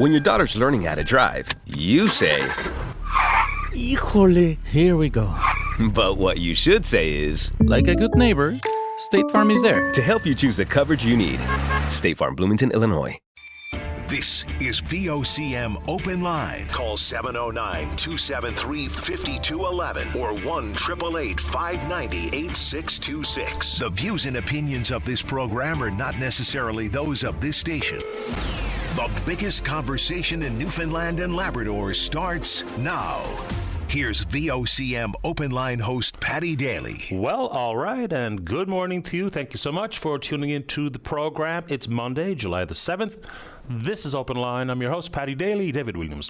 When your daughter's learning how to drive, you say, Híjole, here we go. but what you should say is, Like a good neighbor, State Farm is there to help you choose the coverage you need. State Farm, Bloomington, Illinois. This is VOCM Open Line. Call 709-273-5211 or 1-888-590-8626. The views and opinions of this program are not necessarily those of this station. The biggest conversation in Newfoundland and Labrador starts now. Here's VOCM Open Line host Paddy Daly. Well, all right, and good morning to you. Thank you so much for tuning into the program. It's Monday, July the 7th. This is Open Line. I'm your host, Paddy Daly, David Williams.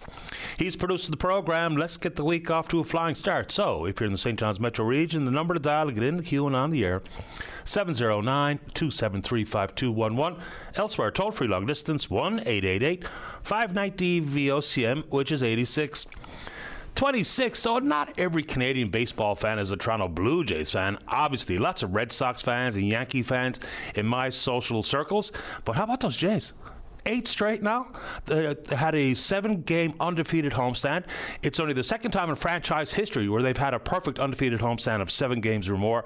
He's producing the program. Let's get the week off to a flying start. So, if you're in the St. John's metro region, the number to dial to get in the queue and on the air, 709-273-5211. Elsewhere, toll-free long distance, 1-888-590-VOCM, which is 86-26. So not every Canadian baseball fan is a Toronto Blue Jays fan. Obviously, lots of Red Sox fans and Yankee fans in my social circles. But how about those Jays? 8 straight now. They had a 7-game undefeated homestand. It's only the second time in franchise history where they've had a perfect undefeated homestand of 7 games or more.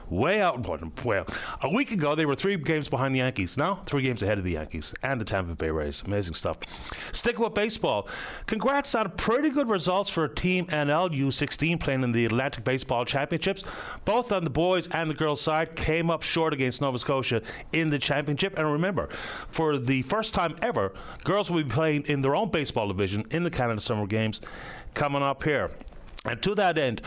Way out. Well, a week ago, they were 3 games behind the Yankees. Now, 3 games ahead of the Yankees and the Tampa Bay Rays. Amazing stuff. Sticking with baseball. Congrats on pretty good results for Team NL U16 playing in the Atlantic Baseball Championships. Both on the boys and the girls side came up short against Nova Scotia in the championship. And remember, for the first time ever, girls will be playing in their own baseball division in the Canada Summer Games coming up here. And to that end,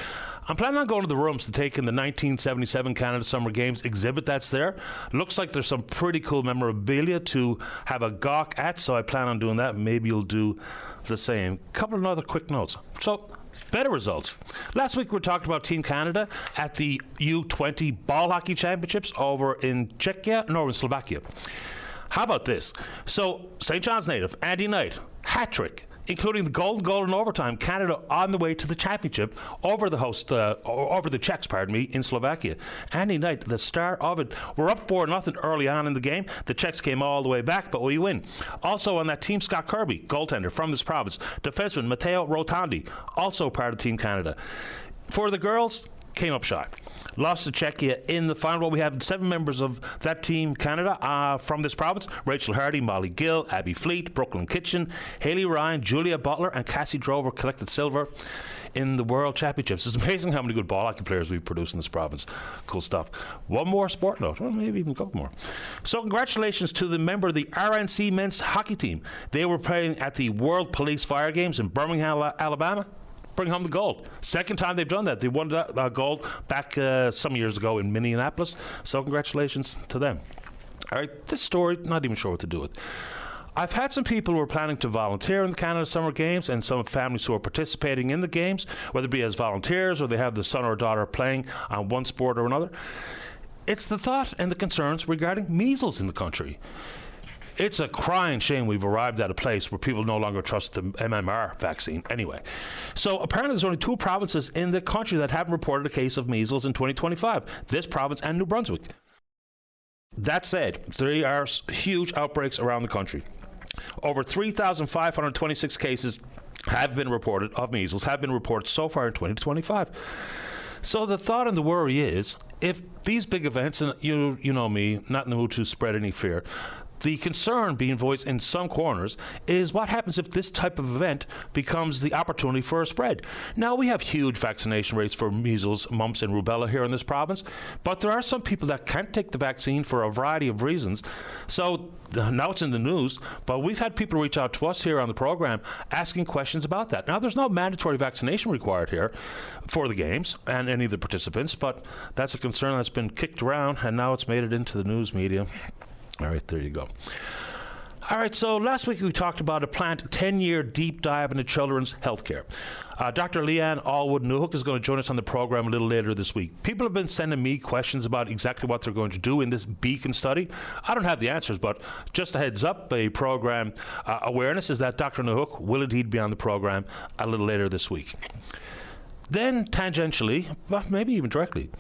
I'm planning on going to the rooms to take in the 1977 Canada Summer Games exhibit that's there. Looks like there's some pretty cool memorabilia to have a gawk at, so I plan on doing that. Maybe you'll do the same. Couple of other quick notes. So, better results. Last week we talked about Team Canada at the U20 Ball Hockey Championships over in Czechia, in Slovakia. How about this? So, St. John's native, Andy Knight, hat-trick, including the golden goal in overtime. Canada on the way to the championship over the Czechs, in Slovakia. Andy Knight, the star of it. We're up 4-0 early on in the game. The Czechs came all the way back, but we win. Also on that team, Scott Kirby, goaltender from this province. Defenseman Matteo Rotondi, also part of Team Canada. For the girls, came up shy. Lost to Czechia in the final. Well, we have 7 members of that Team Canada from this province. Rachel Hardy, Molly Gill, Abby Fleet, Brooklyn Kitchen, Hayley Ryan, Julia Butler, and Cassie Drover collected silver in the World Championships. It's amazing how many good ball hockey players we've produced in this province. Cool stuff. One more sport note. Well, maybe even a couple more. So congratulations to the member of the RNC men's hockey team. They were playing at the World Police Fire Games in Birmingham, Alabama. Bring home the gold. Second time they've done that. They won that gold back some years ago in Minneapolis. So congratulations to them. All right, this story, not even sure what to do with. I've had some people who are planning to volunteer in the Canada Summer Games and some families who are participating in the games, whether it be as volunteers or they have their son or daughter playing on one sport or another. It's the thought and the concerns regarding measles in the country. It's a crying shame we've arrived at a place where people no longer trust the MMR vaccine anyway. So apparently there's only 2 provinces in the country that haven't reported a case of measles in 2025. This province and New Brunswick. That said, there are huge outbreaks around the country. Over 3,526 cases have been reported of measles, have been reported so far in 2025. So the thought and the worry is, if these big events, and you know me, not in the mood to spread any fear, the concern being voiced in some corners is what happens if this type of event becomes the opportunity for a spread. Now, we have huge vaccination rates for measles, mumps, and rubella here in this province, but there are some people that can't take the vaccine for a variety of reasons. So now it's in the news, but we've had people reach out to us here on the program asking questions about that. Now, there's no mandatory vaccination required here for the games and any of the participants, but that's a concern that's been kicked around, and now it's made it into the news media. All right, there you go. All right, so last week we talked about a planned 10-year deep dive into children's healthcare. Dr. Leanne Allwood-Newhook is going to join us on the program a little later this week. People have been sending me questions about exactly what they're going to do in this Beacon study. I don't have the answers, but just a heads up, a program awareness is that Dr. Newhook will indeed be on the program a little later this week. Then tangentially, but maybe even directly,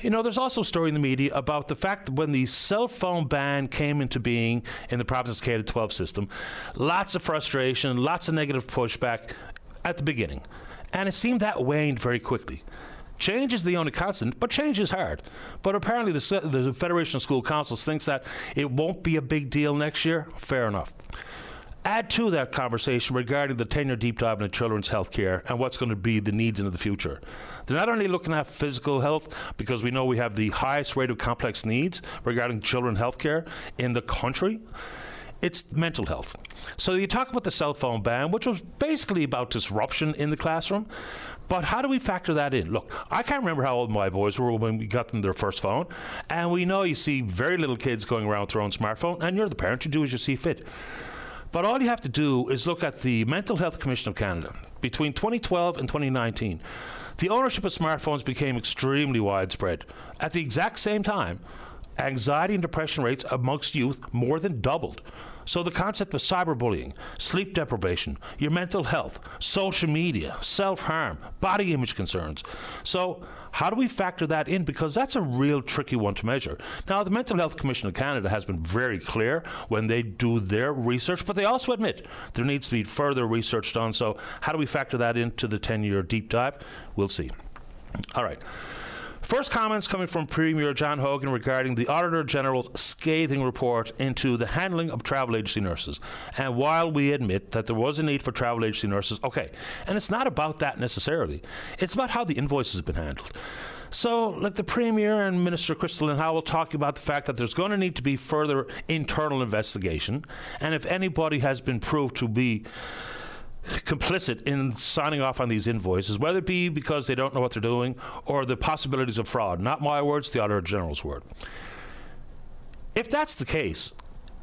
there's also a story in the media about the fact that when the cell phone ban came into being in the province's K-12 system, lots of frustration, lots of negative pushback at the beginning. And it seemed that waned very quickly. Change is the only constant, but change is hard. But apparently the Federation of School Councils thinks that it won't be a big deal next year. Fair enough. Add to that conversation regarding the 10-year deep dive into children's health care and what's going to be the needs into the future. They're not only looking at physical health, because we know we have the highest rate of complex needs regarding children's health care in the country. It's mental health. So you talk about the cell phone ban, which was basically about disruption in the classroom. But how do we factor that in? Look, I can't remember how old my boys were when we got them their first phone. And we know you see very little kids going around with their own smartphone, and you're the parent, you do as you see fit. But all you have to do is look at the Mental Health Commission of Canada. Between 2012 and 2019, the ownership of smartphones became extremely widespread. At the exact same time, anxiety and depression rates amongst youth more than doubled. So the concept of cyberbullying, sleep deprivation, your mental health, social media, self-harm, body image concerns. So how do we factor that in? Because that's a real tricky one to measure. Now, the Mental Health Commission of Canada has been very clear when they do their research, but they also admit there needs to be further research done. So how do we factor that into the 10-year deep dive? We'll see. All right. First comments coming from Premier John Hogan regarding the Auditor General's scathing report into the handling of travel agency nurses. And while we admit that there was a need for travel agency nurses, okay, and it's not about that necessarily. It's about how the invoice has been handled. So, like the Premier and Minister Crystal Howell talking about the fact that there's going to need to be further internal investigation, and if anybody has been proved to be complicit in signing off on these invoices, whether it be because they don't know what they're doing or the possibilities of fraud. Not my words, the Auditor General's word. If that's the case,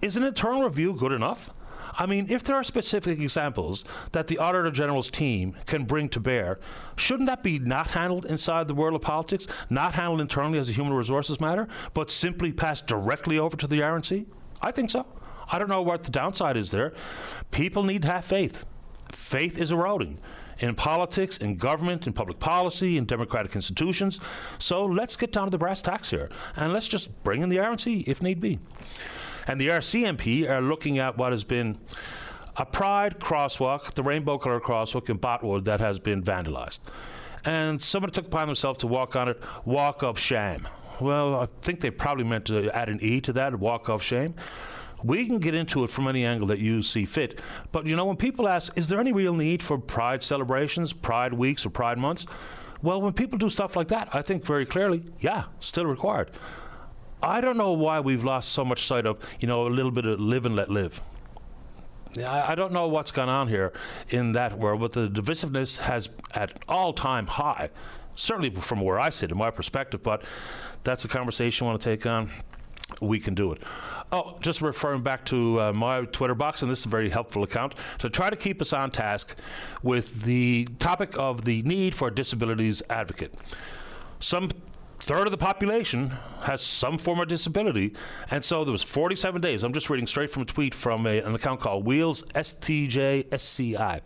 is an internal review good enough? I mean, if there are specific examples that the Auditor General's team can bring to bear, shouldn't that be not handled inside the world of politics, not handled internally as a human resources matter, but simply passed directly over to the RNC? I think so. I don't know what the downside is there. People need to have faith. Faith is eroding in politics, in government, in public policy, in democratic institutions. So let's get down to the brass tacks here, and let's just bring in the RNC if need be. And the RCMP are looking at what has been a Pride crosswalk, the rainbow colour crosswalk in Botwood that has been vandalised. And somebody took upon themselves to walk on it, walk of shame. Well, I think they probably meant to add an E to that, walk of shame. We can get into it from any angle that you see fit. But, when people ask, is there any real need for Pride celebrations, Pride weeks, or Pride months? Well, when people do stuff like that, I think very clearly, yeah, still required. I don't know why we've lost so much sight of, a little bit of live and let live. I don't know what's gone on here in that world, but the divisiveness has at all-time high, certainly from where I sit, in my perspective, but that's a conversation I want to take on. We can do it. Oh, just referring back to my Twitter box, and this is a very helpful account, to try to keep us on task with the topic of the need for a disabilities advocate. Some third of the population has some form of disability, and so there was 47 days. I'm just reading straight from a tweet from an account called Wheels STJSCI.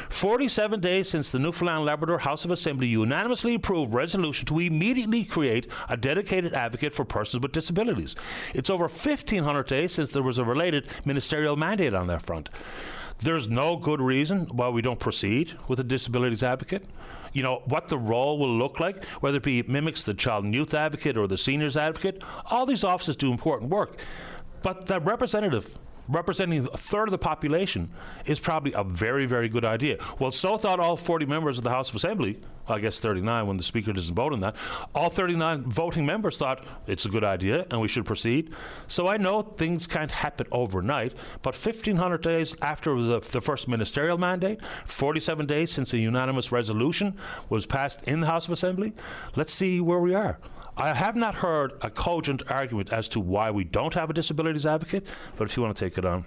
47 days since the Newfoundland Labrador House of Assembly unanimously approved resolution to immediately create a dedicated advocate for persons with disabilities. It's over 1,500 days since there was a related ministerial mandate on that front. There's no good reason why we don't proceed with a disabilities advocate. What the role will look like, whether it be mimics the child and youth advocate or the seniors advocate, all these offices do important work. But the representative representing a third of the population is probably a very, very good idea. Well, so thought all 40 members of the House of Assembly. Well, I guess 39 when the Speaker doesn't vote on that. All 39 voting members thought it's a good idea and we should proceed. So I know things can't happen overnight, but 1,500 days after the first ministerial mandate, 47 days since a unanimous resolution was passed in the House of Assembly, let's see where we are. I have not heard a cogent argument as to why we don't have a disabilities advocate, but if you want to take it on,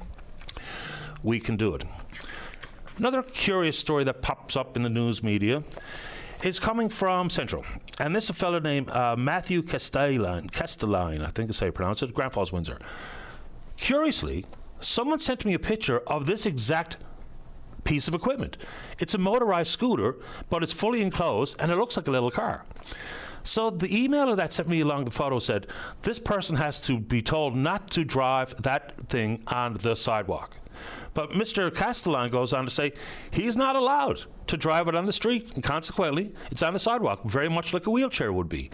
we can do it. Another curious story that pops up in the news media is coming from Central. And this is a fellow named Matthew Castelline, I think is how you pronounce it, Grand Falls, Windsor. Curiously, someone sent me a picture of this exact piece of equipment. It's a motorized scooter, but it's fully enclosed and it looks like a little car. So the emailer that sent me along the photo said, this person has to be told not to drive that thing on the sidewalk. But Mr. Castellan goes on to say he's not allowed to drive it on the street, and consequently, it's on the sidewalk, very much like a wheelchair would be.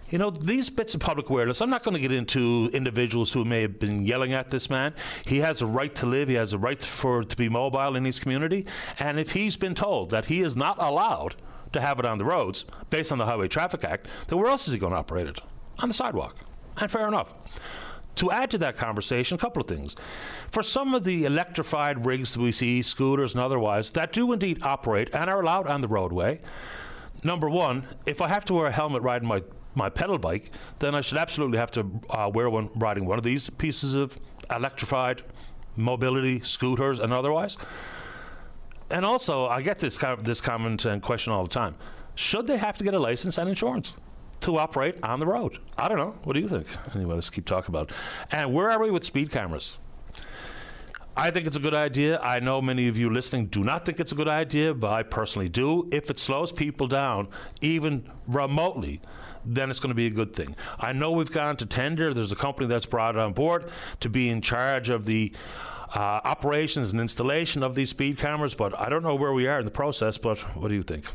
You know, these bits of public awareness, I'm not going to get into individuals who may have been yelling at this man. He has a right to live. He has a right to be mobile in his community. And if he's been told that he is not allowed to have it on the roads based on the Highway Traffic Act, then where else is he going to operate it? On the sidewalk. And fair enough. To add to that conversation, a couple of things. For some of the electrified rigs that we see, scooters and otherwise, that do indeed operate and are allowed on the roadway, number one, if I have to wear a helmet riding my pedal bike, then I should absolutely have to wear one riding one of these pieces of electrified mobility scooters and otherwise. And also, I get this comment and question all the time. Should they have to get a license and insurance to operate on the road? I don't know. What do you think? Anyway, let's keep talking about it. And where are we with speed cameras? I think it's a good idea. I know many of you listening do not think it's a good idea, but I personally do. If it slows people down, even remotely, then it's going to be a good thing. I know we've gone to tender. There's a company that's brought it on board to be in charge of the operations and installation of these speed cameras, but I don't know where we are in the process, but what do you think?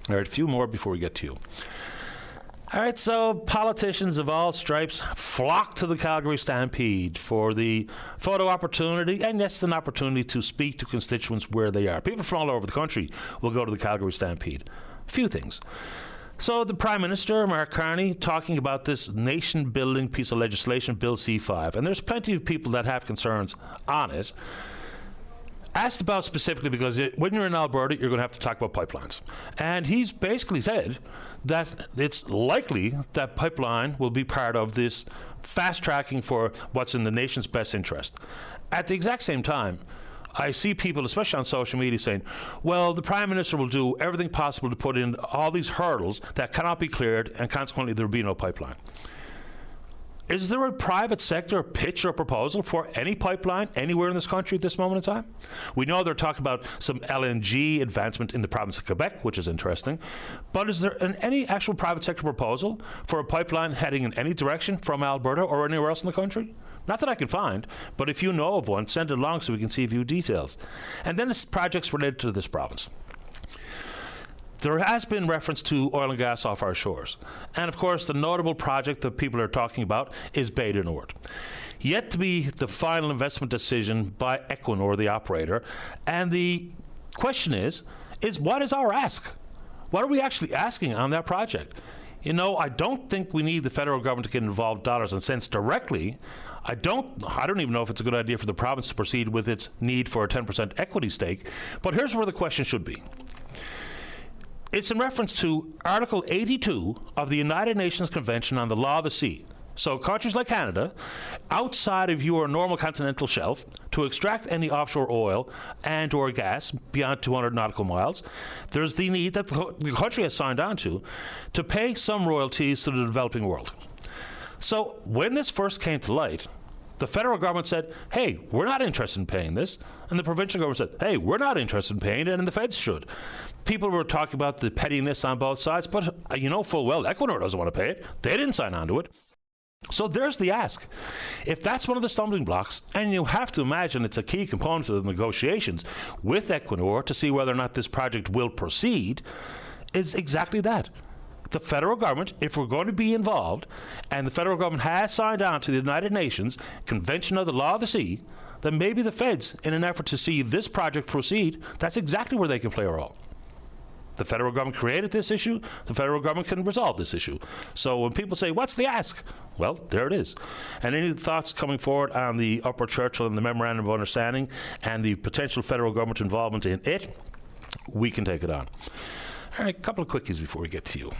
All right, a few more before we get to you. All right, so politicians of all stripes flock to the Calgary Stampede for the photo opportunity, and yes, an opportunity to speak to constituents where they are. People from all over the country will go to the Calgary Stampede. A few things. So the Prime Minister, Mark Carney, talking about this nation-building piece of legislation, Bill C5, and there's plenty of people that have concerns on it. Asked about specifically because when you're in Alberta, you're going to have to talk about pipelines. And he's basically said that it's likely that pipeline will be part of this fast-tracking for what's in the nation's best interest. At the exact same time, I see people, especially on social media, saying, well, the Prime Minister will do everything possible to put in all these hurdles that cannot be cleared, and consequently there will be no pipeline. Is there a private sector pitch or proposal for any pipeline anywhere in this country at this moment in time? We know they're talking about some LNG advancement in the province of Quebec, which is interesting. But is there any actual private sector proposal for a pipeline heading in any direction from Alberta or anywhere else in the country? Not that I can find, but if you know of one, send it along so we can see a few details. And then it's projects related to this province. There has been reference to oil and gas off our shores. And of course, the notable project that people are talking about is Bay du Nord. Yet to be the final investment decision by Equinor, the operator. And the question is what is our ask? What are we actually asking on that project? You know, I don't think we need the federal government to get involved dollars and cents directly. I don't even know if it's a good idea for the province to proceed with its need for a 10% equity stake. But here's where the question should be. It's in reference to Article 82 of the United Nations Convention on the Law of the Sea. So countries like Canada, outside of your normal continental shelf, to extract any offshore oil and or gas beyond 200 nautical miles, there's the need that the country has signed on to pay some royalties to the developing world. So when this first came to light, the federal government said, hey, we're not interested in paying this. And the provincial government said, hey, we're not interested in paying it, and the feds should. People were talking about the pettiness on both sides, but you know full well Equinor doesn't want to pay it. They didn't sign on to it. So there's the ask. If that's one of the stumbling blocks, and you have to imagine it's a key component of the negotiations with Equinor to see whether or not this project will proceed, is exactly that. The federal government, if we're going to be involved, and the federal government has signed on to the United Nations Convention of the Law of the Sea, then maybe the feds, in an effort to see this project proceed, that's exactly where they can play a role. The federal government created this issue. The federal government can resolve this issue. So when people say, what's the ask? Well, there it is. And any thoughts coming forward on the Upper Churchill and the Memorandum of Understanding and the potential federal government involvement in it, we can take it on. All right, a couple of quickies before we get to you.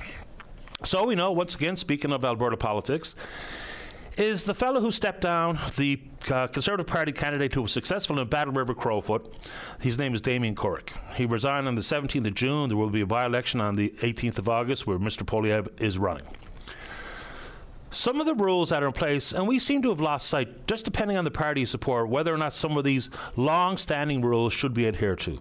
So we know, once again, speaking of Alberta politics, is the fellow who stepped down, the Conservative Party candidate who was successful in Battle River Crowfoot. His name is Damien Corrick. He resigned on the 17th of June. There will be a by-election on the 18th of August where Mr. Polyev is running. Some of the rules that are in place, and we seem to have lost sight, just depending on the party you support, whether or not some of these long-standing rules should be adhered to.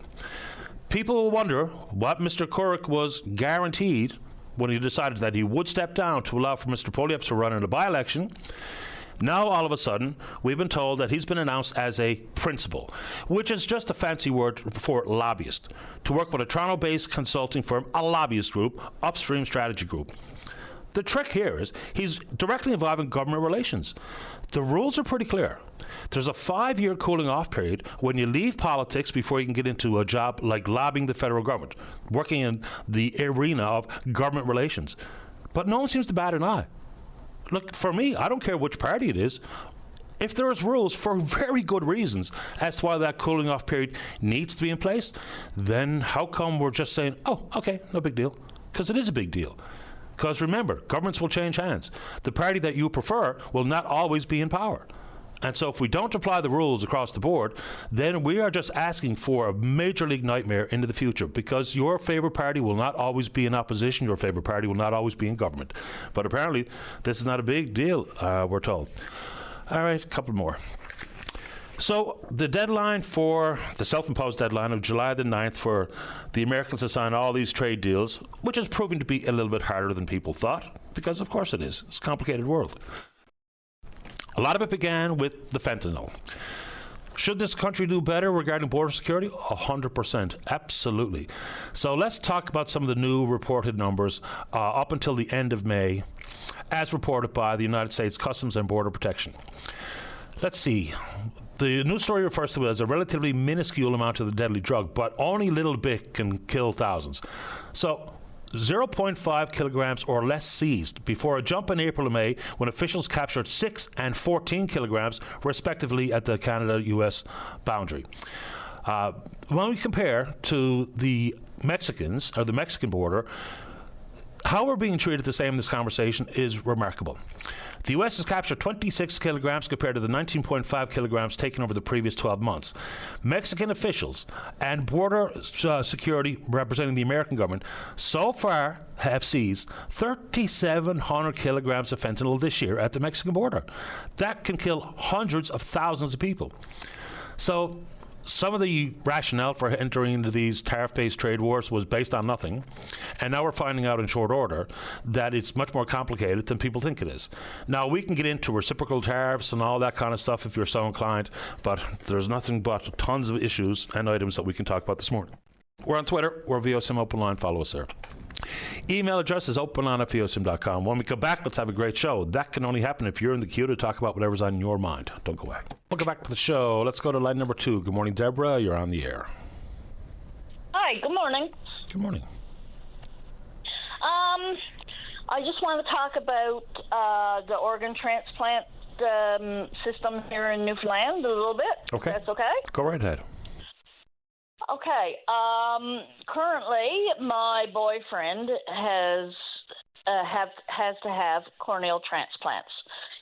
People will wonder what Mr. Kurek was guaranteed when he decided that he would step down to allow for Mr. Poilievre to run in a by-election. Now, all of a sudden, we've been told that he's been announced as a principal, which is just a fancy word for lobbyist, to work with a Toronto-based consulting firm, a lobbyist group, Upstream Strategy Group. The trick here is he's directly involved in government relations. The rules are pretty clear. There's a 5-year cooling off period when you leave politics before you can get into a job like lobbying the federal government, working in the arena of government relations. But no one seems to bat an eye. Look, for me, I don't care which party it is. If there is rules for very good reasons as to why that cooling off period needs to be in place, then how come we're just saying, oh, okay, no big deal? Because it is a big deal. Because remember, governments will change hands. The party that you prefer will not always be in power. And so if we don't apply the rules across the board, then we are just asking for a major league nightmare into the future, because your favorite party will not always be in opposition, your favorite party will not always be in government. But apparently, this is not a big deal, we're told. All right, a couple more. So the deadline for the self-imposed deadline of July the 9th for the Americans to sign all these trade deals, which is proving to be a little bit harder than people thought, because of course it is. It's a complicated world. A lot of it began with the fentanyl. Should this country do better regarding border security? 100%, absolutely. So let's talk about some of the new reported numbers up until the end of May, as reported by the United States Customs and Border Protection. Let's see. The news story refers to it as a relatively minuscule amount of the deadly drug, but only a little bit can kill thousands. So 0.5 kilograms or less seized, before a jump in April and May when officials captured 6 and 14 kilograms, respectively, at the Canada-US boundary. When we compare to the Mexicans, or the Mexican border, how we're being treated the same in this conversation is remarkable. The U.S. has captured 26 kilograms compared to the 19.5 kilograms taken over the previous 12 months. Mexican officials and border security representing the American government so far have seized 3,700 kilograms of fentanyl this year at the Mexican border. That can kill hundreds of thousands of people. So some of the rationale for entering into these tariff-based trade wars was based on nothing, and now we're finding out in short order that it's much more complicated than people think it is. Now, we can get into reciprocal tariffs and all that kind of stuff if you're so inclined, but there's nothing but tons of issues and items that we can talk about this morning. We're on Twitter. We're VOCM Open Line. Follow us there. Email address is openline@vocm.com. When we come back, let's have a great show. That can only happen if you're in the queue to talk about whatever's on your mind. Don't go away. Welcome back to the show. Let's go to line number 2. Good morning, Deborah. You're on the air. Hi, good morning. Good morning. I just want to talk about the organ transplant system here in Newfoundland a little bit. Okay. That's okay? Go right ahead. Okay. Currently, my boyfriend has to have corneal transplants.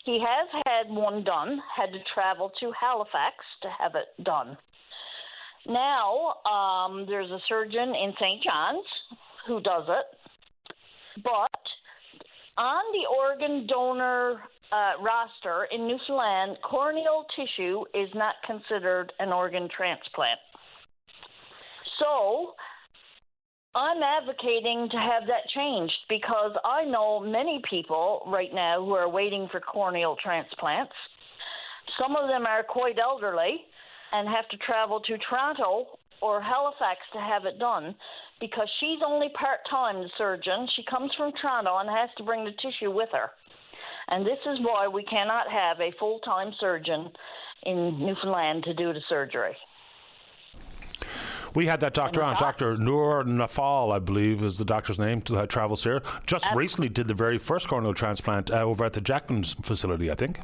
He has had one done, had to travel to Halifax to have it done. Now, there's a surgeon in St. John's who does it, but on the organ donor roster in Newfoundland, corneal tissue is not considered an organ transplant. So I'm advocating to have that changed, because I know many people right now who are waiting for corneal transplants. Some of them are quite elderly and have to travel to Toronto or Halifax to have it done, because she's only part-time, the surgeon. She comes from Toronto and has to bring the tissue with her. And this is why we cannot have a full-time surgeon in Newfoundland to do the surgery. We had that doctor on, Dr. Noor Nafal, I believe is the doctor's name, travels here. Just recently did the very first corneal transplant over at the Jackman's facility, I think.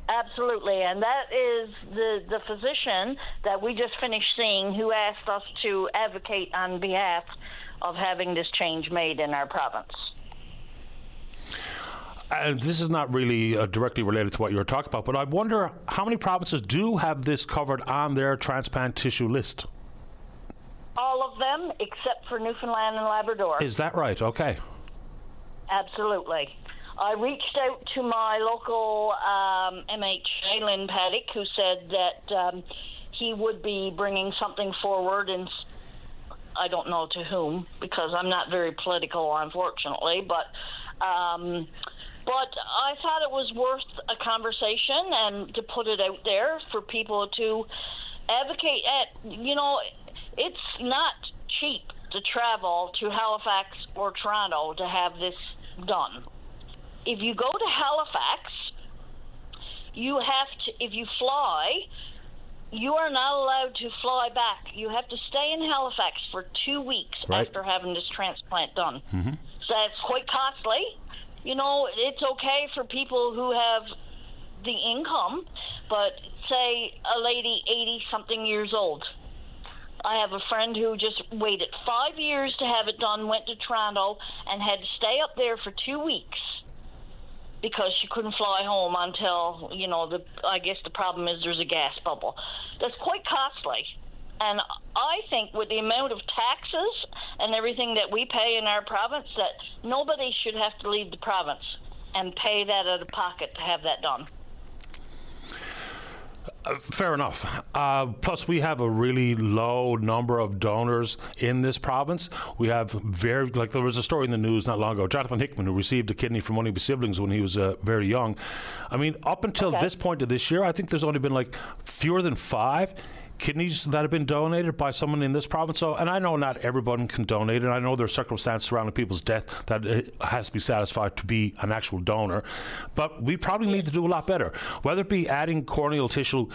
Absolutely, and that is the physician that we just finished seeing who asked us to advocate on behalf of having this change made in our province. This is not really directly related to what you were talking about, but I wonder how many provinces do have this covered on their transplant tissue list? All of them, except for Newfoundland and Labrador. Is that right? Okay. Absolutely. I reached out to my local MHA, Lynn Paddock, who said that he would be bringing something forward, and I don't know to whom, because I'm not very political, unfortunately, but I thought it was worth a conversation and to put it out there for people to advocate at. It's not cheap to travel to Halifax or Toronto to have this done. If you go to Halifax, you have to, if you fly, you are not allowed to fly back. You have to stay in Halifax for 2 weeks after having this transplant done. Mm-hmm. So that's quite costly. It's okay for people who have the income, but say a lady 80-something years old. I have a friend who just waited 5 years to have it done, went to Toronto, and had to stay up there for 2 weeks because she couldn't fly home until, I guess the problem is there's a gas bubble. That's quite costly. And I think with the amount of taxes and everything that we pay in our province, that nobody should have to leave the province and pay that out of pocket to have that done. Fair enough. Plus, we have a really low number of donors in this province. We have there was a story in the news not long ago, Jonathan Hickman, who received a kidney from one of his siblings when he was very young. I mean, up until this point of this year, I think there's only been fewer than 5 kidneys that have been donated by someone in this province. So, and I know not everyone can donate, and I know there's circumstances surrounding people's death that has to be satisfied to be an actual donor. But we probably need to do a lot better, whether it be adding corneal tissue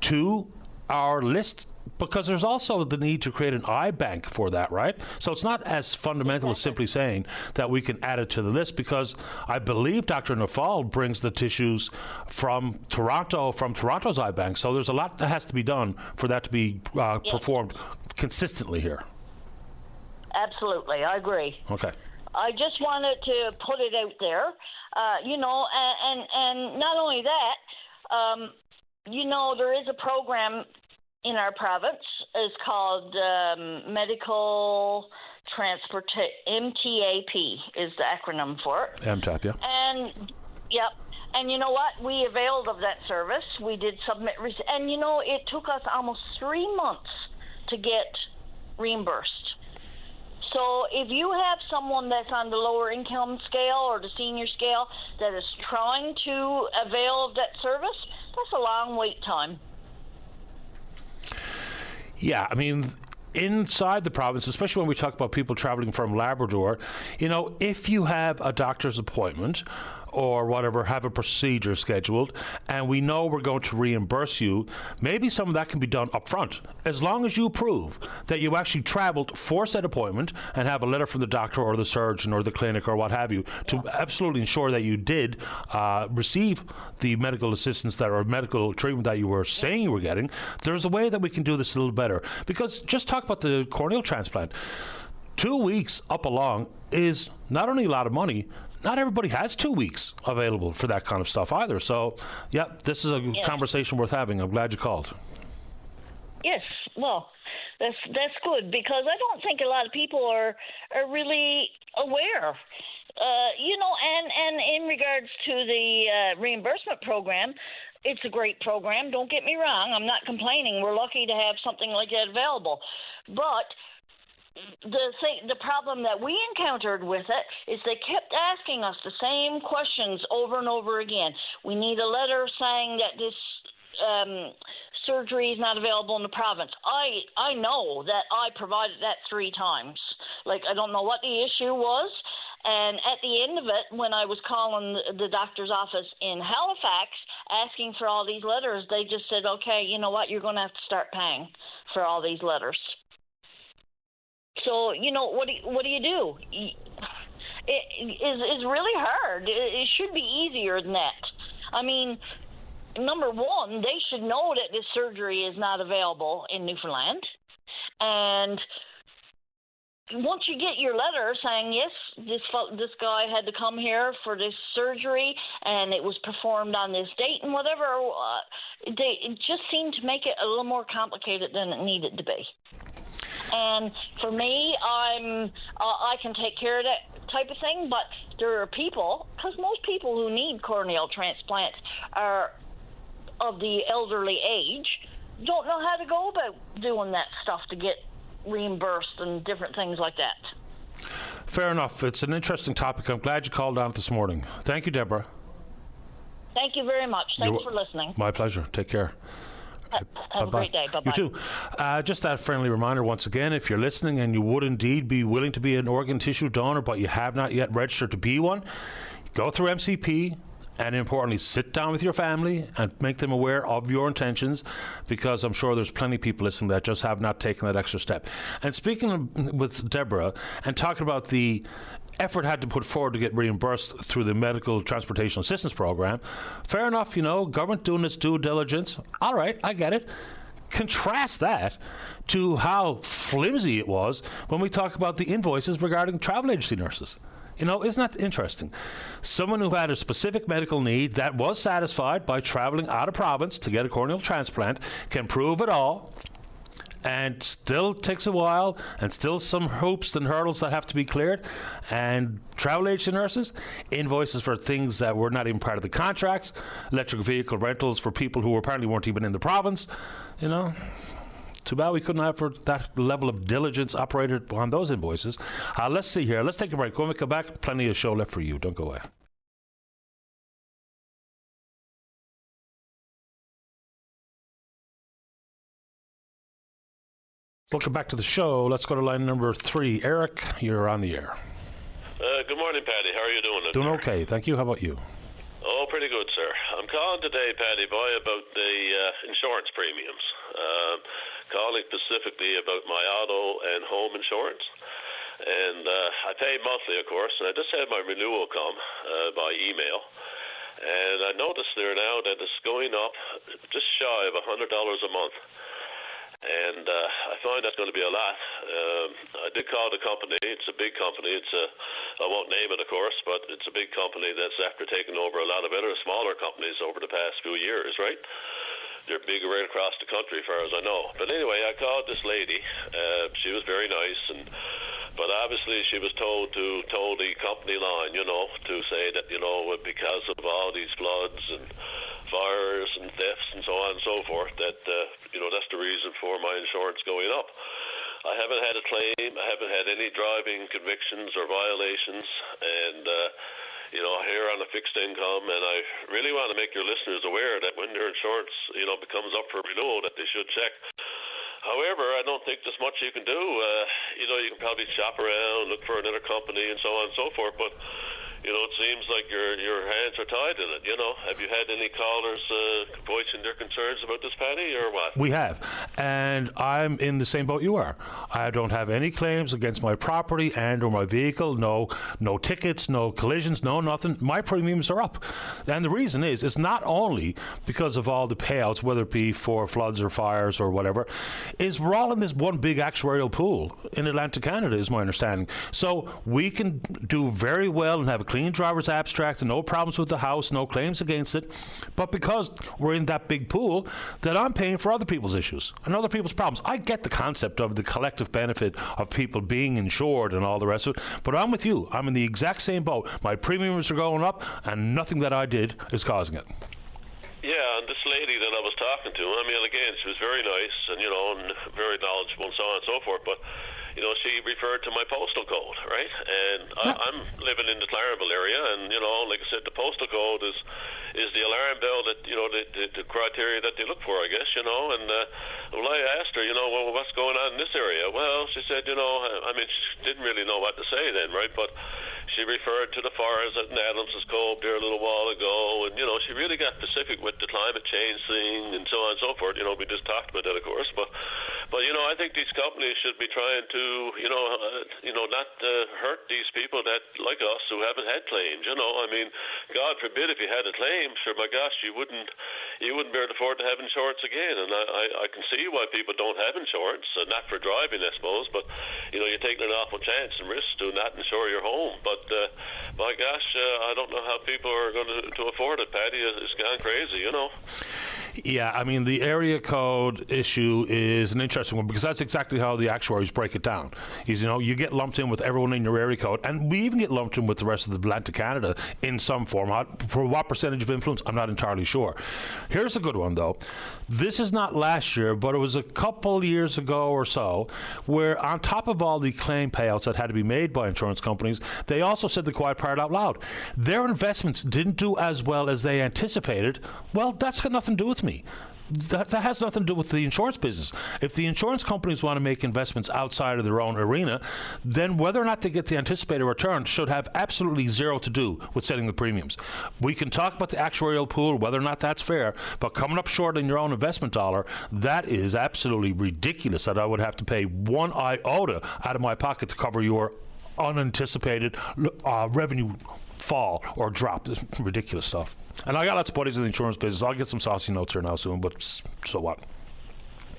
to our list, because there's also the need to create an eye bank for that, right? So it's not as fundamental as simply saying that we can add it to the list, because I believe Dr. Nafal brings the tissues from Toronto's eye bank. So there's a lot that has to be done for that to be performed consistently here. Absolutely, I agree. Okay. I just wanted to put it out there, and not only that, there is a program in our province. Is called Medical Transportation. MTAP is the acronym for it. MTAP, yeah. And and you know what? We availed of that service. We did submit, and it took us almost 3 months to get reimbursed. So if you have someone that's on the lower income scale or the senior scale that is trying to avail of that service, that's a long wait time. Yeah, I mean, inside the province, especially when we talk about people traveling from Labrador, if you have a doctor's appointment or whatever, have a procedure scheduled, and we know we're going to reimburse you, maybe some of that can be done up front, as long as you prove that you actually traveled for said appointment and have a letter from the doctor or the surgeon or the clinic or what have you to absolutely ensure that you did receive the medical assistance or medical treatment that you were saying you were getting. There's a way that we can do this a little better, because just talk about the corneal transplant. 2 weeks up along is not only a lot of money, not everybody has 2 weeks available for that kind of stuff either. So, this is a conversation worth having. I'm glad you called. Yes, well, that's good, because I don't think a lot of people are really aware. And in regards to the reimbursement program, it's a great program. Don't get me wrong. I'm not complaining. We're lucky to have something like that available. But the problem that we encountered with it is they kept asking us the same questions over and over again. We need a letter saying that this surgery is not available in the province. I know that I provided that 3 times. I don't know what the issue was. And at the end of it, when I was calling the doctor's office in Halifax asking for all these letters, they just said, okay, you know what, you're going to have to start paying for all these letters. So, what do you do? It's really hard. It should be easier than that. I mean, number one, they should know that this surgery is not available in Newfoundland. And once you get your letter saying, yes, this guy had to come here for this surgery and it was performed on this date and whatever, it just seemed to make it a little more complicated than it needed to be. And for me, I can take care of that type of thing, but there are people, because most people who need corneal transplants are of the elderly age, don't know how to go about doing that stuff to get reimbursed and different things like that. Fair enough. It's an interesting topic. I'm glad you called on this morning. Thank you, Deborah. Thank you very much. Thanks for listening. My pleasure. Take care. Have a great day. Bye-bye. You too. Just that friendly reminder once again, if you're listening and you would indeed be willing to be an organ tissue donor, but you have not yet registered to be one, go through MCP. And importantly, sit down with your family and make them aware of your intentions, because I'm sure there's plenty of people listening that just have not taken that extra step. And speaking with Deborah and talking about the effort had to put forward to get reimbursed through the Medical Transportation Assistance Program, fair enough, government doing its due diligence. All right, I get it. Contrast that to how flimsy it was when we talk about the invoices regarding travel agency nurses. Isn't that interesting? Someone who had a specific medical need that was satisfied by traveling out of province to get a corneal transplant can prove it all, and still takes a while, and still some hoops and hurdles that have to be cleared. And travel agency nurses, invoices for things that were not even part of the contracts, electric vehicle rentals for people who apparently weren't even in the province, Too bad we couldn't have for that level of diligence operated on those invoices. Let's see here. Let's take a break. When we come back, plenty of show left for you. Don't go away. Welcome back to the show. Let's go to line number 3. Eric, you're on the air. Good morning, Paddy. How are you doing? Doing okay. Thank you. How about you? Oh, pretty good, sir. I'm calling today, Paddy boy, about the insurance premiums. Calling specifically about my auto and home insurance. And I pay monthly, of course, and I just had my renewal come by email. And I noticed there now that it's going up just shy of $100 a month. And I find that's going to be a lot. I did call the company. It's a big company. I won't name it, of course, but it's a big company that's after taking over a lot of other smaller companies over the past few years, right? They're big right across the country, as far as I know. But anyway, I called this lady. She was very nice, but obviously she was told the company line, to say that, because of all these floods and fires and thefts and so on and so forth, that, that's the reason for my insurance going up. I haven't had a claim. I haven't had any driving convictions or violations. And, here on a fixed income, and I really want to make your listeners aware that when their insurance, becomes up for renewal, that they should check. However, I don't think there's much you can do. You can probably shop around, look for another company, and so on and so forth, but it seems like your hands are tied in it, Have you had any callers voicing their concerns about this, Paddy, or what? We have, and I'm in the same boat you are. I don't have any claims against my property and or my vehicle, no tickets, no collisions, no nothing. My premiums are up. And the reason is, it's not only because of all the payouts, whether it be for floods or fires or whatever, is we're all in this one big actuarial pool in Atlantic Canada, is my understanding. So we can do very well and have a clean driver's abstract and no problems with the house, no claims against it. But because we're in that big pool, that I'm paying for other people's issues and other people's problems. I get the concept of the collective benefit of people being insured and all the rest of it, but I'm with you. I'm in the exact same boat. My premiums are going up and nothing that I did is causing it. Yeah, and this lady that I was talking to, again, she was very nice and, and very knowledgeable and so on and so forth, but she referred to my postal code, right? And I'm living in the Clarendon area, and like I said, the postal code is the alarm bell that the criteria that they look for, I guess, And I asked her, well, what's going on in this area? Well, she said, she didn't really know what to say then, right? But she referred to the fires at Adams's Cove there a little while ago, and she really got specific with the climate change thing and so on and so forth. We just talked about that, of course, but I think these companies should be trying to not hurt these people that like us who haven't had claims. God forbid if you had a claim, sure, my gosh, you wouldn't be able to afford to have insurance again. And I can see why people don't have insurance, not for driving, I suppose, but you're taking an awful chance and risk to not insure your home. But my gosh, I don't know how people are going to afford it. Paddy, it's gone crazy, Yeah, the area code issue is an interesting one because that's exactly how the actuaries break it down. You get lumped in with everyone in your area code, and we even get lumped in with the rest of the Atlantic Canada in some form. For what percentage of influence, I'm not entirely sure. Here's a good one, though. This is not last year, but it was a couple years ago or so, where on top of all the claim payouts that had to be made by insurance companies, they also said the quiet part out loud. Their investments didn't do as well as they anticipated. Well, that's got nothing to do with me. That has nothing to do with the insurance business. If the insurance companies want to make investments outside of their own arena, then whether or not they get the anticipated return should have absolutely zero to do with setting the premiums. We can talk about the actuarial pool, whether or not that's fair, but coming up short in your own investment dollar, that is absolutely ridiculous that I would have to pay one iota out of my pocket to cover your unanticipated revenue fall or drop. It's ridiculous stuff. And I got lots of buddies in the insurance business. I'll get some saucy notes here now soon, but so what?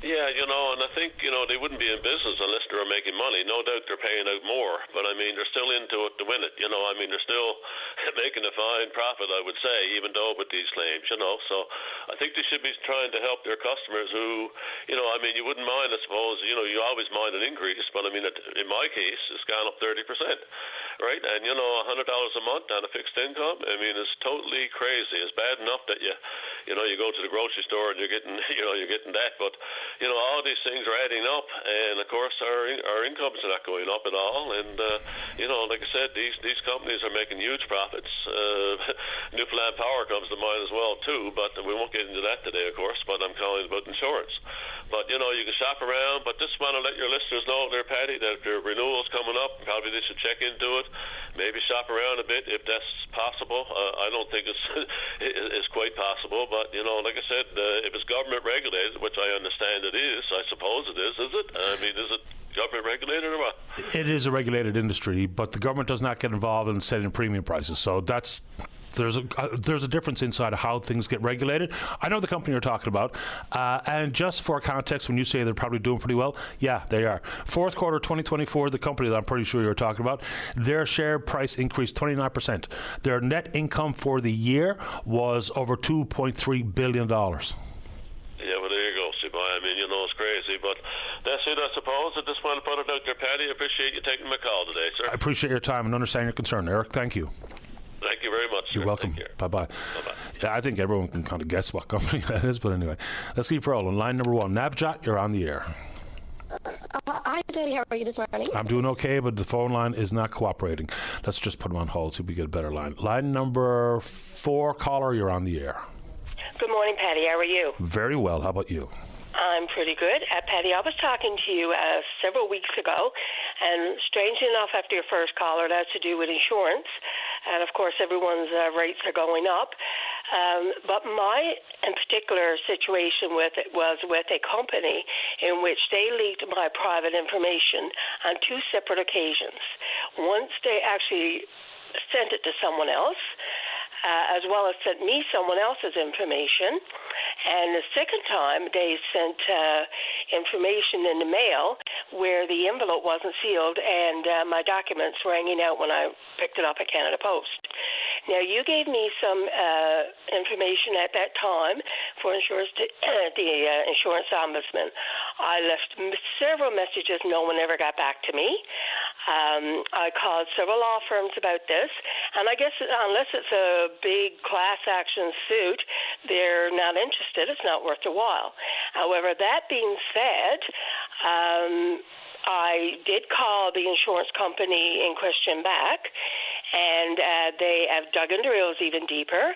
Yeah, and I think, they wouldn't be in business unless they were making money. No doubt they're paying out more, but I mean, they're still into it to win it. They're still making a fine profit, I would say, even though with these claims, So I think they should be trying to help their customers who, you wouldn't mind, I suppose, you always mind an increase, but I mean, in my case, it's gone up 30%, right? And, $100 a month on a fixed income, I mean, it's totally crazy. It's bad enough that you go to the grocery store and you're getting that, but all these things are adding up, and of course our incomes are not going up at all. And like I said, these companies are making huge profits. Newfoundland Power comes to mind as well too, but we won't get into that today, of course. But I'm calling about insurance. But you can shop around. But just want to let your listeners know there, Patty, that if their renewal's coming up, probably they should check into it. Maybe shop around a bit if that's possible. I don't think it's quite possible, but like I said, if it's government regulated, which I understand it is, I suppose it is it? I mean, is it government regulated or what? It is a regulated industry, but the government does not get involved in setting premium prices. So there's a difference inside of how things get regulated. I know the company you're talking about, and just for context, when you say they're probably doing pretty well, yeah, they are. Fourth quarter 2024, the company that I'm pretty sure you're talking about, their share price increased 29%. Their net income for the year was over $2.3 billion. Yeah, well, there you go, Steve. I mean, it's crazy, but that's it, I suppose. I just want to put it out there, Patty. I appreciate you taking my call today, sir. I appreciate your time and understand your concern, Eric. Thank you. Thank you very much, sir. You're welcome. Bye-bye. Bye-bye. Yeah, I think everyone can kind of guess what company that is, but anyway. Let's keep rolling. Line number 1. Navjot, you're on the air. Hi, Daddy. How are you this morning? I'm doing okay, but the phone line is not cooperating. Let's just put them on hold, see if we get a better line. Line number 4, caller, you're on the air. Good morning, Patty. How are you? Very well. How about you? I'm pretty good. Patty, I was talking to you several weeks ago, and strangely enough, after your first caller, it has to do with insurance. And, of course, everyone's rates are going up. But my, in particular, situation with it was with a company in which they leaked my private information on 2 separate occasions. Once they actually sent it to someone else, as well as sent me someone else's information. And the second time, they sent information in the mail where the envelope wasn't sealed, and my documents were hanging out when I picked it up at Canada Post. Now, you gave me some information at that time for insurance the insurance ombudsman. I left several messages. No one ever got back to me. I called several law firms about this, and I guess unless it's a big class action suit, they're not interested. It's not worth the while. However, that being said, I did call the insurance company in question back, and they have dug into heels even deeper.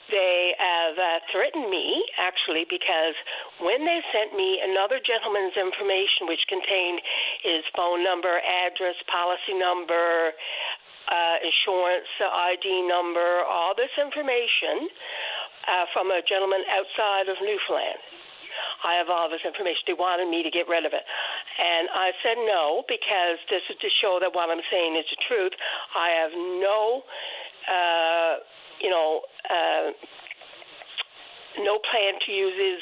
They have threatened me, actually, because when they sent me another gentleman's information, which contained his phone number, address, policy number, insurance ID number, all this information from a gentleman outside of Newfoundland. I have all this information. They wanted me to get rid of it. And I said no, because this is to show that what I'm saying is the truth. I have no no plan to use his,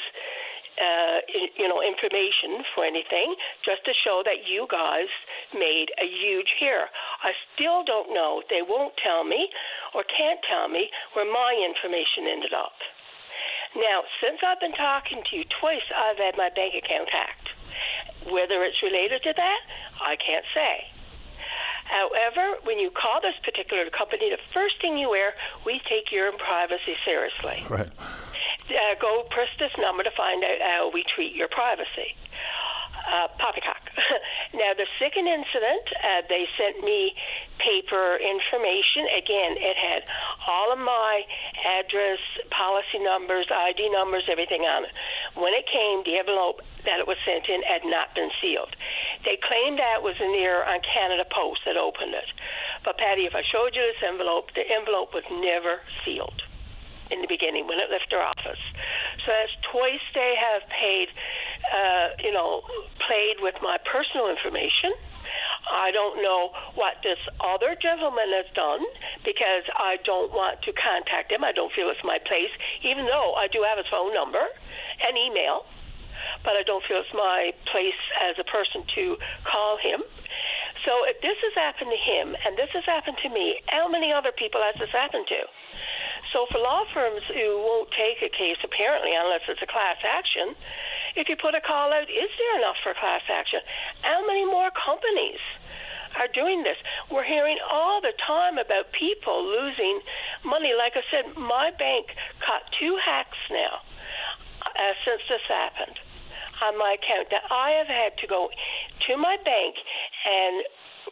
information for anything, just to show that you guys made a huge error. I still don't know. They won't tell me or can't tell me where my information ended up. Now, since I've been talking to you twice, I've had my bank account hacked. Whether it's related to that, I can't say. However, when you call this particular company, the first thing you hear, we take your privacy seriously. Right. Go press this number to find out how we treat your privacy. Poppycock. Now, the second incident, they sent me paper information. Again, it had all of my address, policy numbers, ID numbers, everything on it. When it came, the envelope that it was sent in had not been sealed. They claimed that was in there on Canada Post that opened it. But, Patty, if I showed you this envelope, the envelope was never sealed in the beginning when it left their office. So that's twice they have paid, played with my personal information. I don't know what this other gentleman has done because I don't want to contact him. I don't feel it's my place, even though I do have his phone number and email, but I don't feel it's my place as a person to call him. So if this has happened to him and this has happened to me, how many other people has this happened to? So for law firms who won't take a case, apparently, unless it's a class action, if you put a call out, is there enough for class action? How many more companies are doing this? We're hearing all the time about people losing money. Like I said, my bank caught 2 hacks now since this happened on my account. That I have had to go to my bank and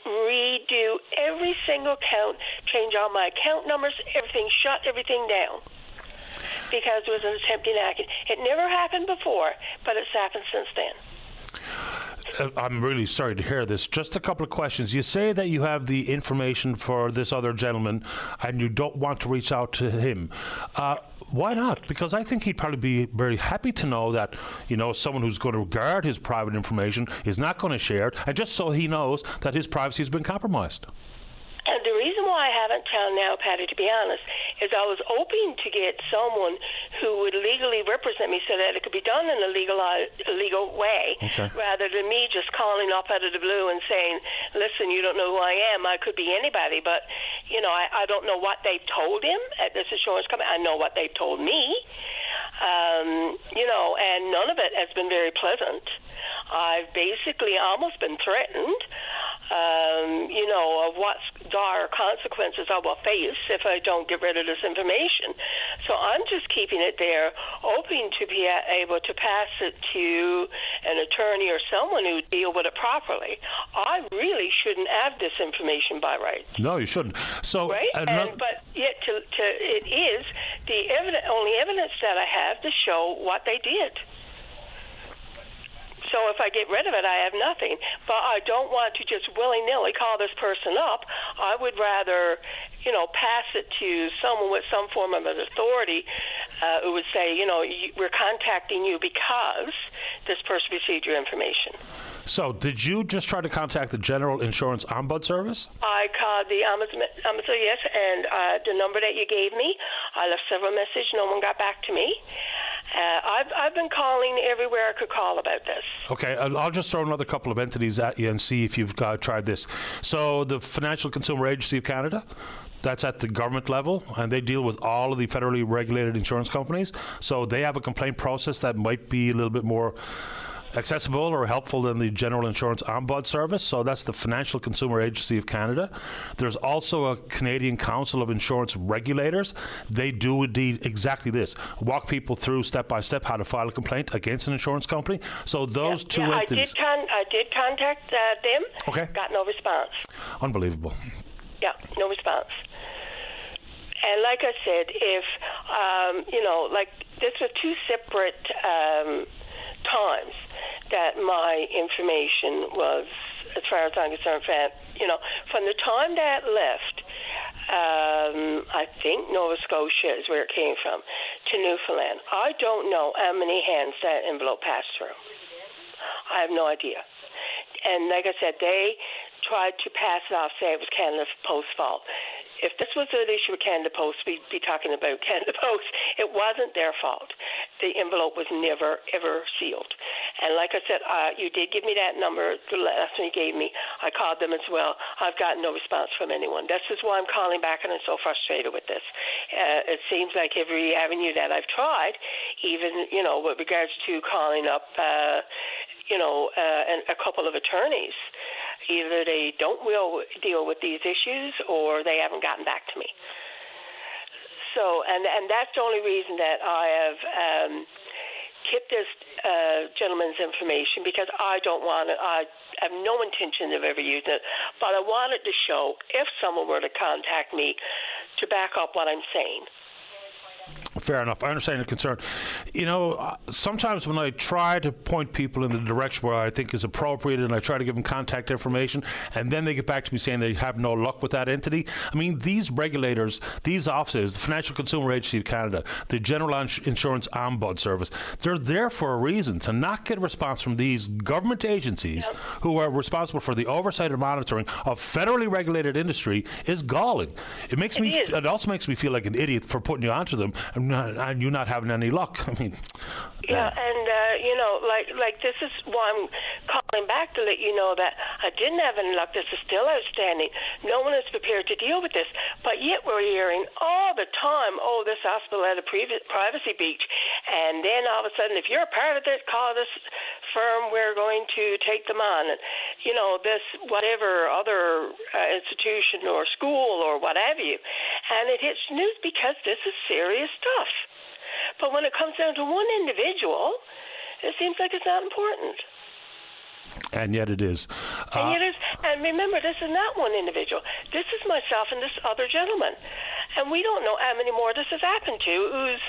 redo every single account, change all my account numbers, everything, shut everything down because there was an attempted hacking. It never happened before, but it's happened since then. I'm really sorry to hear this. Just a couple of questions. You say that you have the information for this other gentleman and you don't want to reach out to him. Why not? Because I think he'd probably be very happy to know that, someone who's going to guard his private information is not going to share it, and just so he knows that his privacy has been compromised. And the reason why I haven't till now, Patty, to be honest, is I was hoping to get someone who would legally represent me so that it could be done in a legal way, okay, rather than me just calling up out of the blue and saying, listen, you don't know who I am. I could be anybody. But, I don't know what they've told him at this insurance company. I know what they've told me, and none of it has been very pleasant. I've basically almost been threatened, of what dire consequences I will face if I don't get rid of this information. So I'm just keeping it there, hoping to be able to pass it to an attorney or someone who would deal with it properly. I really shouldn't have this information by rights. No, you shouldn't. So, right? But yet, it is the only evidence that I have to show what they did. So if I get rid of it, I have nothing. But I don't want to just willy-nilly call this person up. I would rather, pass it to someone with some form of an authority who would say, we're contacting you because this person received your information. So did you just try to contact the General Insurance Ombudsman Service? I called the Ombudsman, yes, and the number that you gave me, I left several messages. No one got back to me. I've been calling everywhere I could call about this. Okay, I'll just throw another couple of entities at you and see if you've tried this. So the Financial Consumer Agency of Canada, that's at the government level, and they deal with all of the federally regulated insurance companies. So they have a complaint process that might be a little bit more accessible or helpful than the General Insurance Ombudsman Service. So that's the Financial Consumer Agency of Canada. There's also a Canadian Council of Insurance Regulators. They do indeed exactly this, walk people through step by step how to file a complaint against an insurance company. So those two entities. I did contact them. Okay. Got no response. Unbelievable. Yeah, no response. And like I said, if this was 2 separate times that my information was, as far as I'm concerned, from the time that left, I think Nova Scotia is where it came from, to Newfoundland. I don't know how many hands that envelope passed through. I have no idea. And like I said, they tried to pass it off, say it was Canada Post's fault. If this was an issue with Canada Post, we'd be talking about Canada Post. It wasn't their fault. The envelope was never, ever sealed. And like I said, you did give me that number, the last one you gave me. I called them as well. I've gotten no response from anyone. This is why I'm calling back, and I'm so frustrated with this. It seems like every avenue that I've tried, even, with regards to calling up and a couple of attorneys. Either they don't will deal with these issues or they haven't gotten back to me. So, and that's the only reason that I have kept this gentleman's information, because I don't want it. I have no intention of ever using it, but I wanted to show, if someone were to contact me, to back up what I'm saying. Fair enough. I understand your concern. Sometimes when I try to point people in the direction where I think is appropriate, and I try to give them contact information, and then they get back to me saying they have no luck with that entity. I mean, these regulators, these offices, the Financial Consumer Agency of Canada, the General Insurance Ombuds Service, they're there for a reason. To not get a response from these government agencies who are responsible for the oversight and monitoring of federally regulated industry is galling. It also makes me feel like an idiot for putting you onto them and you not having any luck. I mean, like this is why I'm calling back to let you know that I didn't have any luck. This is still outstanding. No one is prepared to deal with this, but yet we're hearing all the time, oh, this hospital had a privacy breach, and then all of a sudden, if you're a part of this, call this firm, we're going to take them on. And, this whatever other institution or school or what have you. And it hits news because this is serious stuff. But when it comes down to one individual, it seems like it's not important. And yet it is. And remember, this is not one individual. This is myself and this other gentleman. And we don't know how many more this has happened to who's,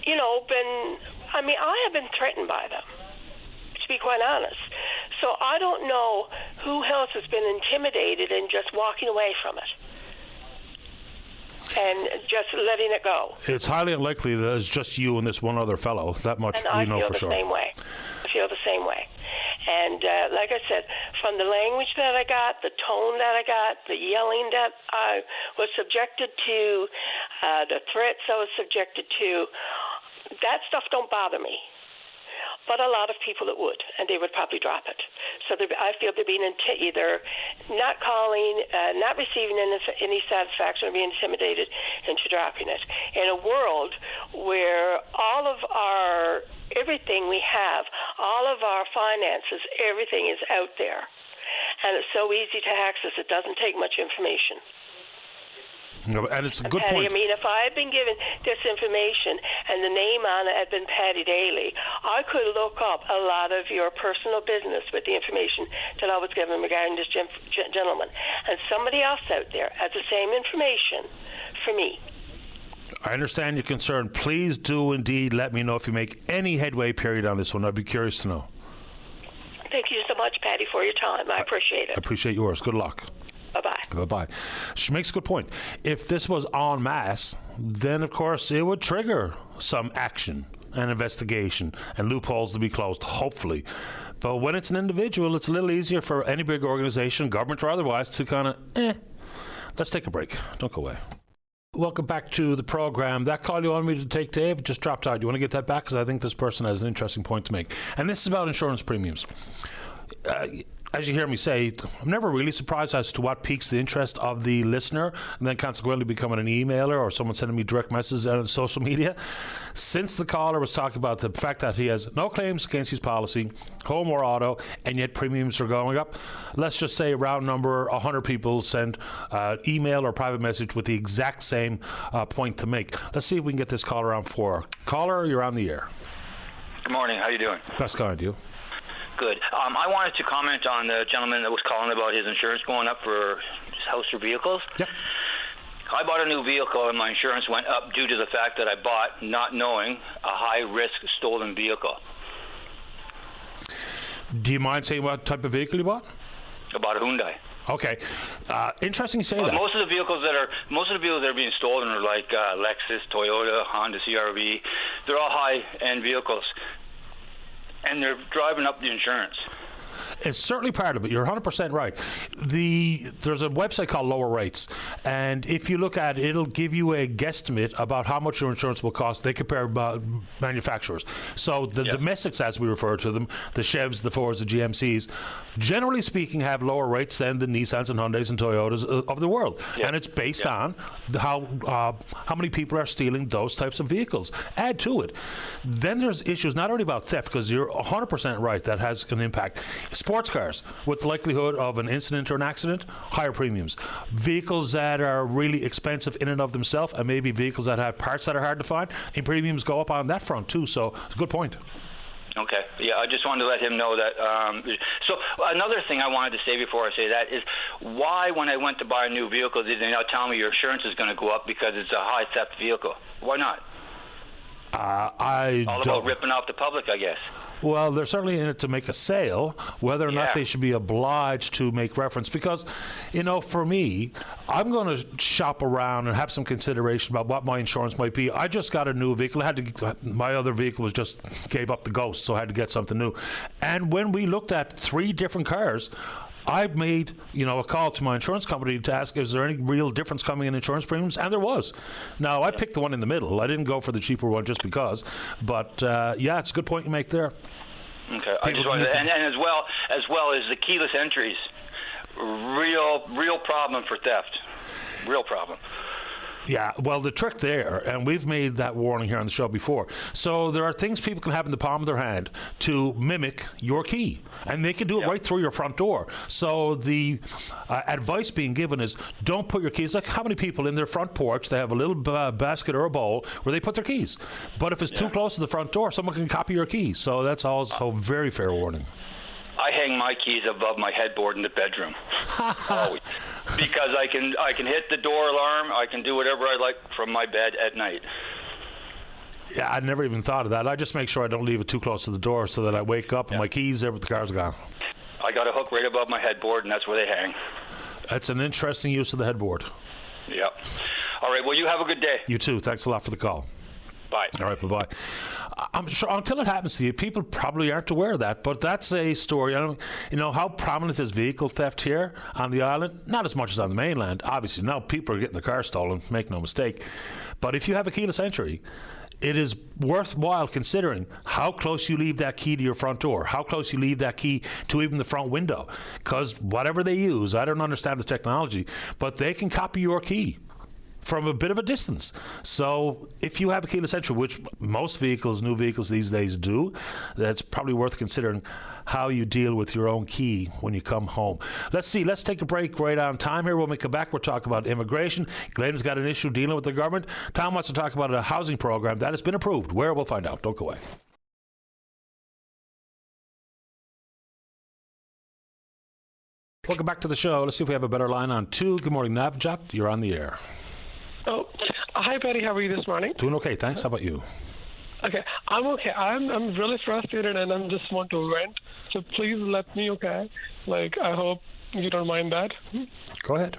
I have been threatened by them, to be quite honest. So I don't know who else has been intimidated and just walking away from it and just letting it go. It's highly unlikely that it's just you and this one other fellow. That much we know for sure. I feel the same way. And like I said, from the language that I got, the tone that I got, the yelling that I was subjected to, the threats I was subjected to, that stuff don't bother me. But a lot of people it would, and they would probably drop it. So I feel they're being either not calling, not receiving any satisfaction, or being intimidated into dropping it. In a world where all of everything we have, all of our finances, everything is out there. And it's so easy to access, it doesn't take much information. And it's a good Patty, point. I mean, if I had been given this information and the name on it had been Patty Daly, I could look up a lot of your personal business with the information that I was given regarding this gentleman. And somebody else out there has the same information for me. I understand your concern. Please do indeed let me know if you make any headway, period, on this one. I'd be curious to know. Thank you so much, Patty, for your time. I appreciate it. I appreciate yours. Good luck. Bye-bye. Bye-bye. She makes a good point. If this was en masse, then, of course, it would trigger some action and investigation and loopholes to be closed, hopefully. But when it's an individual, it's a little easier for any big organization, government or otherwise, to kind of, let's take a break. Don't go away. Welcome back to the program. That call you wanted me to take, Dave, just dropped out. Do you want to get that back? Because I think this person has an interesting point to make. And this is about insurance premiums. As you hear me say, I'm never really surprised as to what piques the interest of the listener and then consequently becoming an emailer or someone sending me direct messages on social media. Since the caller was talking about the fact that he has no claims against his policy, home or auto, and yet premiums are going up, let's just say round number 100 people send email or private message with the exact same point to make. Let's see if we can get this caller on 4. Caller, you're on the air. Good morning. How you doing? Best kind, you. Good. I wanted to comment on the gentleman that was calling about his insurance going up for his house or vehicles. Yep. I bought a new vehicle and my insurance went up due to the fact that I bought, not knowing, a high-risk stolen vehicle. Do you mind saying what type of vehicle you bought? I bought a Hyundai. Okay. Interesting you say that. Most of the vehicles that are being stolen are like Lexus, Toyota, Honda CR-V. They're all high-end vehicles. And they're driving up the insurance. It's certainly part of it. You're 100% right. There's a website called Lower Rates, and if you look at it, it'll give you a guesstimate about how much your insurance will cost. They compare manufacturers. So the domestics, as we refer to them, the Chevs, the Fords, the GMCs, generally speaking, have lower rates than the Nissans and Hyundais and Toyotas of the world. And it's based on how many people are stealing those types of vehicles. Add to it. Then there's issues not only about theft, because you're 100% right, that has an impact. Sports cars, with the likelihood of an incident or an accident, higher premiums. Vehicles that are really expensive in and of themselves, and maybe vehicles that have parts that are hard to find, and premiums go up on that front too. So it's a good point. Okay. Yeah, I just wanted to let him know that. So another thing I wanted to say before I say that is, why, when I went to buy a new vehicle, did they not tell me your insurance is going to go up because it's a high theft vehicle? Why not? All about ripping off the public, I guess. Well, they're certainly in it to make a sale. Whether or not they should be obliged to make reference, because, for me, I'm going to shop around and have some consideration about what my insurance might be. I just got a new vehicle. My other vehicle just gave up the ghost, so I had to get something new. And when we looked at 3 different cars, I made, a call to my insurance company to ask, is there any real difference coming in insurance premiums? And there was. Now, I picked the one in the middle. I didn't go for the cheaper one just because. But, it's a good point you make there. Okay. I just wanted and as well as the keyless entries, real problem for theft. Real problem. Yeah, well, the trick there, and we've made that warning here on the show before, so there are things people can have in the palm of their hand to mimic your key, and they can do it right through your front door. So the advice being given is, don't put your keys, like how many people in their front porch, they have a little basket or a bowl where they put their keys. But if it's too close to the front door, someone can copy your keys. So that's also a very fair warning. I hang my keys above my headboard in the bedroom. Always. Because I can hit the door alarm, I can do whatever I like from my bed at night. Yeah, I never even thought of that. I just make sure I don't leave it too close to the door so that I wake up and my keys, the car's gone. I got a hook right above my headboard, and that's where they hang. That's an interesting use of the headboard. Yep. All right, well, you have a good day. You too. Thanks a lot for the call. Bye. All right, bye-bye. I'm sure until it happens to you, people probably aren't aware of that, but that's a story. How prominent is vehicle theft here on the island? Not as much as on the mainland. Obviously, now people are getting their cars stolen, make no mistake. But if you have a keyless entry, it is worthwhile considering how close you leave that key to your front door, how close you leave that key to even the front window. Because whatever they use, I don't understand the technology, but they can copy your key from a bit of a distance. So if you have a keyless entry, which most vehicles, new vehicles these days do, that's probably worth considering how you deal with your own key when you come home. Let's take a break right on time here. When we come back, we'll talk about immigration. Glenn's got an issue dealing with the government. Tom wants to talk about a housing program that has been approved. Where? We'll find out. Don't go away. Welcome back to the show. Let's see if we have a better line on 2. Good morning, Navjot. You're on the air. Oh, hi, Patty. How are you this morning? Doing okay, thanks. How about you? Okay, I'm okay. I'm really frustrated, and I just want to rant. So please let me, okay? I hope you don't mind that. Go ahead.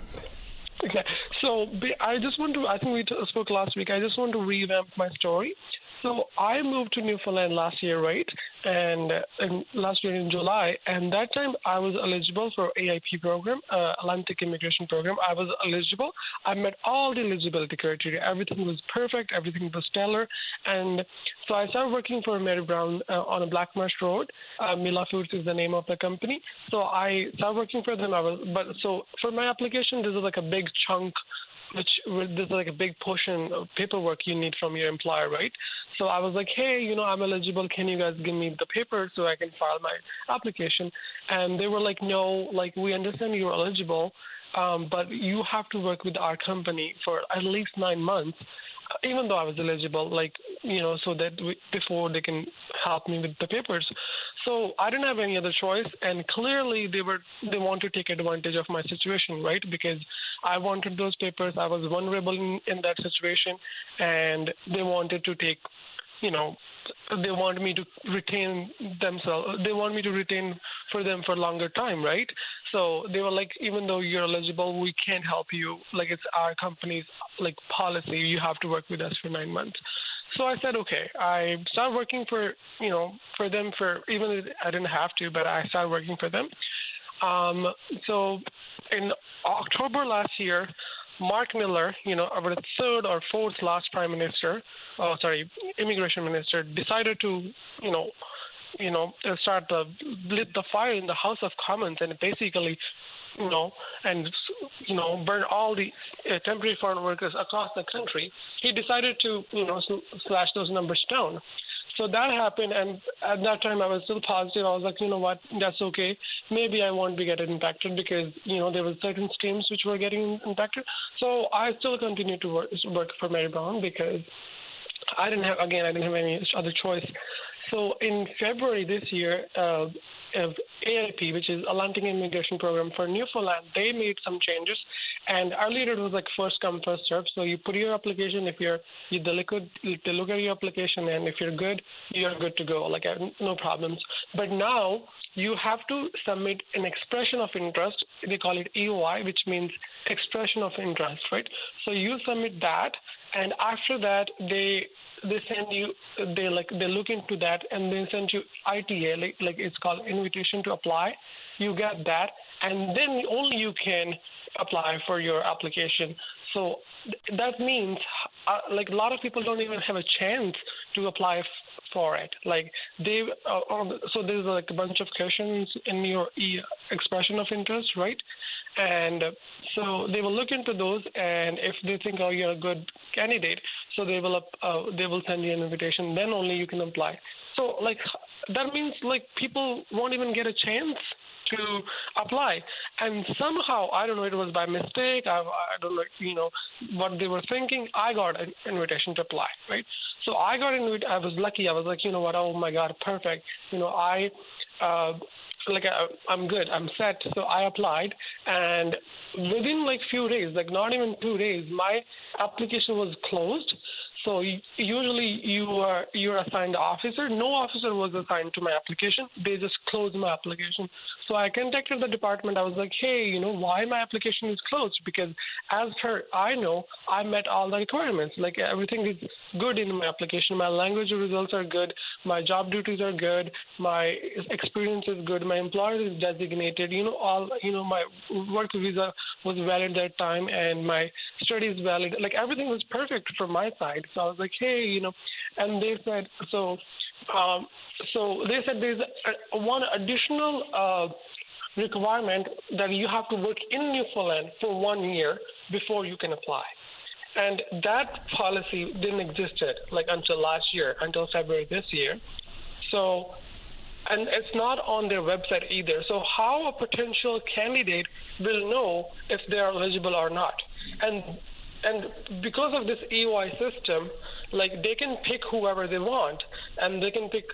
Okay, so I just want to, I think we spoke last week, I just want to revamp my story. So I moved to Newfoundland last year, right? And last year in July, and that time I was eligible for AIP program, Atlantic Immigration Program. I was eligible. I met all the eligibility criteria. Everything was perfect. Everything was stellar. And so I started working for Mary Brown on a Black Marsh Road. Mila Foods is the name of the company. So I started working for them. So for my application, this is like a big chunk, this is like a big portion of paperwork you need from your employer, right? So I was like, hey, I'm eligible. Can you guys give me the paper so I can file my application? And they were like, no, we understand you're eligible, but you have to work with our company for at least 9 months, even though I was eligible, so that before they can help me with the papers. So I didn't have any other choice, and clearly they want to take advantage of my situation, right? Because I wanted those papers. I was vulnerable in that situation, and they wanted to take, they want me to retain themselves. They want me to retain for them for a longer time, right? So they were like, even though you're eligible, we can't help you. It's our company's policy. You have to work with us for 9 months. So I said, okay. I started working for them for, even if I didn't have to, but I started working for them. So in October last year, Mark Miller, our third or fourth last immigration minister, decided to, start lit the fire in the House of Commons and basically, burn all the temporary foreign workers across the country. He decided to, slash those numbers down. So that happened, and at that time I was still positive. I was like, you know what, that's okay. Maybe I won't be getting impacted because, there were certain schemes which were getting impacted. So I still continued to work for Mary Brown because I didn't have any other choice. So in February this year, AIP, which is Atlantic Immigration Program for Newfoundland, they made some changes. And earlier it was like first come, first serve. So you put your application. If they look at your application, and if you're good, you're good to go. Like no problems. But now you have to submit an expression of interest. They call it EOI, which means expression of interest, right? So you submit that, and after that they send you, they look into that, and they send you ITA, like it's called invitation to apply. You get that, and then only you can apply for your application. So that means a lot of people don't even have a chance to apply for it. So there's a bunch of questions in your expression of interest, right? And so they will look into those, and if they think, oh, you're a good candidate, so they will send you an invitation. Then only you can apply. So that means people won't even get a chance to apply. And somehow, I don't know, it was by mistake. I don't know, what they were thinking. I got an invitation to apply, right? So I got an invitation. I was lucky. I was like, you know what? Oh my God, perfect. I'm good. I'm set. So I applied, and within few days, not even 2 days, my application was closed. So usually you're assigned officer. No officer was assigned to my application. They just closed my application. So I contacted the department. I was like, hey, why my application is closed? Because as per I know, I met all the requirements. Everything is good in my application. My language results are good. My job duties are good. My experience is good. My employer is designated. My work visa was valid that time, and my study is valid. Everything was perfect from my side. So I was like, hey, and they said, so they said there's one additional requirement that you have to work in Newfoundland for 1 year before you can apply. And that policy didn't exist until last year, until February this year. So, and it's not on their website either. So how a potential candidate will know if they are eligible or not? And because of this EOI system, they can pick whoever they want, and they can pick,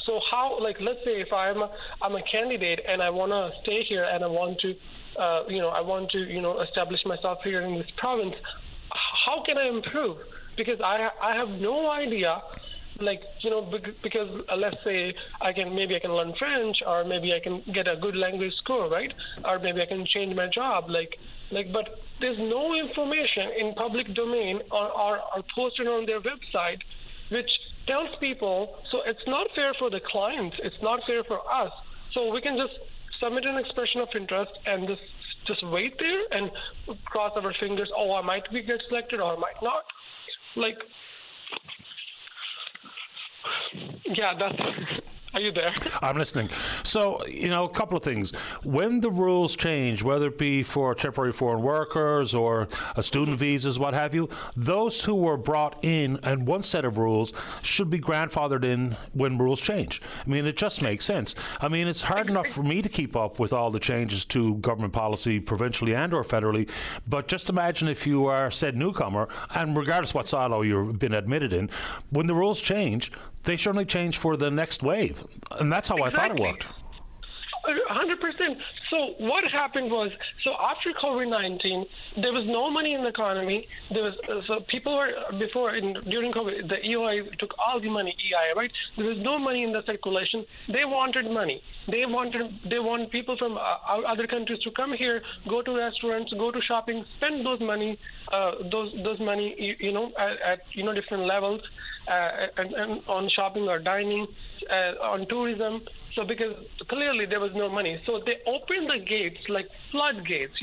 so how, let's say if I'm a candidate and I want to stay here and I want to, establish myself here in this province, how can I improve? Because I have no idea, because let's say I can learn French, or maybe I can get a good language score, right? Or maybe I can change my job, but there's no information in public domain or posted on their website which tells people. So it's not fair for the clients. It's not fair for us. So we can just submit an expression of interest and just wait there and cross our fingers. Oh, I might get selected or I might not. Yeah, that's... Are you there? I'm listening. So, a couple of things. When the rules change, whether it be for temporary foreign workers or student visas, what have you, those who were brought in and one set of rules should be grandfathered in when rules change. I mean, it just makes sense. I mean, it's hard enough for me to keep up with all the changes to government policy, provincially and or federally, but just imagine if you are said newcomer, and regardless what silo you've been admitted in, when the rules change, they certainly change for the next wave. And that's how I thought it worked. 100%. So what happened was, so after COVID-19, there was no money in the economy. There was so people were during COVID, the EOI took all the money, EI, right? There was no money in the circulation. They wanted money. They want people from other countries to come here, go to restaurants, go to shopping, spend those money, those money, at different levels, and on shopping or dining, on tourism. So because clearly there was no money, so they opened the gates like floodgates.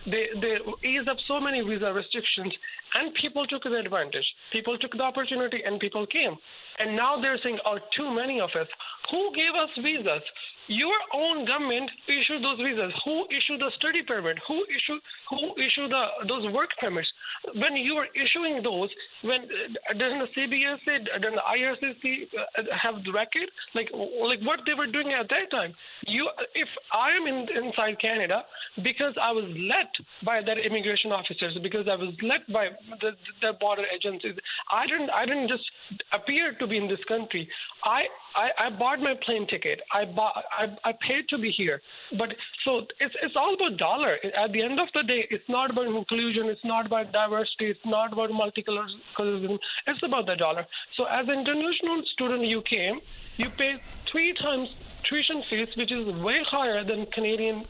They eased up so many visa restrictions, and people took the advantage. People took the opportunity, and people came. And now they're saying, "Oh, too many of us." Who gave us visas? Your own government issued those visas. Who issued the study permit? Who issued those work permits? When you were issuing those, doesn't the CBS say, doesn't the IRCC have the record? Like what they were doing at that time? If I am inside Canada because I was led by that immigration officers, because I was led by the border agencies, I didn't just appear to be in this country. I bought my plane ticket. I paid to be here. But so it's all about dollar. At the end of the day, it's not about inclusion. It's not about diversity. It's not about multiculturalism. It's about the dollar. So as an international student, you came. You pay 3 times tuition fees, which is way higher than Canadian,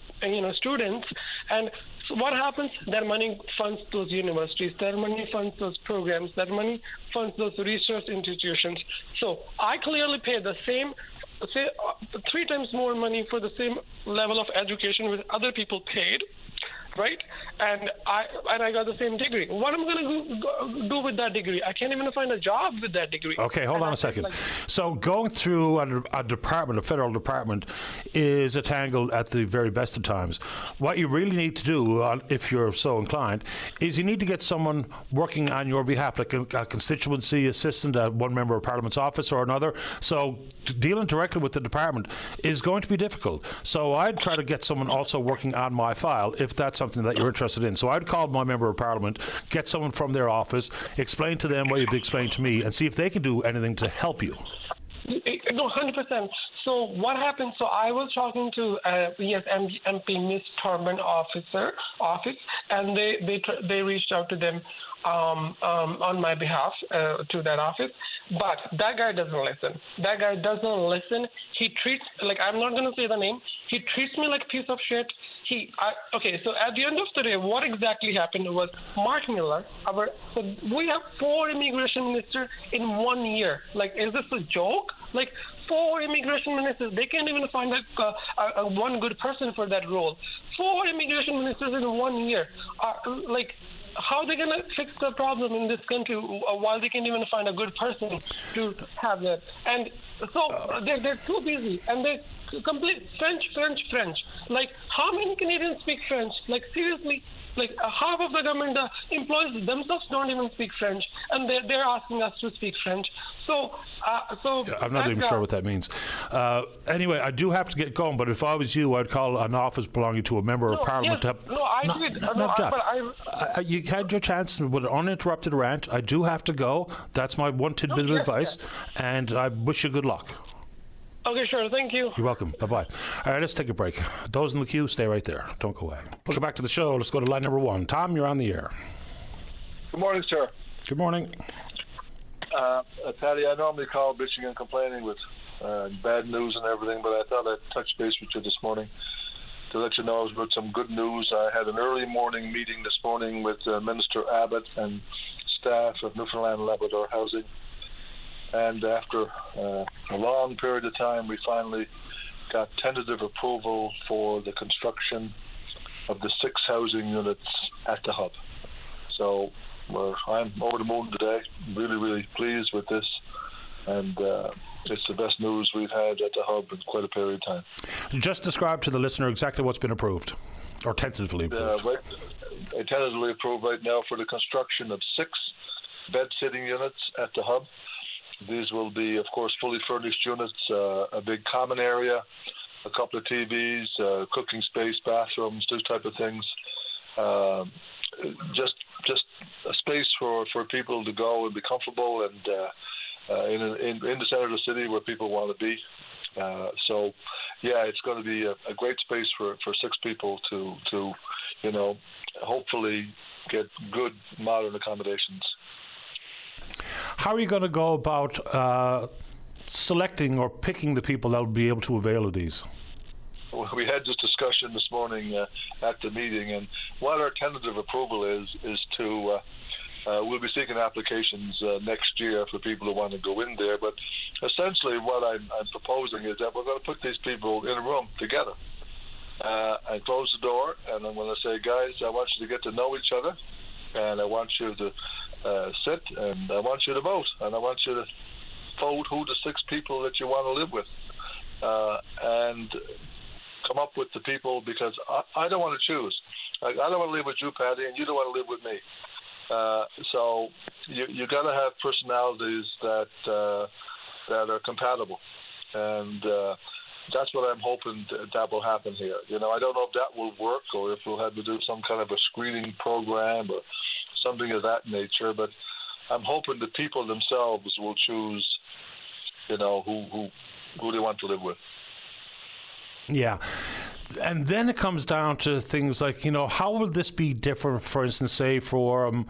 students. And so what happens? That money funds those universities. That money funds those programs. That money funds those research institutions. So I clearly pay the same, say, 3 times more money for the same level of education which other people paid, right? And I got the same degree. What am I going to do with that degree? I can't even find a job with that degree. Okay, hold on a second. So going through a department, a federal department, is a tangle at the very best of times. What you really need to do, if you're so inclined, is you need to get someone working on your behalf, like a constituency assistant at one member of Parliament's office or another. So dealing directly with the department is going to be difficult. So I'd try to get someone also working on my file, if that's something that you're interested in. So I'd call my member of Parliament, get someone from their office, explain to them what you've explained to me, and see if they can do anything to help you. No, 100%. So what happened? So I was talking to MP Miss Turban office, and they reached out to them on my behalf to that office. But that guy doesn't listen. He treats, like, I'm not going to say the name. He treats me like a piece of shit. Okay, so at the end of the day, what exactly happened was Mark Miller, so we have 4 immigration ministers in 1 year. Like, is this a joke? Like, 4 immigration ministers, they can't even find one good person for that role. 4 immigration ministers in 1 year. How are they going to fix the problem in this country while they can't even find a good person to have that? And so they're too busy, and they complete French. Like, how many Canadians speak French? Like, seriously? Like, half of the government employees themselves don't even speak French, and they're asking us to speak French. So I'm not even sure what that means. Anyway, I do have to get going, but if I was you, I'd call an office belonging to a member of Parliament. You had your chance with an uninterrupted rant. I do have to go. That's my one tidbit of advice, and I wish you good luck. Okay, sure. Thank you. You're welcome. Bye-bye. All right, let's take a break. Those in the queue, stay right there. Don't go away. Welcome back to the show. Let's go to line number 1. Tom, you're on the air. Good morning, sir. Good morning. Patty, I normally call bitching and complaining with bad news and everything, but I thought I'd touch base with you this morning to let you know I was with some good news. I had an early morning meeting this morning with Minister Abbott and staff of Newfoundland and Labrador Housing. And after a long period of time, we finally got tentative approval for the construction of the 6 housing units at the hub. So I'm over the moon today, really, really pleased with this. And it's the best news we've had at the hub in quite a period of time. Just describe to the listener exactly what's been approved, or tentatively approved. Tentatively approved right now for the construction of 6 bed-sitting units at the hub. These will be, of course, fully furnished units, a big common area, a couple of TVs, cooking space, bathrooms, those type of things. Just a space for people to go and be comfortable and in the center of the city where people want to be So, yeah, it's going to be a great space for 6 people to hopefully get good modern accommodations. How are you going to go about selecting or picking the people that will be able to avail of these? Well, we had this discussion this morning at the meeting, and what our tentative approval is to we'll be seeking applications next year for people who want to go in there. But essentially, what I'm proposing is that we're going to put these people in a room together and close the door, and I'm going to say, guys, I want you to get to know each other, and I want you to sit, and I want you to vote, and I want you to vote who the 6 people that you want to live with, and come up with the people, because I don't want to choose. I don't want to live with you, Patty, and you don't want to live with me. So you got to have personalities that are compatible, and that's what I'm hoping that will happen here. I don't know if that will work, or if we'll have to do some kind of a screening program or something of that nature. But I'm hoping the people themselves will choose, who they want to live with. Yeah. And then it comes down to things like, how will this be different, for instance, say, for an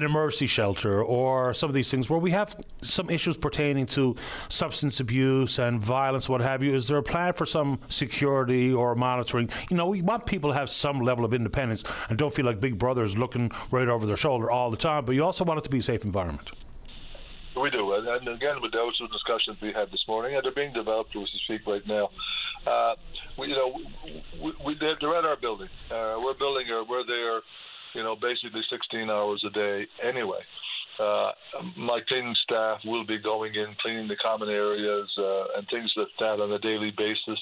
emergency shelter or some of these things where we have some issues pertaining to substance abuse and violence, what have you? Is there a plan for some security or monitoring? We want people to have some level of independence and don't feel like Big Brother is looking right over their shoulder all the time, but you also want it to be a safe environment. We do, and again, with those discussions we had this morning, and they're being developed as we speak right now. They're at our building. We're there, basically 16 hours a day anyway. My cleaning staff will be going in, cleaning the common areas and things like that on a daily basis.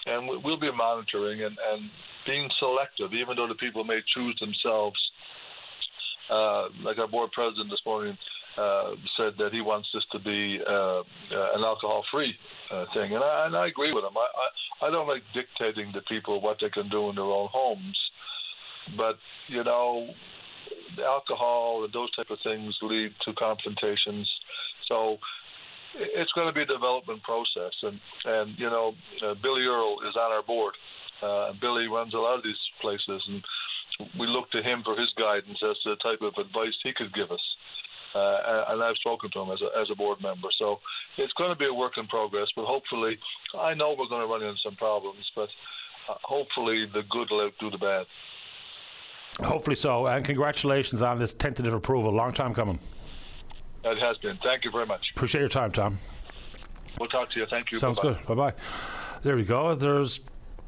And we'll be monitoring and being selective, even though the people may choose themselves. Like our board president this morning said that he wants this to be an alcohol-free thing, and I agree with him. I don't like dictating to people what they can do in their own homes, but alcohol and those type of things lead to confrontations. So it's going to be a development process, and Billy Earl is on our board. Billy runs a lot of these places, and we look to him for his guidance as to the type of advice he could give us. And I've spoken to him as a board member. So it's going to be a work in progress, but hopefully, I know we're going to run into some problems, but hopefully the good will outdo the bad. Hopefully so, and congratulations on this tentative approval. Long time coming. It has been. Thank you very much. Appreciate your time, Tom. We'll talk to you. Thank you. Sounds Bye-bye. good. Bye-bye. There we go. There's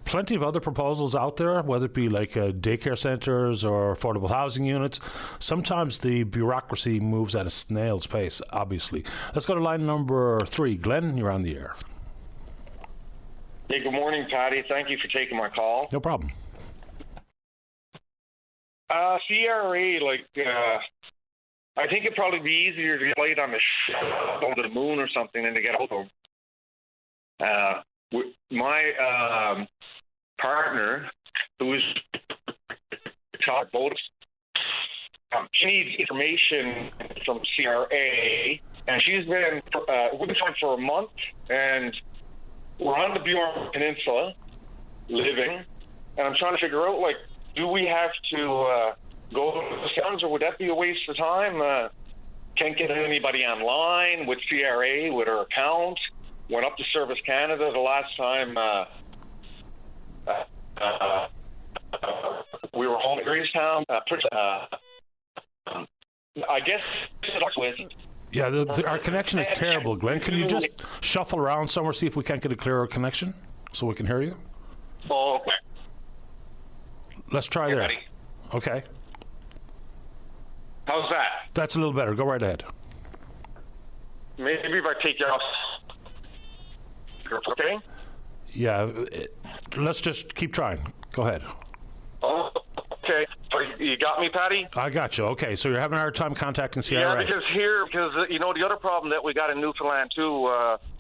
plenty of other proposals out there, whether it be like daycare centres or affordable housing units. Sometimes the bureaucracy moves at a snail's pace, obviously. Let's go to line number 3. Glenn, you're on the air. Hey, good morning, Patty. Thank you for taking my call. No problem. CRA, I think it'd probably be easier to get laid on the moon or something than to get hold of them. My partner, who is child voters, she needs information from CRA, and she's been with them for a month, and we're on the Bjorn Peninsula living, and I'm trying to figure out, do we have to go to the sounds, or would that be a waste of time? Can't get anybody online with CRA, with her account. Went up to Service Canada the last time we were home at Gracetown. I guess with. Yeah, our connection is terrible, Glenn. Can you just shuffle around somewhere, see if we can't get a clearer connection so we can hear you? Oh, okay. Let's try there. Ready? Okay. How's that? That's a little better. Go right ahead. Maybe if I take you off. Okay? Yeah, let's just keep trying. Go ahead. Oh, okay. You got me, Patty? I got you. Okay, so you're having a hard time contacting CRA. Yeah, because the other problem that we got in Newfoundland too,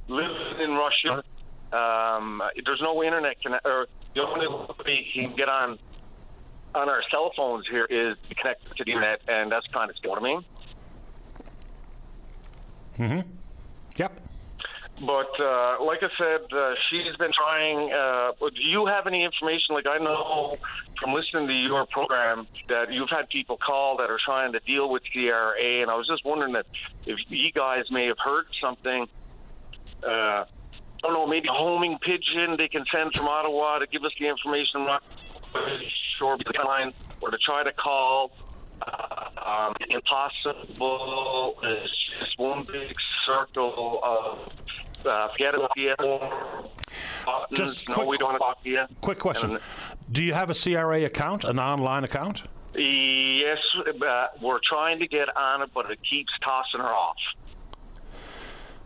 living in Russia, there's no internet or the only way you can get on our cell phones here is to connect to the internet, and that's kind of, you know what I mean? Mm-hmm. Yep. But like I said, she's been trying. Do you have any information? Like, I know from listening to your program that you've had people call that are trying to deal with CRA, and I was just wondering if you guys may have heard something. I don't know, maybe a homing pigeon they can send from Ottawa to give us the information. I'm not sure, or to try to call. Impossible. It's just one big circle of forget about the Just no, we don't want to talk to you. Quick question. Do you have a CRA account, an online account? Yes, we're trying to get on it, but it keeps tossing her off.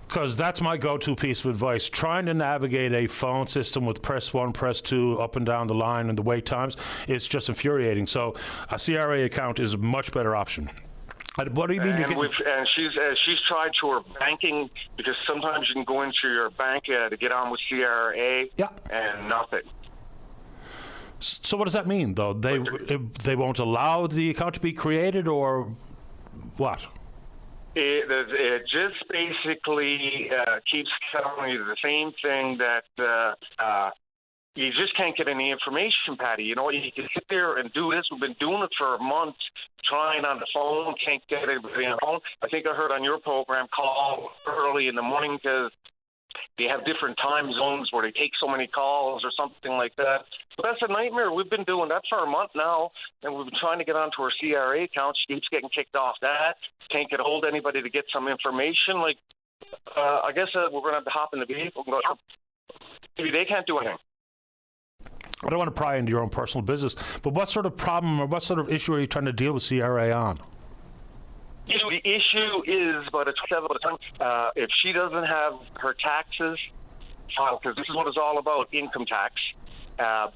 Because that's my go-to piece of advice. Trying to navigate a phone system with press 1, press 2, up and down the line, and the wait times, it's just infuriating. So a CRA account is a much better option. What do you mean? And she's tried to her banking, because sometimes you can go into your bank to get on with CRA, and nothing. So what does that mean, though? They won't allow the account to be created, or what? It just basically keeps telling you the same thing that you just can't get any information, Patty. You know, you can sit there and do this. We've been doing it for a month, trying on the phone, can't get anybody on the phone. I think I heard on your program, call early in the morning because they have different time zones where they take so many calls or something like that. But that's a nightmare. We've been doing that for a month now, and we've been trying to get onto her CRA account. She keeps getting kicked off that. Can't get a hold of anybody to get some information. Like, I guess we're going to have to hop in the vehicle and go, maybe they can't do anything. I don't want to pry into your own personal business, but what sort of problem or what sort of issue are you trying to deal with CRA on? The issue is, but it's if she doesn't have her taxes filed, because this is what it's all about, income tax. And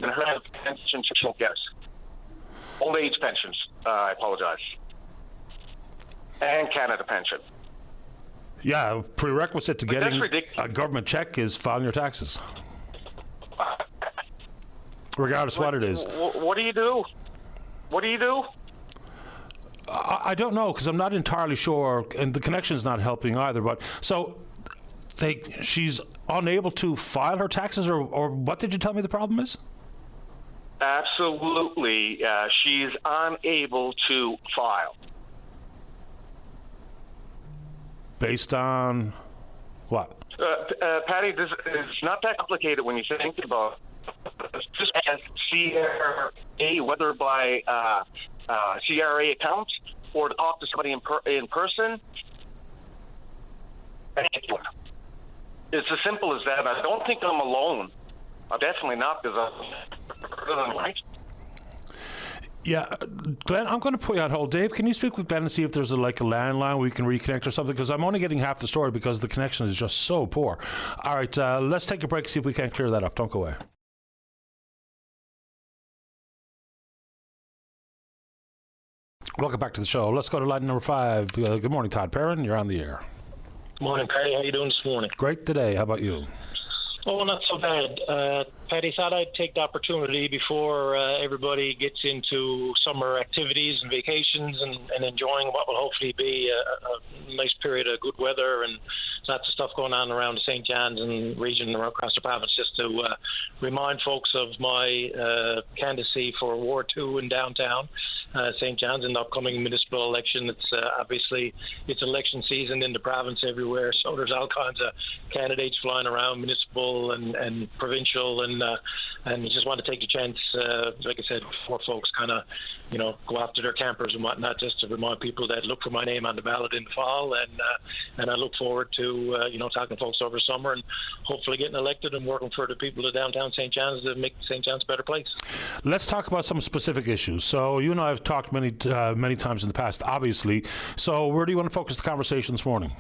her pension she won't get. Old age pensions, I apologize. And Canada pension. Yeah, prerequisite to getting a government check is filing your taxes. Regardless what it is. What do you do? What do you do? I don't know, because I'm not entirely sure, and the connection's not helping either. But so she's unable to file her taxes, or what did you tell me the problem is? Absolutely. She's unable to file. Based on what? Patty, it's not that complicated when you think about it. Just as CRA, whether by CRA account or to talk to somebody in person. It's as simple as that. I don't think I'm alone. I'm definitely not, because I'm right. Yeah, Glenn, I'm going to put you on hold. Dave, can you speak with Glenn and see if there's a landline we can reconnect or something? Because I'm only getting half the story because the connection is just so poor. All right, let's take a break and see if we can clear that up. Don't go away. Welcome back to the show. Let's go to line number 5. Good morning, Todd Perrin. You're on the air. Morning, Patty. How you doing this morning? Great today. How about you? Oh, not so bad. Patty, thought I'd take the opportunity before everybody gets into summer activities and vacations and enjoying what will hopefully be a nice period of good weather and lots of stuff going on around the St. John's and region across the province, just to remind folks of my candidacy for Ward 2 in downtown St. John's in the upcoming municipal election. It's obviously it's election season in the province everywhere, so there's all kinds of candidates flying around, municipal and provincial, and just want to take the chance, like I said, before folks kind of, go after their campers and whatnot, just to remind people that look for my name on the ballot in the fall, and I look forward to talking to folks over summer and hopefully getting elected and working for the people of downtown St. John's to make St. John's a better place. Let's talk about some specific issues. So you and I have talked many times in the past, obviously. So where do you want to focus the conversation this morning?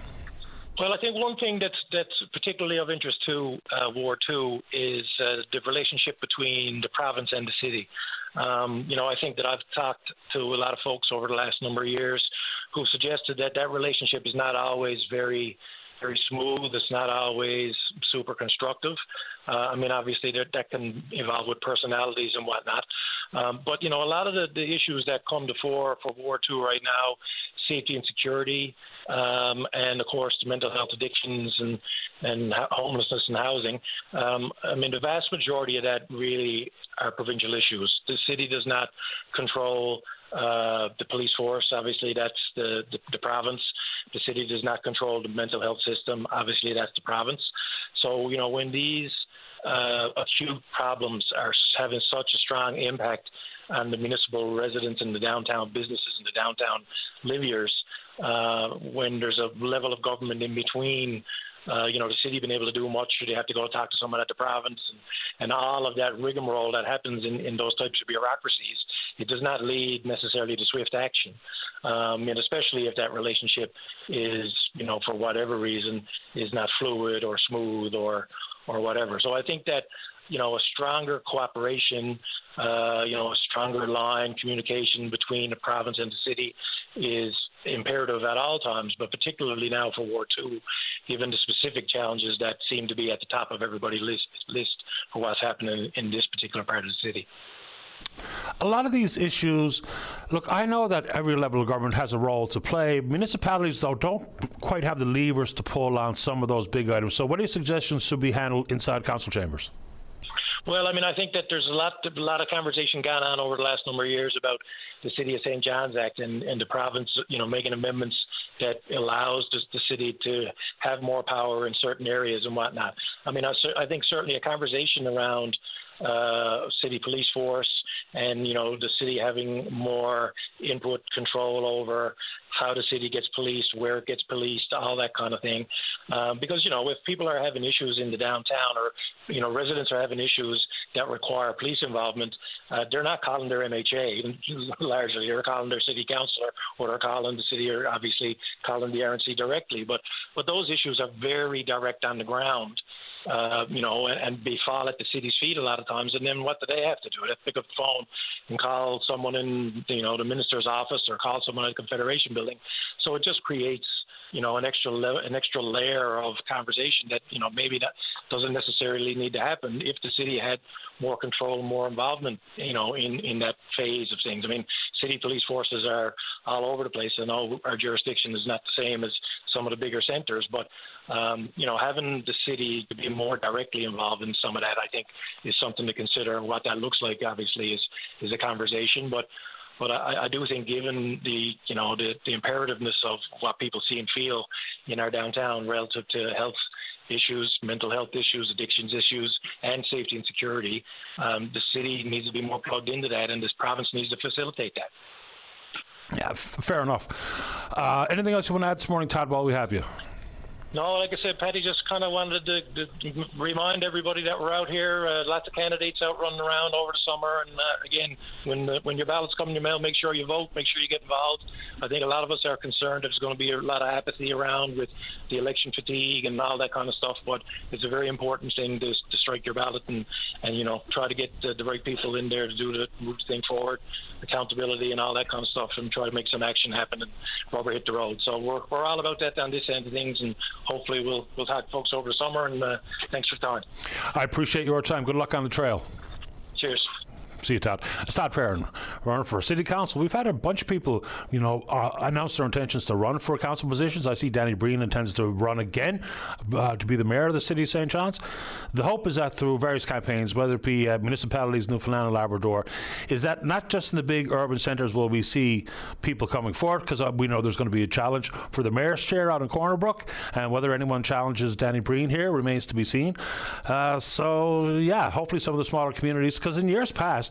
Well, I think one thing that's particularly of interest to Ward 2 is the relationship between the province and the city. I think that I've talked to a lot of folks over the last number of years who suggested that relationship is not always very, very smooth. It's not always super constructive. Obviously that can evolve with personalities and whatnot. But, a lot of the issues that come to fore for Ward 2 right now, safety and security, and, of course, the mental health addictions and homelessness and housing. The vast majority of that really are provincial issues. The city does not control the police force. Obviously, that's the province. The city does not control the mental health system. Obviously, that's the province. So, when these acute problems are having such a strong impact on the municipal residents and the downtown businesses and the downtown liviers, when there's a level of government in between, the city being able to do much, they have to go talk to someone at the province, and all of that rigmarole that happens in those types of bureaucracies, it does not lead necessarily to swift action. And especially if that relationship is, for whatever reason, is not fluid or smooth or whatever. So I think that, a stronger cooperation, a stronger line communication between the province and the city is imperative at all times, but particularly now for Ward 2, given the specific challenges that seem to be at the top of everybody's list for what's happening in this particular part of the city. A lot of these issues, look, I know that every level of government has a role to play. Municipalities, though, don't quite have the levers to pull on some of those big items. So what are your suggestions should be handled inside council chambers? Well, I think that there's a lot of conversation gone on over the last number of years about the City of St. John's Act and the province, making amendments that allows the city to have more power in certain areas and whatnot. I think certainly a conversation around city police force and, the city having more input control over how the city gets policed, where it gets policed, all that kind of thing. Because, if people are having issues in the downtown or, residents are having issues that require police involvement, they're not calling their MHA largely. They're calling their city councillor or they're calling the city or obviously calling the RNC directly. But those issues are very direct on the ground. And befall at the city's feet a lot of times. And then what do they have to do? They have to pick up the phone and call someone in, the minister's office or call someone at the Confederation building. So it just creates, an extra layer of conversation that, maybe that doesn't necessarily need to happen if the city had more control and more involvement, in that phase of things. City police forces are all over the place. I know our jurisdiction is not the same as some of the bigger centers, but, having the city to be more directly involved in some of that, I think, is something to consider. What that looks like, obviously, is a conversation, but I do think, given the imperativeness of what people see and feel in our downtown relative to health issues, mental health issues, addictions issues, and safety and security, the city needs to be more plugged into that, and this province needs to facilitate that. Yeah, fair enough. Anything else you want to add this morning, Todd, while we have you? No, like I said, Patty, just kind of wanted to remind everybody that we're out here. Lots of candidates out running around over the summer. And again, when your ballots come in your mail, make sure you vote, make sure you get involved. I think a lot of us are concerned there's going to be a lot of apathy around with the election fatigue and all that kind of stuff. But it's a very important thing to strike your ballot and try to get the right people in there to move the thing forward, accountability and all that kind of stuff, and try to make some action happen and rubber hit the road. So we're all about that on this end of things, and hopefully we'll talk to folks over the summer, and thanks for your time. I appreciate your time. Good luck on the trail. Cheers. See you, Todd. It's Todd Perrin, running for City Council. We've had a bunch of people, announce their intentions to run for council positions. I see Danny Breen intends to run again to be the mayor of the city of St. John's. The hope is that through various campaigns, whether it be municipalities, Newfoundland and Labrador, is that not just in the big urban centres will we see people coming forward, because we know there's going to be a challenge for the mayor's chair out in Corner Brook, and whether anyone challenges Danny Breen here remains to be seen. Hopefully some of the smaller communities, because in years past,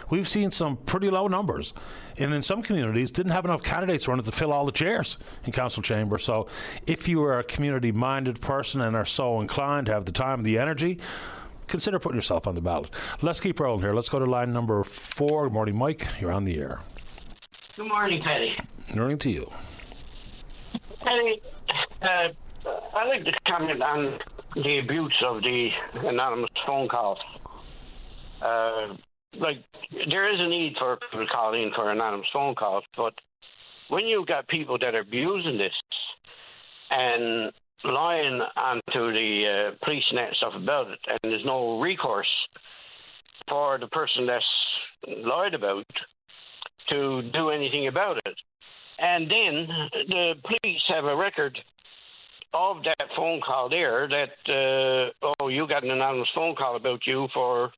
we've seen some pretty low numbers, and in some communities didn't have enough candidates running to fill all the chairs in council chamber. So if you are a community-minded person and are so inclined to have the time and the energy, consider putting yourself on the ballot. Let's keep rolling here. Let's go to line number 4. Good morning, Mike. You're on the air. Good morning, Paddy. Good morning to you. Paddy, I'd like to comment on the abuse of the anonymous phone calls. There is a need for people calling for anonymous phone calls, but when you've got people that are abusing this and lying onto the police net stuff about it, and there's no recourse for the person that's lied about to do anything about it. And then the police have a record of that phone call there that, you got an anonymous phone call about you for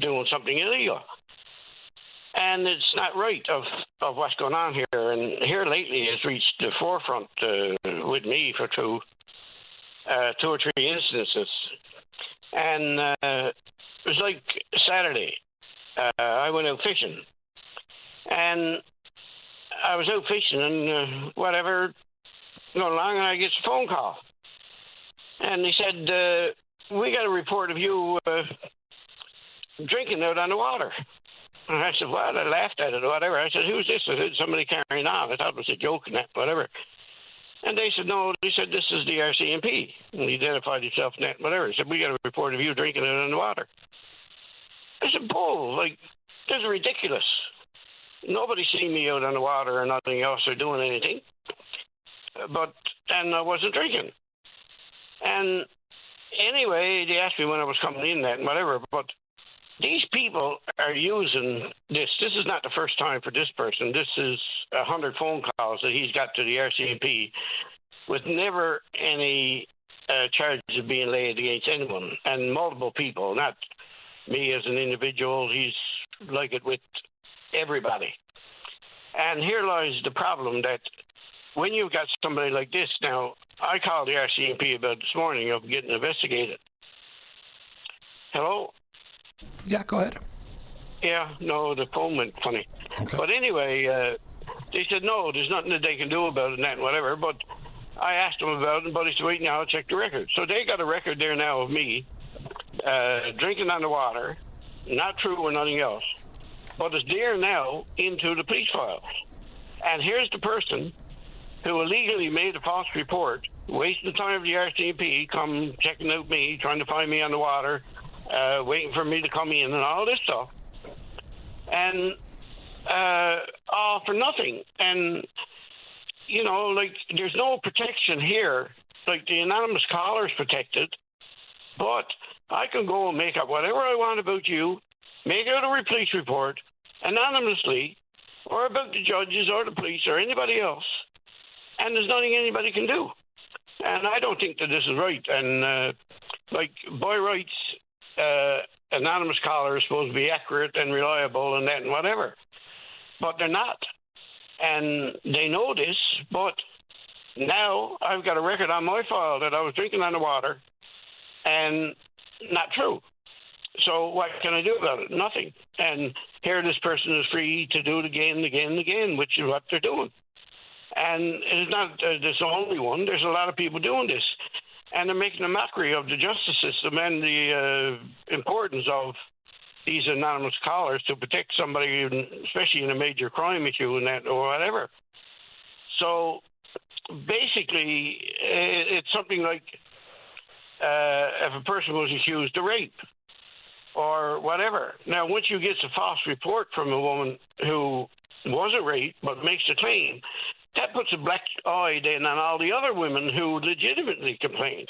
doing something illegal. And it's not right of what's going on here. And here lately has reached the forefront with me for two or three instances. And it was like Saturday. I went out fishing. And I was out fishing and whatever, going along, and I get a phone call. And they said, we got a report of you drinking out on the water. And I said, well, I laughed at it or whatever. I said, who's this? I said, somebody carrying on. I thought it was a joke and that, whatever. And they said, no, they said, this is the RCMP. And he identified himself and that, whatever. He said, we got a report of you drinking out on the water. I said, bull, like, this is ridiculous. Nobody's seen me out on the water or nothing else or doing anything. And I wasn't drinking. And anyway, they asked me when I was coming in that and whatever, but these people are using this. This is not the first time for this person. This is 100 phone calls that he's got to the RCMP with never any charges being laid against anyone, and multiple people, not me as an individual. He's like it with everybody. And here lies the problem that when you've got somebody like this, now, I called the RCMP about this morning of getting investigated. Hello? Yeah, go ahead. Yeah, no, the phone went funny. Okay. But anyway, they said, no, there's nothing that they can do about it and that and whatever. But I asked them about it, but he said, wait, now I'll check the record. So they got a record there now of me drinking on the water, not true or nothing else. But it's there now into the police files. And here's the person who illegally made a false report, wasting the time of the RCMP, come checking out me, trying to find me on the water, waiting for me to come in and all this stuff. And all for nothing. And, you know, like, there's no protection here. Like, the anonymous caller is protected, but I can go and make up whatever I want about you, make out a police report anonymously, or about the judges or the police or anybody else, and there's nothing anybody can do. And I don't think that this is right. And like, by rights, anonymous callers are supposed to be accurate and reliable and that and whatever, but they're not. And they know this, but now I've got a record on my file that I was drinking on the water, and not true. So what can I do about it? Nothing. And here this person is free to do it again and again and again, which is what they're doing. And it's not this only one. There's a lot of people doing this. And they're making a mockery of the justice system and the importance of these anonymous callers to protect somebody, especially in a major crime issue and that or whatever. So basically, it's something like if a person was accused of rape or whatever. Now, once you get a false report from a woman who wasn't raped but makes a claim, that puts a black eye then on all the other women who legitimately complained.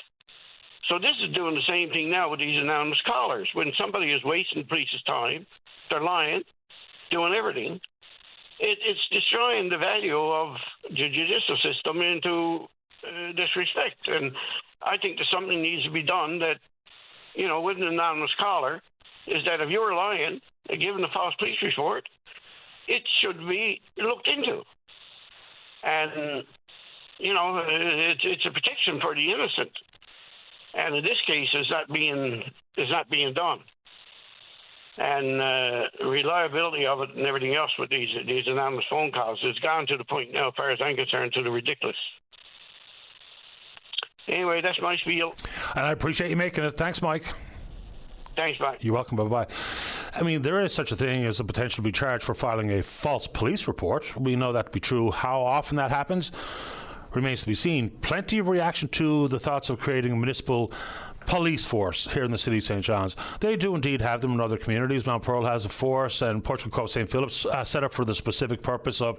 So this is doing the same thing now with these anonymous callers. When somebody is wasting police's time, they're lying, doing everything, it's destroying the value of the judicial system into disrespect. And I think that something needs to be done that, you know, with an anonymous caller, is that if you're lying and giving a false police report, it should be looked into. And, you know, it's a protection for the innocent. And in this case, it's not being done. And reliability of it and everything else with these anonymous phone calls has gone to the point now, as far as I'm concerned, to the ridiculous. Anyway, that's my spiel. And I appreciate you making it. Thanks, Mike. Thanks, bye. You're welcome. Bye-bye. I mean, there is such a thing as the potential to be charged for filing a false police report. We know that to be true. How often that happens remains to be seen. Plenty of reaction to the thoughts of creating a municipal police force here in the city of St. John's. They do indeed have them in other communities. Mount Pearl has a force, and Portugal Cove St. Philip's set up for the specific purpose of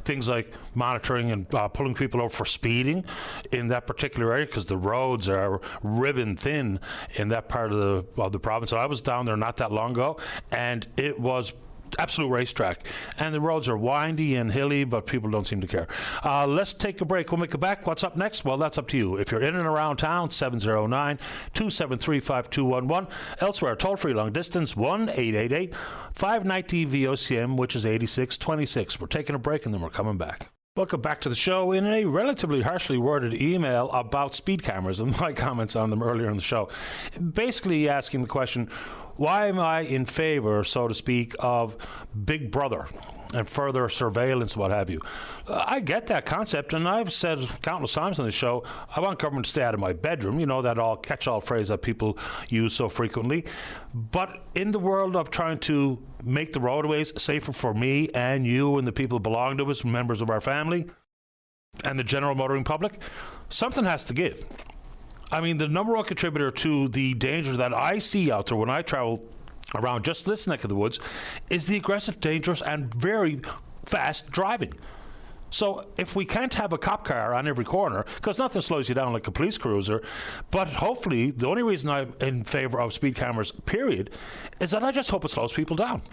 things like monitoring and pulling people over for speeding in that particular area, because the roads are ribbon thin in that part of the province. So I was down there not that long ago, and it was absolute racetrack. And the roads are windy and hilly, but people don't seem to care. Let's take a break. When we come back, what's up next? Well, that's up to you. If you're in and around town, 709-273-5211. Elsewhere, toll-free long distance, 1-888-590-VOCM, which is 8626. We're taking a break, and then we're coming back. Welcome back to the show. In a relatively harshly worded email about speed cameras and my comments on them earlier in the show, basically asking the question, why am I in favor, so to speak, of Big Brother and further surveillance, what have you? I get that concept, and I've said countless times on the show, I want government to stay out of my bedroom. You know, that all catch-all phrase that people use so frequently. But in the world of trying to make the roadways safer for me and you and the people who belong to us, members of our family, and the general motoring public, something has to give. I mean, the number one contributor to the danger that I see out there when I travel around just this neck of the woods is the aggressive, dangerous, and very fast driving. So if we can't have a cop car on every corner, because nothing slows you down like a police cruiser, but hopefully the only reason I'm in favor of speed cameras, period, is that I just hope it slows people down.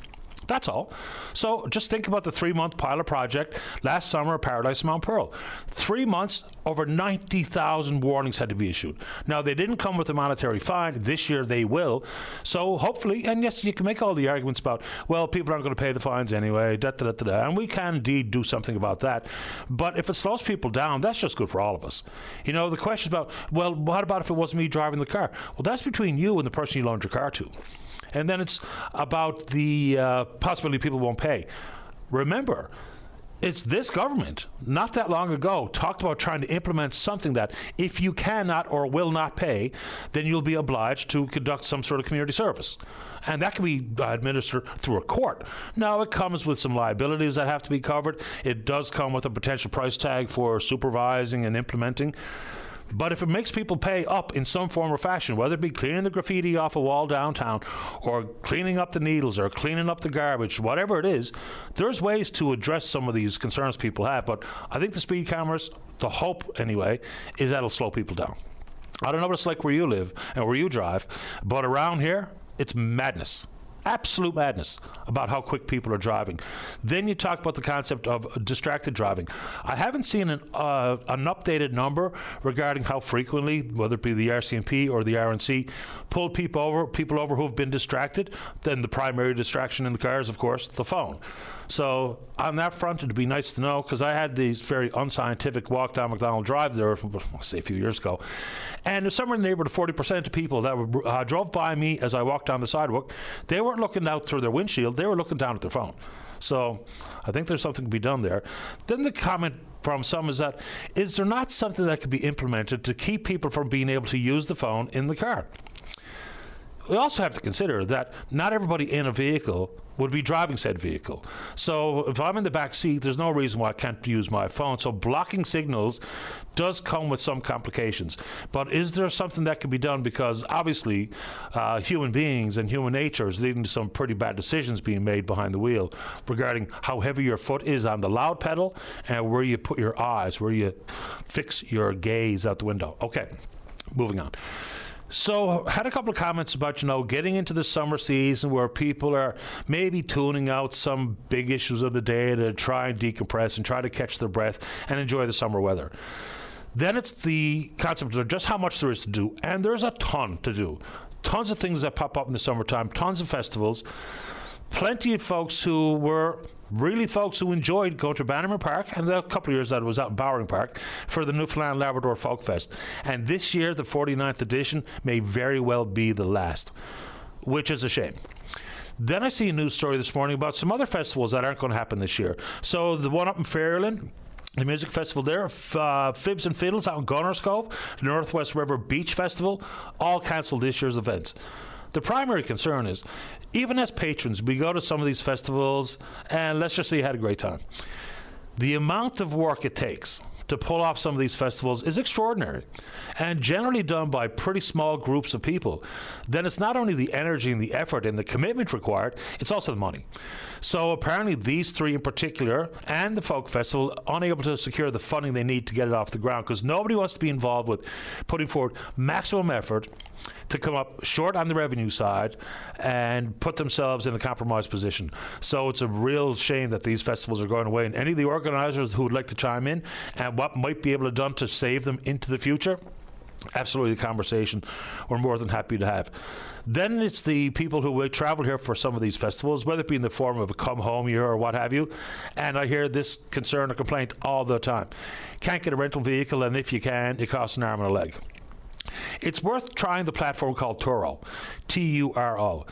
That's all. So just think about the 3-month pilot project last summer at Paradise Mount Pearl. 3 months, over 90,000 warnings had to be issued. Now, they didn't come with a monetary fine. This year they will. So hopefully, and yes, you can make all the arguments about, well, people aren't going to pay the fines anyway, and we can indeed do something about that. But if it slows people down, that's just good for all of us. You know, the question about, well, what about if it wasn't me driving the car? Well, that's between you and the person you loaned your car to. And then it's about the possibility people won't pay. Remember, it's this government, not that long ago, talked about trying to implement something that if you cannot or will not pay, then you'll be obliged to conduct some sort of community service. And that can be administered through a court. Now, it comes with some liabilities that have to be covered. It does come with a potential price tag for supervising and implementing. But if it makes people pay up in some form or fashion, whether it be cleaning the graffiti off a wall downtown or cleaning up the needles or cleaning up the garbage, whatever it is, there's ways to address some of these concerns people have. But I think the speed cameras, the hope anyway, is that it'll slow people down. I don't know what it's like where you live and where you drive, but around here, it's madness. Absolute madness about how quick people are driving. Then you talk about the concept of distracted driving. I haven't seen an updated number regarding how frequently, whether it be the RCMP or the RNC, pull people over who have been distracted. Then the primary distraction in the car is, of course, the phone. So on that front, it'd be nice to know, because I had these very unscientific walk down McDonald Drive there, say a few years ago, and somewhere in the neighborhood of 40% of people that drove by me as I walked down the sidewalk, they weren't looking out through their windshield, they were looking down at their phone. So I think there's something to be done there. Then the comment from some is that, is there not something that could be implemented to keep people from being able to use the phone in the car? We also have to consider that not everybody in a vehicle would be driving said vehicle. So if I'm in the back seat, there's no reason why I can't use my phone. So blocking signals does come with some complications. But is there something that can be done? Because obviously human beings and human nature is leading to some pretty bad decisions being made behind the wheel regarding how heavy your foot is on the loud pedal and where you put your eyes, where you fix your gaze out the window. Okay, moving on. So had a couple of comments about, getting into the summer season where people are maybe tuning out some big issues of the day to try and decompress and try to catch their breath and enjoy the summer weather. Then it's the concept of just how much there is to do. And there's a ton to do. Tons of things that pop up in the summertime, tons of festivals. Plenty of folks who were really folks who enjoyed going to Bannerman Park, and a couple of years that I was out in Bowring Park for the Newfoundland Labrador Folk Fest. And this year, the 49th edition, may very well be the last, which is a shame. Then I see a news story this morning about some other festivals that aren't going to happen this year. So the one up in Fairland, the music festival there, Fibs and Fiddles out in Gunners Cove, the Northwest River Beach Festival, all cancelled this year's events. The primary concern is, even as patrons, we go to some of these festivals and let's just say you had a great time. The amount of work it takes to pull off some of these festivals is extraordinary and generally done by pretty small groups of people. Then it's not only the energy and the effort and the commitment required, it's also the money. So apparently these three in particular and the Folk Festival unable to secure the funding they need to get it off the ground because nobody wants to be involved with putting forward maximum effort to come up short on the revenue side and put themselves in a compromised position. So it's a real shame that these festivals are going away. And any of the organisers who would like to chime in and what might be able to be done to save them into the future, absolutely the conversation we're more than happy to have. Then it's the people who will travel here for some of these festivals, whether it be in the form of a come home year or what have you. And I hear this concern or complaint all the time. Can't get a rental vehicle, and if you can, it costs an arm and a leg. It's worth trying the platform called Turo, Turo.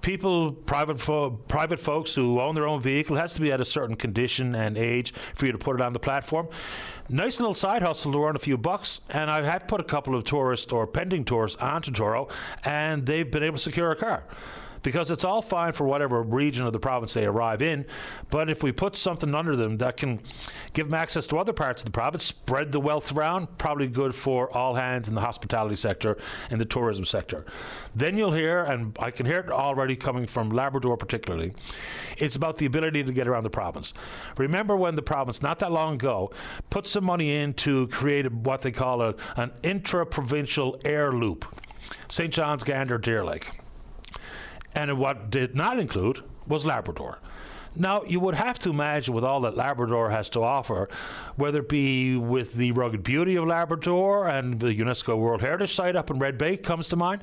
People, private folks who own their own vehicle, has to be at a certain condition and age for you to put it on the platform. Nice little side hustle to earn a few bucks, and I have put a couple of tourists or pending tourists onto Turo, and they've been able to secure a car. Because it's all fine for whatever region of the province they arrive in, but if we put something under them that can give them access to other parts of the province, spread the wealth around, probably good for all hands in the hospitality sector and the tourism sector. Then you'll hear, and I can hear it already coming from Labrador particularly, it's about the ability to get around the province. Remember when the province, not that long ago, put some money in to create what they call an intra-provincial air loop, St. John's, Gander, Deer Lake. And what did not include was Labrador. Now, you would have to imagine with all that Labrador has to offer, whether it be with the rugged beauty of Labrador and the UNESCO World Heritage Site up in Red Bay comes to mind,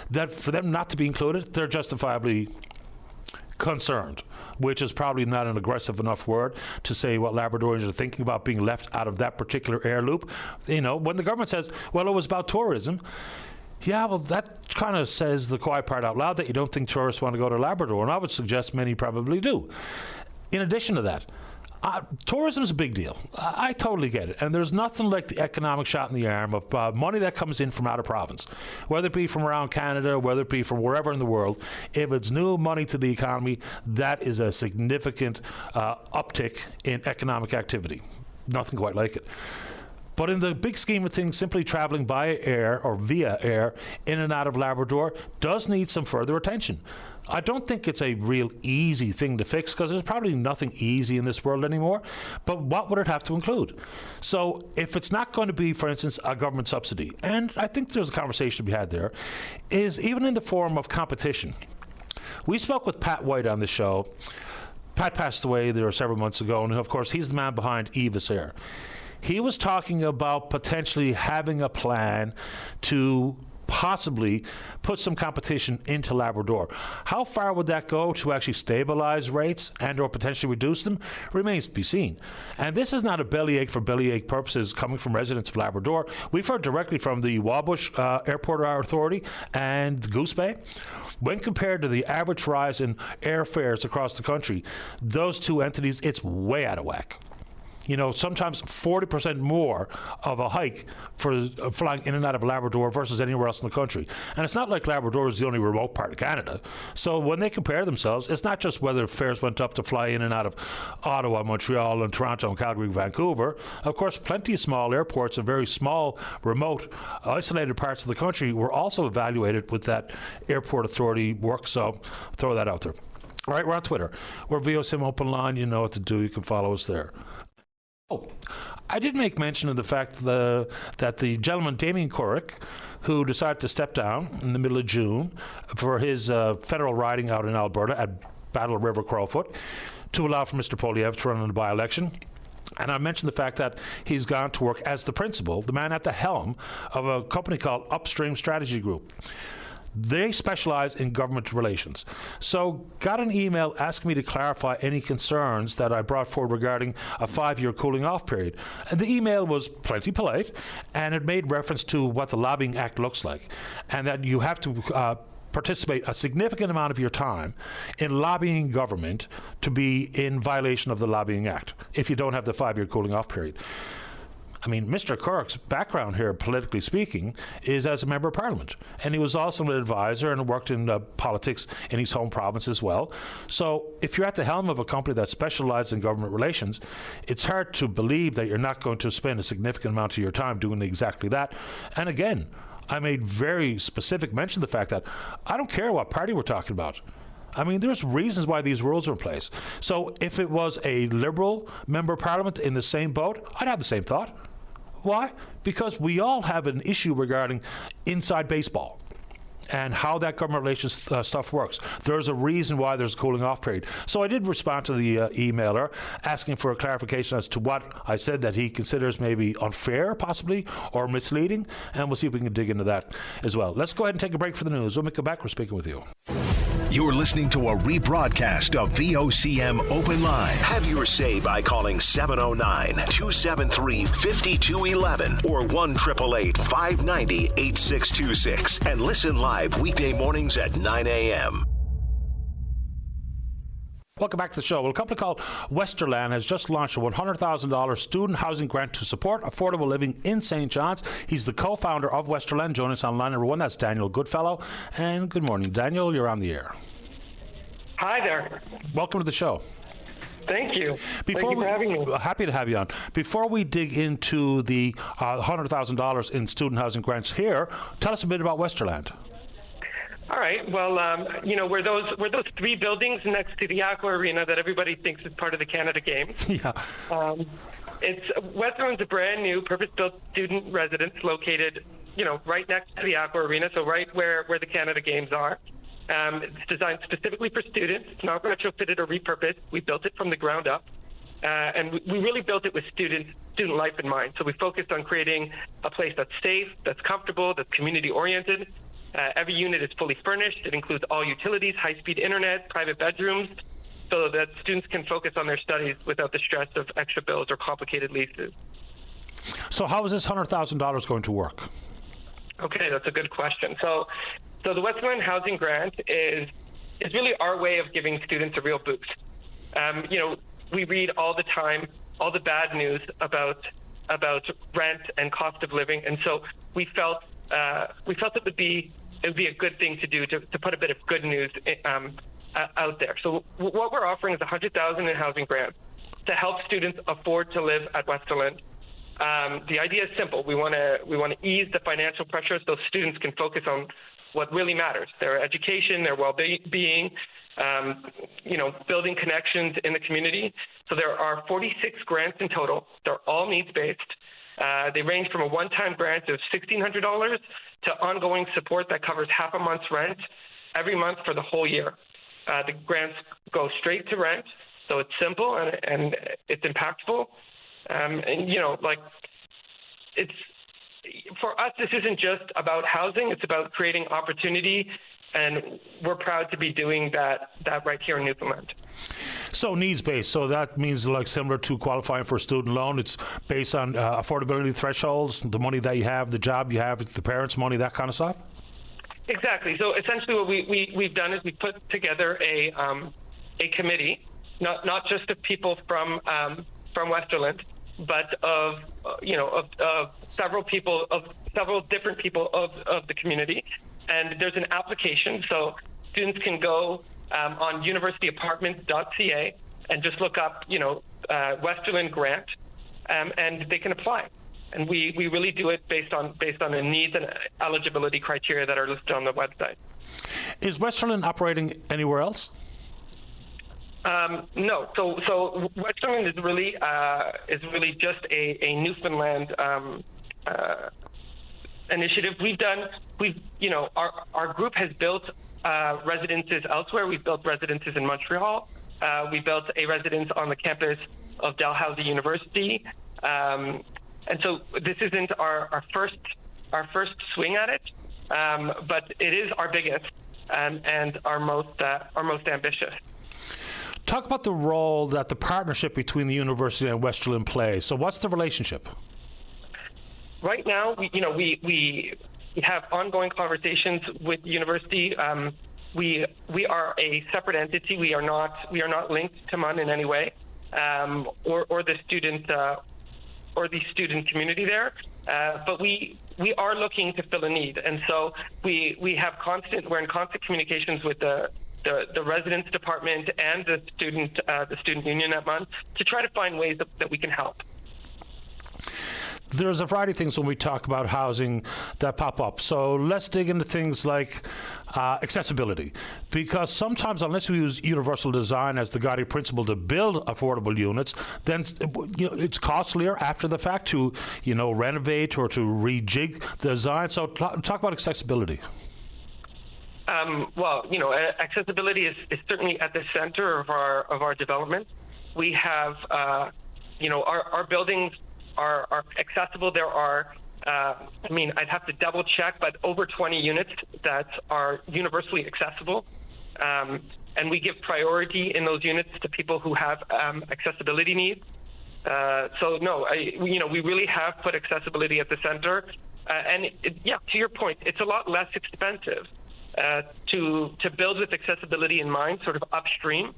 that for them not to be included, they're justifiably concerned, which is probably not an aggressive enough word to say what Labradorians are thinking about being left out of that particular air loop. You know, when the government says, well, it was about tourism, yeah, well, that kind of says the quiet part out loud that you don't think tourists want to go to Labrador, and I would suggest many probably do. In addition to that, tourism is a big deal. I totally get it, and there's nothing like the economic shot in the arm of money that comes in from out of province, whether it be from around Canada, whether it be from wherever in the world. If it's new money to the economy, that is a significant uptick in economic activity. Nothing quite like it. But in the big scheme of things, simply traveling by air or via air in and out of Labrador does need some further attention. I don't think it's a real easy thing to fix because there's probably nothing easy in this world anymore. But what would it have to include? So if it's not going to be, for instance, a government subsidy, and I think there's a conversation to be had there, is even in the form of competition. We spoke with Pat White on the show. Pat passed away there several months ago, and of course he's the man behind Eva's Air. He was talking about potentially having a plan to possibly put some competition into Labrador. How far would that go to actually stabilize rates and or potentially reduce them remains to be seen. And this is not a bellyache for bellyache purposes coming from residents of Labrador. We've heard directly from the Wabush Airport Authority and Goose Bay. When compared to the average rise in airfares across the country, those two entities, it's way out of whack. You know, sometimes 40% more of a hike for flying in and out of Labrador versus anywhere else in the country. And it's not like Labrador is the only remote part of Canada. So when they compare themselves, it's not just whether fares went up to fly in and out of Ottawa, Montreal, and Toronto, and Calgary, Vancouver. Of course, plenty of small airports and very small, remote, isolated parts of the country were also evaluated with that airport authority work. So throw that out there. All right, we're on Twitter. We're VOCM Open Line. You know what to do. You can follow us there. Oh, I did make mention of the fact that the gentleman, Damien Corrick, who decided to step down in the middle of June for his federal riding out in Alberta at Battle River Crowfoot to allow for Mr. Polyev to run in the by-election. And I mentioned the fact that he's gone to work as the principal, the man at the helm of a company called Upstream Strategy Group. They specialize in government relations. So got an email asking me to clarify any concerns that I brought forward regarding a 5-year cooling off period. And the email was plenty polite, and it made reference to what the Lobbying Act looks like, and that you have to participate a significant amount of your time in lobbying government to be in violation of the Lobbying Act if you don't have the 5-year cooling off period. I mean, Mr. Corrick's background here, politically speaking, is as a member of Parliament. And he was also an advisor and worked in politics in his home province as well. So if you're at the helm of a company that specializes in government relations, it's hard to believe that you're not going to spend a significant amount of your time doing exactly that. And again, I made very specific mention of the fact that I don't care what party we're talking about. I mean, there's reasons why these rules are in place. So if it was a Liberal member of Parliament in the same boat, I'd have the same thought. Why? Because we all have an issue regarding inside baseball. and how that government relations stuff works. There's a reason why there's a cooling off period. So I did respond to the emailer asking for a clarification as to what I said that he considers maybe unfair, possibly, or misleading, and we'll see if we can dig into that as well. Let's go ahead and take a break for the news. When we come back, we're speaking with you. You're listening to a rebroadcast of VOCM Open Line. Have your say by calling 709-273-5211 or 1-888-590-8626 and listen live weekday mornings at 9 a.m. Welcome back to the show. Well, a company called Westerland has just launched a $100,000 student housing grant to support affordable living in St. John's. He's the co-founder of Westerland. Joining us on line number one, that's Daniel Goodfellow. And good morning, Daniel. You're on the air. Hi there. Welcome to the show. Thank you. Thank you for having me. Happy to have you on. Before we dig into the $100,000 in student housing grants here, tell us a bit about Westerland. All right. Well, we're those 3 buildings next to the Aqua Arena that everybody thinks is part of the Canada Games. Yeah. Westerland's a brand new purpose-built student residence located, right next to the Aqua Arena, so right where the Canada Games are. It's designed specifically for students. It's not retrofitted or repurposed. We built it from the ground up. And we really built it with student life in mind. So we focused on creating a place that's safe, that's comfortable, that's community-oriented. Every unit is fully furnished. It includes all utilities, high-speed internet, private bedrooms, so that students can focus on their studies without the stress of extra bills or complicated leases. So how is this $100,000 going to work? Okay, that's a good question. So the Westerland Housing Grant is really our way of giving students a real boost. We read all the time all the bad news about rent and cost of living, and so we felt it would be a good thing to do to put a bit of good news out there. So what we're offering is $100,000 in housing grants to help students afford to live at Westerland. The idea is simple. We want to ease the financial pressures so students can focus on what really matters: their education, their well-being, building connections in the community. So there are 46 grants in total. They're all needs-based. They range from a one-time grant of $1,600 to ongoing support that covers half a month's rent every month for the whole year. The grants go straight to rent, so it's simple and it's impactful. It's for us. This isn't just about housing; it's about creating opportunity, and we're proud to be doing that right here in Newfoundland. So needs-based, so that means like similar to qualifying for a student loan. It's based on affordability thresholds, the money that you have, the job you have, the parents' money, that kind of stuff? Exactly. So essentially what we've done is we put together a committee, not just of people from Westerland, but of several different people of the community. And there's an application, so students can go on universityapartments.ca and just look up, Westerland grant, and they can apply. And we really do it based on the needs and eligibility criteria that are listed on the website. Is Westerland operating anywhere else? No. So Westerland is really just a Newfoundland initiative. Our group has built residences elsewhere. We've built residences in Montreal. We built a residence on the campus of Dalhousie University. And so this isn't our first swing at it, but it is our biggest and our most ambitious. Talk about the role that the partnership between the university and Westerland plays. So what's the relationship? Right now, we have ongoing conversations with the university. We are a separate entity. We are not linked to MUN in any way, or the student community there. But we are looking to fill a need, and so we're in constant communications with the residence department and the student union at MUN to try to find ways that we can help. There's a variety of things when we talk about housing that pop up. So let's dig into things like accessibility, because sometimes unless we use universal design as the guiding principle to build affordable units, then it's costlier after the fact to renovate or to rejig the design. So talk about accessibility. Well, accessibility is certainly at the center of our development. We have, our buildings are accessible. There are, I'd have to double check, but over 20 units that are universally accessible. And we give priority in those units to people who have accessibility needs. We really have put accessibility at the center. To your point, it's a lot less expensive to build with accessibility in mind, sort of upstream,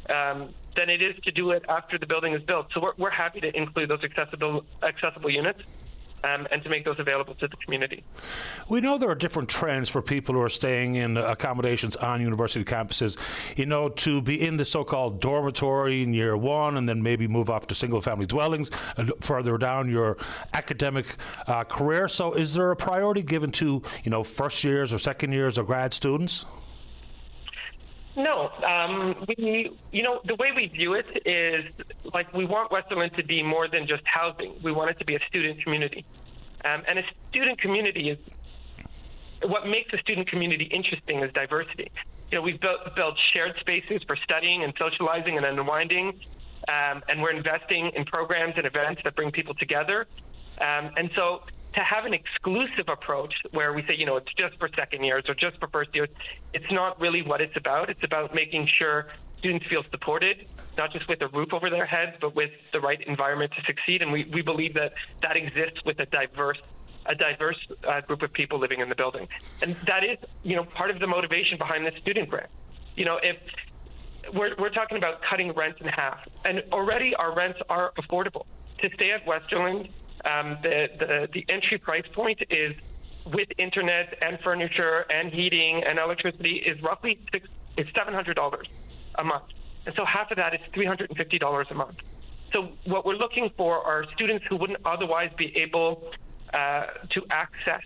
than it is to do it after the building is built. So we're happy to include those accessible units. And to make those available to the community. We know there are different trends for people who are staying in accommodations on university campuses, to be in the so-called dormitory in year one and then maybe move off to single-family dwellings further down your academic career. So is there a priority given to, first years or second years or grad students? No, the way we view it is we want Westerland to be more than just housing. We want it to be a student community. And a student community is, what makes a student community interesting is diversity. We've built shared spaces for studying and socializing and unwinding, and we're investing in programs and events that bring people together. And so to have an exclusive approach where we say, it's just for second years or just for first years, it's not really what it's about. It's about making sure students feel supported, not just with a roof over their heads, but with the right environment to succeed. And we believe that exists with a diverse group of people living in the building. And that is, part of the motivation behind this student grant. If we're talking about cutting rents in half, and already our rents are affordable. To stay at Westerland, the entry price point is, with internet and furniture and heating and electricity, is roughly $700 a month. And so half of that is $350 a month. So what we're looking for are students who wouldn't otherwise be able to access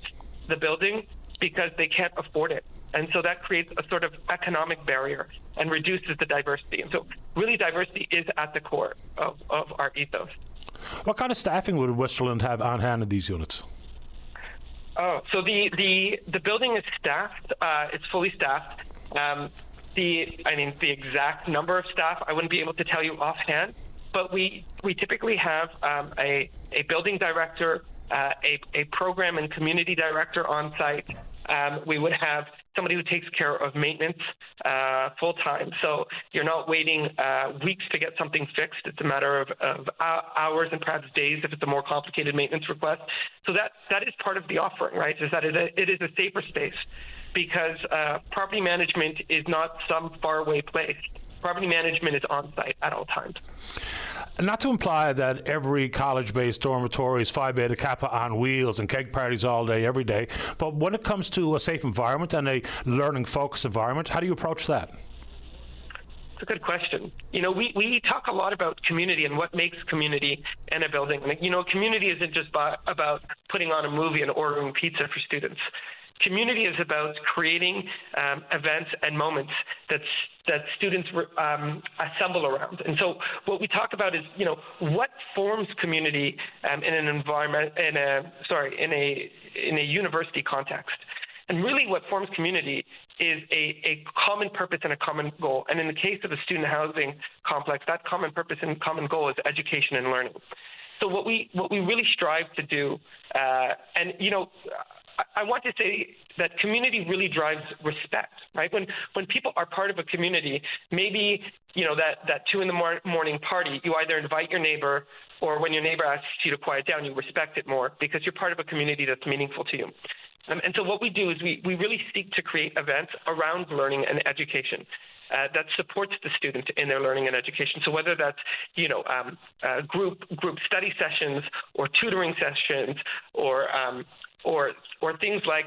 the building because they can't afford it. And so that creates a sort of economic barrier and reduces the diversity. And so really diversity is at the core of our ethos. What kind of staffing would Westerland have on hand in these units? So the building is staffed. It's fully staffed. The exact number of staff I wouldn't be able to tell you offhand, but we typically have a building director, a program and community director on site. We would have somebody who takes care of maintenance full time. So you're not waiting weeks to get something fixed. It's a matter of hours and perhaps days if it's a more complicated maintenance request. So that is part of the offering, right? Is that it is a safer space because property management is not some faraway place. Property management is on site at all times. Not to imply that every college-based dormitory is Phi Beta Kappa on wheels and keg parties all day, every day, but when it comes to a safe environment and a learning-focused environment, how do you approach that? It's a good question. We talk a lot about community and what makes community in a building. And, community isn't just about putting on a movie and ordering pizza for students. Community is about creating events and moments that students assemble around. And so what we talk about is, what forms community in an environment, in a university context. And really what forms community is a common purpose and a common goal. And in the case of a student housing complex, that common purpose and common goal is education and learning. So what we really strive to do, I want to say that community really drives respect, right? When people are part of a community, maybe, that 2 a.m. party, you either invite your neighbor or when your neighbor asks you to quiet down, you respect it more because you're part of a community that's meaningful to you. And so what we do is we really seek to create events around learning and education that supports the student in their learning and education. So whether that's, group study sessions or tutoring sessions or things like,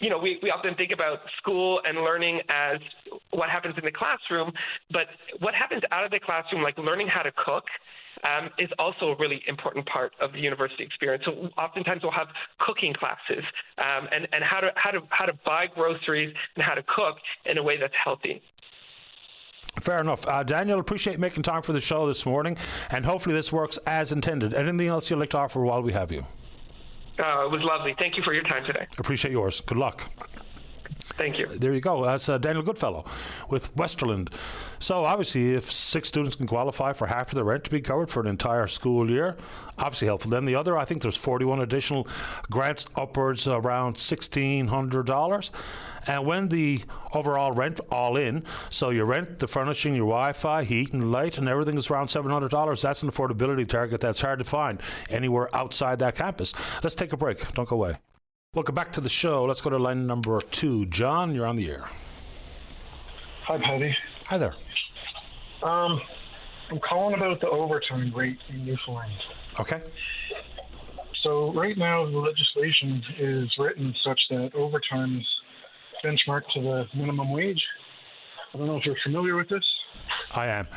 we often think about school and learning as what happens in the classroom, but what happens out of the classroom, like learning how to cook, is also a really important part of the university experience. So oftentimes we'll have cooking classes and how to buy groceries and how to cook in a way that's healthy. Fair enough. Daniel, appreciate making time for the show this morning, and hopefully this works as intended. Anything else you'd like to offer while we have you? It was lovely. Thank you for your time today. Appreciate yours. Good luck. Thank you. There you go. That's Daniel Goodfellow with Westerland. So obviously, if 6 students can qualify for half of the rent to be covered for an entire school year, obviously helpful. Then the other, I think there's 41 additional grants upwards around $1,600. And when the overall rent all in, so your rent, the furnishing, your Wi-Fi, heat and light, and everything is around $700, that's an affordability target that's hard to find anywhere outside that campus. Let's take a break. Don't go away. Welcome back to the show. Let's go to line number 2. John, you're on the air. Hi, Patty. Hi there. I'm calling about the overtime rate in Newfoundland. Okay. So right now, the legislation is written such that overtime is benchmarked to the minimum wage. I don't know if you're familiar with this. I am.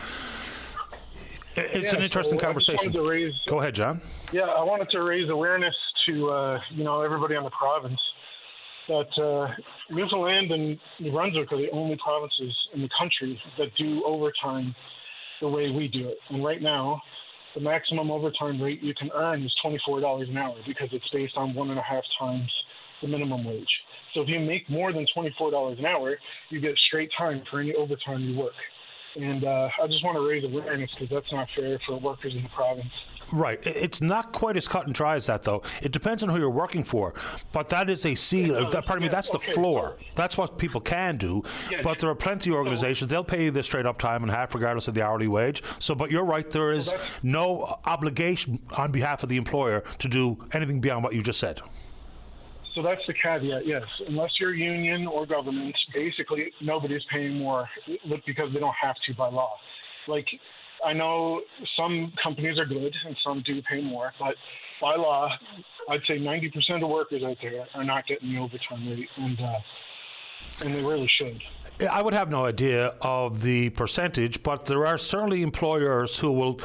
It's an interesting conversation. Go ahead, John. Yeah, I wanted to raise awareness to everybody on the province that Newfoundland and New Brunswick are the only provinces in the country that do overtime the way we do it. And right now, the maximum overtime rate you can earn is $24 an hour because it's based on 1.5 times the minimum wage. So if you make more than $24 an hour, you get straight time for any overtime you work. And I just want to raise awareness because that's not fair for workers in the province. Right. It's not quite as cut and dry as that, though. It depends on who you're working for. But that is a ceiling. That's the floor. That's what people can do. But there are plenty of organizations, they'll pay you the straight up time and half regardless of the hourly wage. So, but you're right, there is no obligation on behalf of the employer to do anything beyond what you just said. So that's the caveat, yes. Unless you're union or government, basically nobody's paying more because they don't have to by law. Like, I know some companies are good and some do pay more, but by law, I'd say 90% of workers out there are not getting the overtime rate, and they really should. I would have no idea of the percentage, but there are certainly employers who will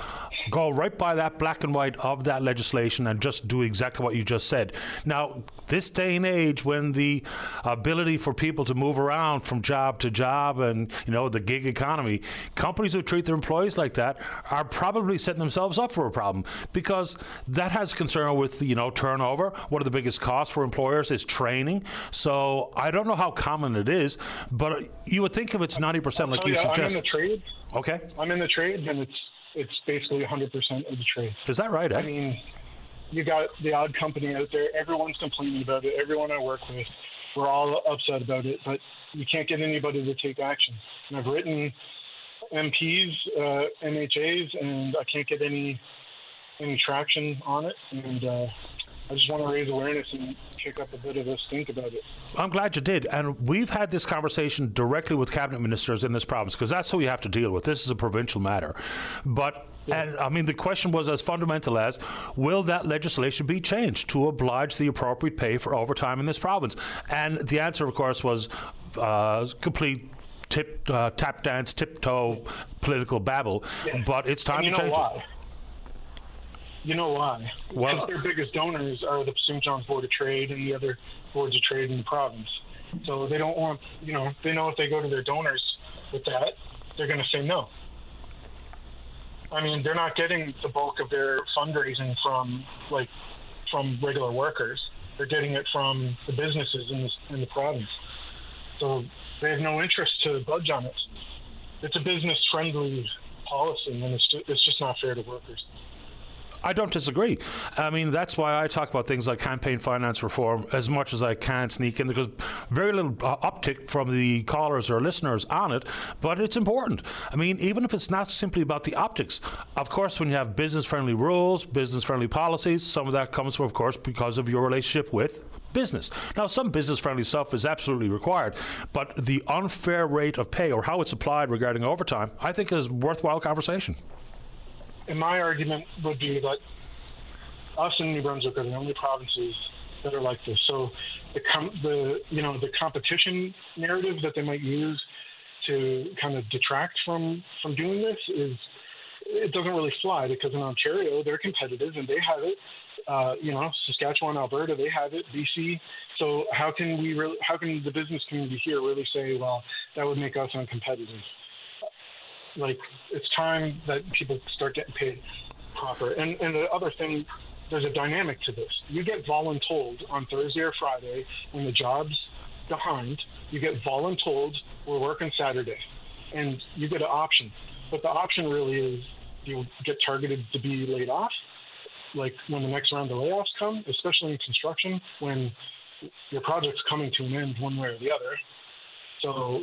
go right by that black and white of that legislation and just do exactly what you just said. Now, this day and age, when the ability for people to move around from job to job and, the gig economy, companies who treat their employees like that are probably setting themselves up for a problem because that has concern with, turnover. One of the biggest costs for employers is training. So I don't know how common it is, but you would think if it's 90% like you suggest. I'm in the trade. Okay. I'm in the trade, and it's basically 100% of the trade. Is that right, eh? I mean, you got the odd company out there. Everyone's complaining about it. Everyone I work with, we're all upset about it, but you can't get anybody to take action. And I've written MPs, MHAs, and I can't get any traction on it. And I just want to raise awareness and kick up a bit of a stink about it. I'm glad you did. And we've had this conversation directly with cabinet ministers in this province because that's who you have to deal with. This is a provincial matter. But, the question was as fundamental as, will that legislation be changed to oblige the appropriate pay for overtime in this province? And the answer, of course, was complete tap dance, tiptoe political babble. Yeah. But it's time to change it. You know why? Well, because their biggest donors are the St. John's Board of Trade and the other boards of trade in the province. So they don't want, they know if they go to their donors with that, they're going to say no. I mean, they're not getting the bulk of their fundraising from regular workers. They're getting it from the businesses in the province. So they have no interest to budge on it. It's a business-friendly policy, and it's just not fair to workers. I don't disagree. I mean, that's why I talk about things like campaign finance reform as much as I can sneak in, because very little uptick from the callers or listeners on it, but it's important. I mean, even if it's not simply about the optics, of course, when you have business-friendly rules, business-friendly policies, some of that comes, of course, because of your relationship with business. Now, some business-friendly stuff is absolutely required, but the unfair rate of pay or how it's applied regarding overtime, I think is worthwhile conversation. And my argument would be that us in New Brunswick are the only provinces that are like this. So the competition narrative that they might use to kind of detract from doing this it doesn't really fly, because in Ontario they're competitive and they have it. Saskatchewan, Alberta, they have it. BC. So how can the business community here really say, well, that would make us uncompetitive? Like, it's time that people start getting paid proper. And the other thing, there's a dynamic to this. You get voluntold on Thursday or Friday when the jobs behind, you get voluntold, we're working Saturday, and you get an option. But the option really is you get targeted to be laid off, like when the next round of layoffs come, especially in construction, when your project's coming to an end one way or the other. So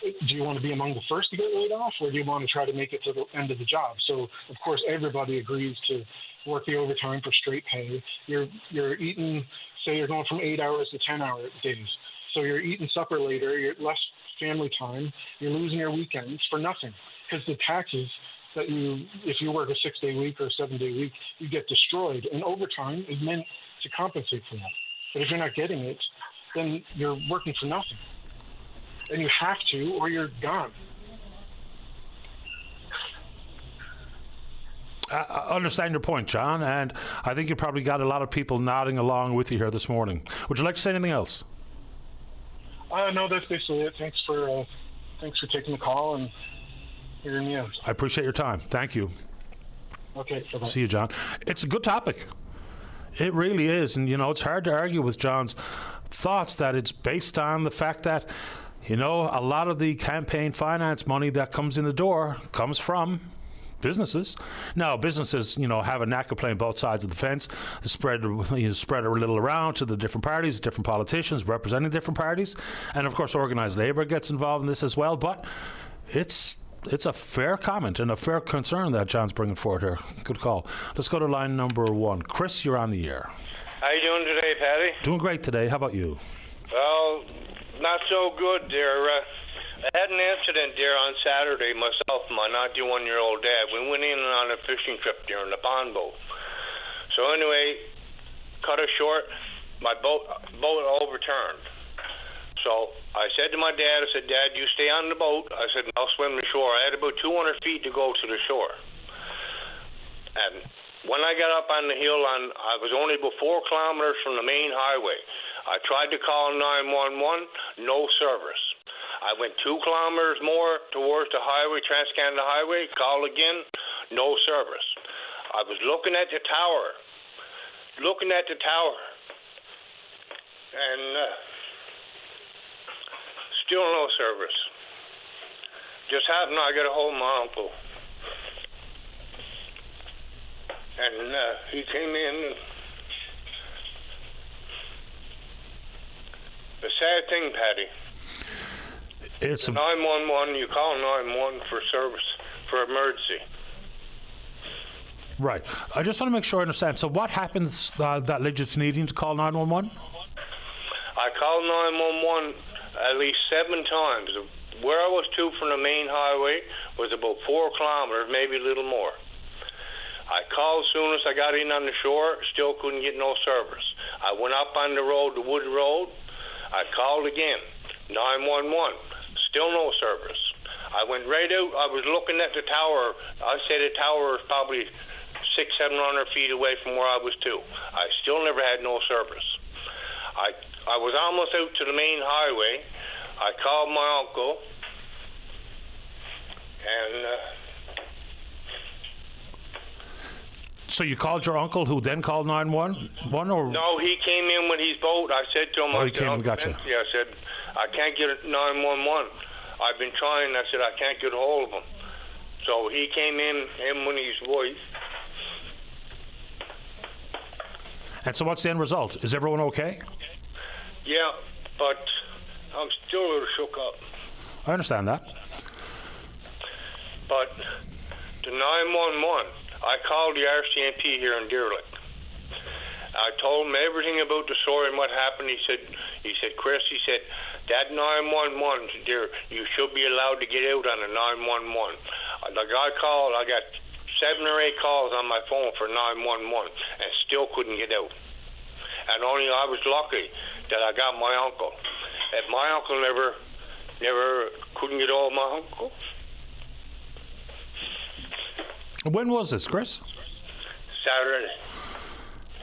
do you want to be among the first to get laid off, or do you want to try to make it to the end of the job? So, of course, everybody agrees to work the overtime for straight pay. You're eating, say you're going from 8 hours to 10-hour days. So you're eating supper later, you're less family time, you're losing your weekends for nothing. Because the taxes that if you work a 6-day week or a 7-day week, you get destroyed. And overtime is meant to compensate for that. But if you're not getting it, then you're working for nothing. And you have to, or you're gone. I understand your point, John, and I think you probably got a lot of people nodding along with you here this morning. Would you like to say anything else? No, that's basically it. Thanks for taking the call and hearing me out. I appreciate your time. Thank you. Okay. Bye-bye. See you, John. It's a good topic. It really is, and it's hard to argue with John's thoughts that it's based on the fact that a lot of the campaign finance money that comes in the door comes from businesses. Now, businesses, have a knack of playing both sides of the fence. Spread a little around to the different parties, different politicians representing different parties, and of course, organised labour gets involved in this as well. But it's a fair comment and a fair concern that John's bringing forward here. Good call. Let's go to line number 1. Chris, you're on the air. How you doing today, Patty? Doing great today. How about you? Well, not so good there. I had an incident there on Saturday, myself and my 91-year-old dad. We went in on a fishing trip there in the pond boat. So anyway, cut it short, my boat overturned. So I said to my dad, Dad, you stay on the boat. I said, I'll swim the shore. I had about 200 feet to go to the shore. And when I got up on the hill, I was only about 4 kilometers from the main highway. I tried to call 911, no service. I went 2 kilometers more towards the highway, Trans-Canada Highway, called again, no service. I was looking at the tower, and still no service. Just happened I got a hold of my uncle. And he came in. And the sad thing, Patty, it's 911. You call 911 for service for emergency. Right. I just want to make sure I understand. So, what happens that led you to needing to call 911? I called 911 at least 7 times. Where I was to from the main highway was about 4 kilometers, maybe a little more. I called as soon as I got in on the shore, still couldn't get no service. I went up on the road, the wood road. I called again, 911, still no service. I went right out. I was looking at the tower. I said the tower is probably 600-700 feet away from where I was to. I still never had no service. I was almost out to the main highway. I called my uncle, and so you called your uncle, who then called 911, or no? He came in with his boat. I said to him, he came and got you. Yeah, I said, I can't get 911. I've been trying. I said, I can't get a hold of him. So he came in, him and his wife. And so what's the end result? Is everyone okay? Yeah, but I'm still a little shook up. I understand that. But the 911, I called the RCMP here in Deer Lake. I told him everything about the story and what happened. He said, Chris, that 911, dear, you should be allowed to get out on the 911. The guy called, I got 7 or 8 calls on my phone for 911 and still couldn't get out. And only I was lucky that I got my uncle. If my uncle never couldn't get hold of my uncle. When was this, Chris? Saturday.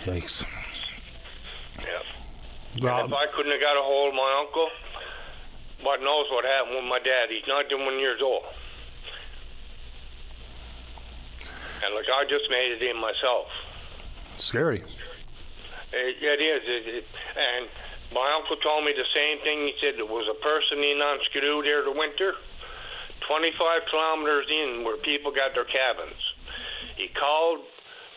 Yikes. Yeah. Well, if I couldn't have got a hold of my uncle, God knows what happened with my dad. He's 91 years old. And look, I just made it in myself. Scary. It is. And My uncle told me the same thing. He said there was a person in on Skidoo there the winter, 25 kilometers in where people got their cabins. He called,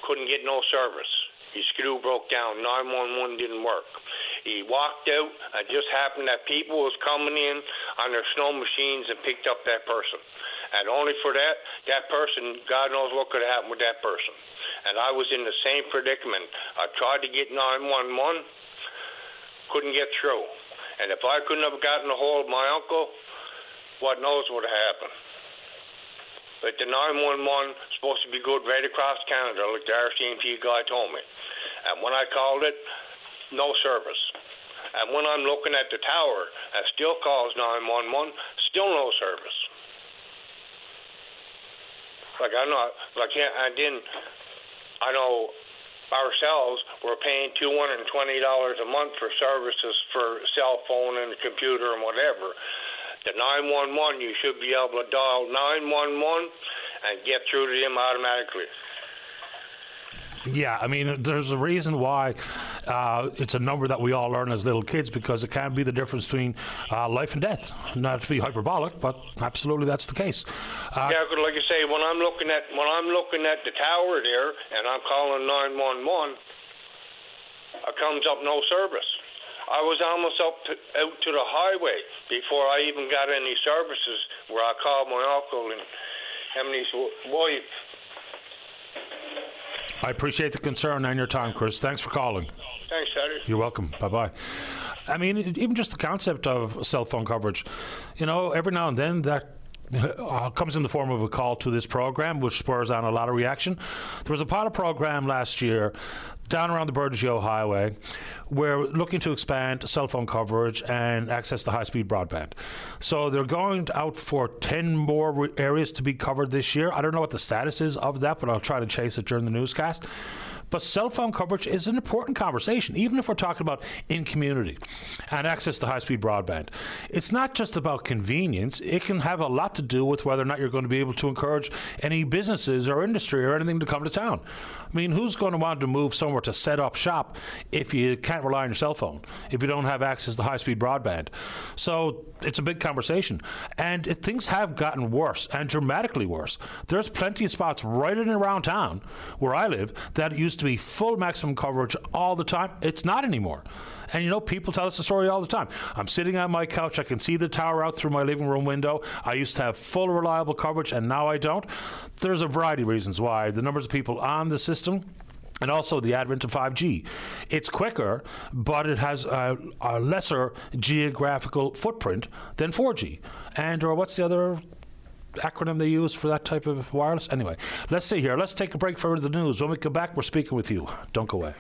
couldn't get no service. His Skidoo broke down. 911 didn't work. He walked out, and just happened that people was coming in on their snow machines and picked up that person. And only for that person, God knows what could have happened with that person. And I was in the same predicament. I tried to get 911, couldn't get through. And if I couldn't have gotten a hold of my uncle, what knows what would have happened. But the 911 is supposed to be good right across Canada, like the RCMP guy told me. And when I called it, no service. And when I'm looking at the tower, it still calls 911, still no service. Like I'm not, like, and then I know ourselves, we're paying $220 a month for services for cell phone and computer and whatever. The 911, you should be able to dial 911 and get through to them automatically. Yeah, I mean, there's a reason why it's a number that we all learn as little kids, because it can be the difference between life and death. Not to be hyperbolic, but absolutely that's the case. Yeah, but like I say, when I'm looking at the tower there and I'm calling 911, it comes up no service. I was almost out to the highway before I even got any services, where I called my uncle and Emily's wife. I appreciate the concern and your time, Chris. Thanks for calling. Thanks, Eddie. You're welcome. Bye-bye. I mean, even just the concept of cell phone coverage, you know, every now and then that comes in the form of a call to this program, which spurs on a lot of reaction. There was a pilot program last year down around the Burgess-Yeo Highway where we're looking to expand cell phone coverage and access to high-speed broadband. So they're going out for 10 more areas to be covered this year. I don't know what the status is of that, but I'll try to chase it during the newscast. But cell phone coverage is an important conversation, even if we're talking about in community and access to high-speed broadband. It's not just about convenience. It can have a lot to do with whether or not you're going to be able to encourage any businesses or industry or anything to come to town. I mean, who's going to want to move somewhere to set up shop if you can't rely on your cell phone, if you don't have access to high-speed broadband? So it's a big conversation. And things have gotten worse, and dramatically worse. There's plenty of spots right in and around town where I live that used to be full maximum coverage all the time. It's not anymore. And, you know, people tell us the story all the time. I'm sitting on my couch. I can see the tower out through my living room window. I used to have full reliable coverage, and now I don't. There's a variety of reasons why. The numbers of people on the system, and also the advent of 5G. It's quicker, but it has a lesser geographical footprint than 4G. And, or what's the other acronym they use for that type of wireless? Anyway, let's see here. Let's take a break for the news. When we come back, we're speaking with you. Don't go away.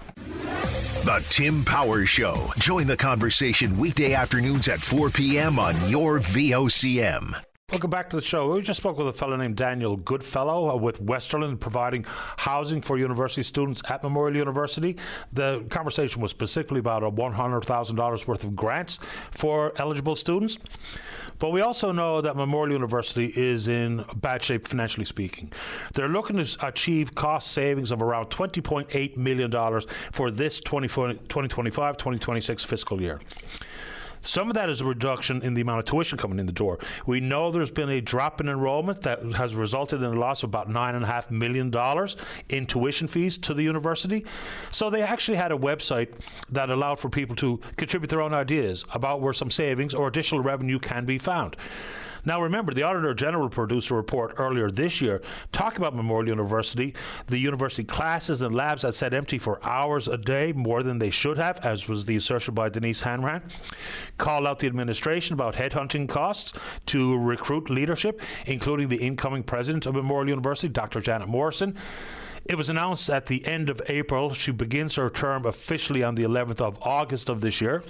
The Tim Powers Show. Join the conversation weekday afternoons at 4 p.m. on your VOCM. Welcome back to the show. We just spoke with a fellow named Daniel Goodfellow with Westerland, providing housing for university students at Memorial University. The conversation was specifically about a $100,000 worth of grants for eligible students. But we also know that Memorial University is in bad shape financially speaking. They're looking to achieve cost savings of around $20.8 million for this 2025-2026 fiscal year. Some of that is a reduction in the amount of tuition coming in the door. We know there's been a drop in enrollment that has resulted in a loss of about $9.5 million in tuition fees to the university. So they actually had a website that allowed for people to contribute their own ideas about where some savings or additional revenue can be found. Now, remember, the Auditor General produced a report earlier this year talking about Memorial University, the university classes and labs that sat empty for hours a day, more than they should have, as was the assertion by Denise Hanran. Called out the administration about headhunting costs to recruit leadership, including the incoming president of Memorial University, Dr. Janet Morrison. It was announced at the end of April. She begins her term officially on the 11th of August of this year.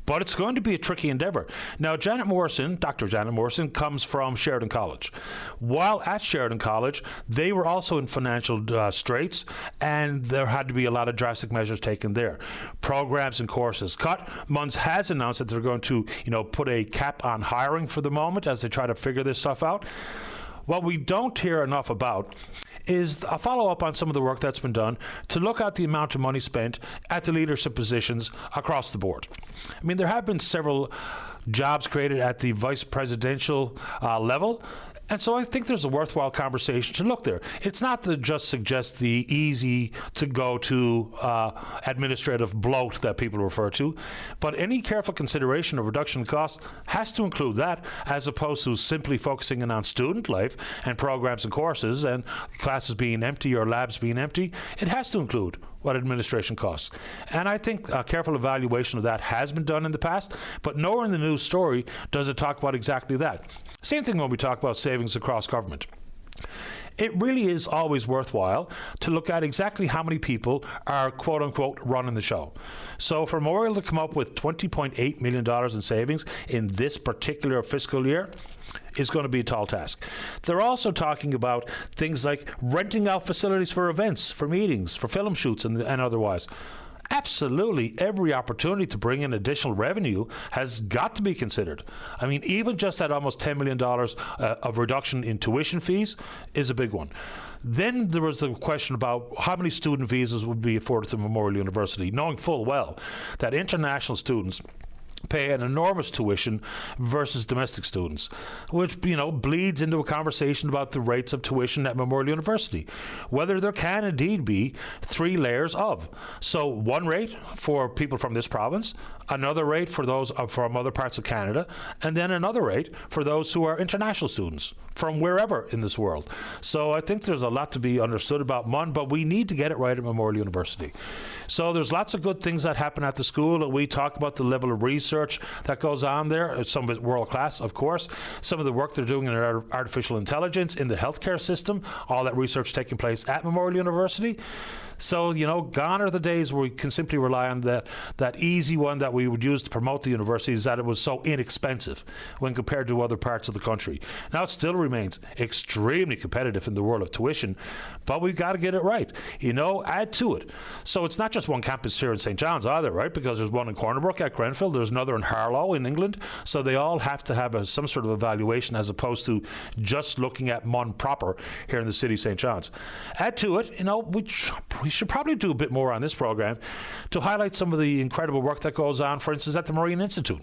But it's going to be a tricky endeavor. Now, Dr. Janet Morrison, comes from Sheridan College. While at Sheridan College, they were also in financial straits, and there had to be a lot of drastic measures taken there. Programs and courses cut. MUNS has announced that they're going to, put a cap on hiring for the moment as they try to figure this stuff out. What we don't hear enough about is a follow-up on some of the work that's been done to look at the amount of money spent at the leadership positions across the board. I mean, there have been several jobs created at the vice presidential level. And so I think there's a worthwhile conversation to look there. It's not to just suggest the easy to go to administrative bloat that people refer to, but any careful consideration of reduction in costs has to include that, as opposed to simply focusing in on student life and programs and courses and classes being empty or labs being empty. It has to include what administration costs. And I think a careful evaluation of that has been done in the past, but nowhere in the news story does it talk about exactly that. Same thing when we talk about savings across government. It really is always worthwhile to look at exactly how many people are, quote unquote, running the show. So for Memorial to come up with $20.8 million in savings in this particular fiscal year is going to be a tall task. They're also talking about things like renting out facilities for events, for meetings, for film shoots and otherwise. Absolutely every opportunity to bring in additional revenue has got to be considered. I mean, even just that almost $10 million of reduction in tuition fees is a big one. Then there was the question about how many student visas would be afforded to Memorial University, knowing full well that international students pay an enormous tuition versus domestic students, which, bleeds into a conversation about the rates of tuition at Memorial University, whether there can indeed be three layers of. So one rate for people from this province, another rate for those from other parts of Canada, and then another rate for those who are international students from wherever in this world. So I think there's a lot to be understood about MUN, but we need to get it right at Memorial University. So there's lots of good things that happen at the school, and we talk about the level of research that goes on there. Some of it world class, of course. Some of the work they're doing in artificial intelligence, in the healthcare system, all that research taking place at Memorial University. So, gone are the days where we can simply rely on that easy one that we would use to promote the university, is that it was so inexpensive when compared to other parts of the country. Now it still remains extremely competitive in the world of tuition, but we've got to get it right. Add to it. So it's not just one campus here in St. John's either, right? Because there's one in Cornerbrook at Grenfell, there's another in Harlow in England. So they all have to have some sort of evaluation as opposed to just looking at MUN proper here in the city of St. John's. Add to it, we should probably do a bit more on this program to highlight some of the incredible work that goes on, for instance, at the Marine Institute.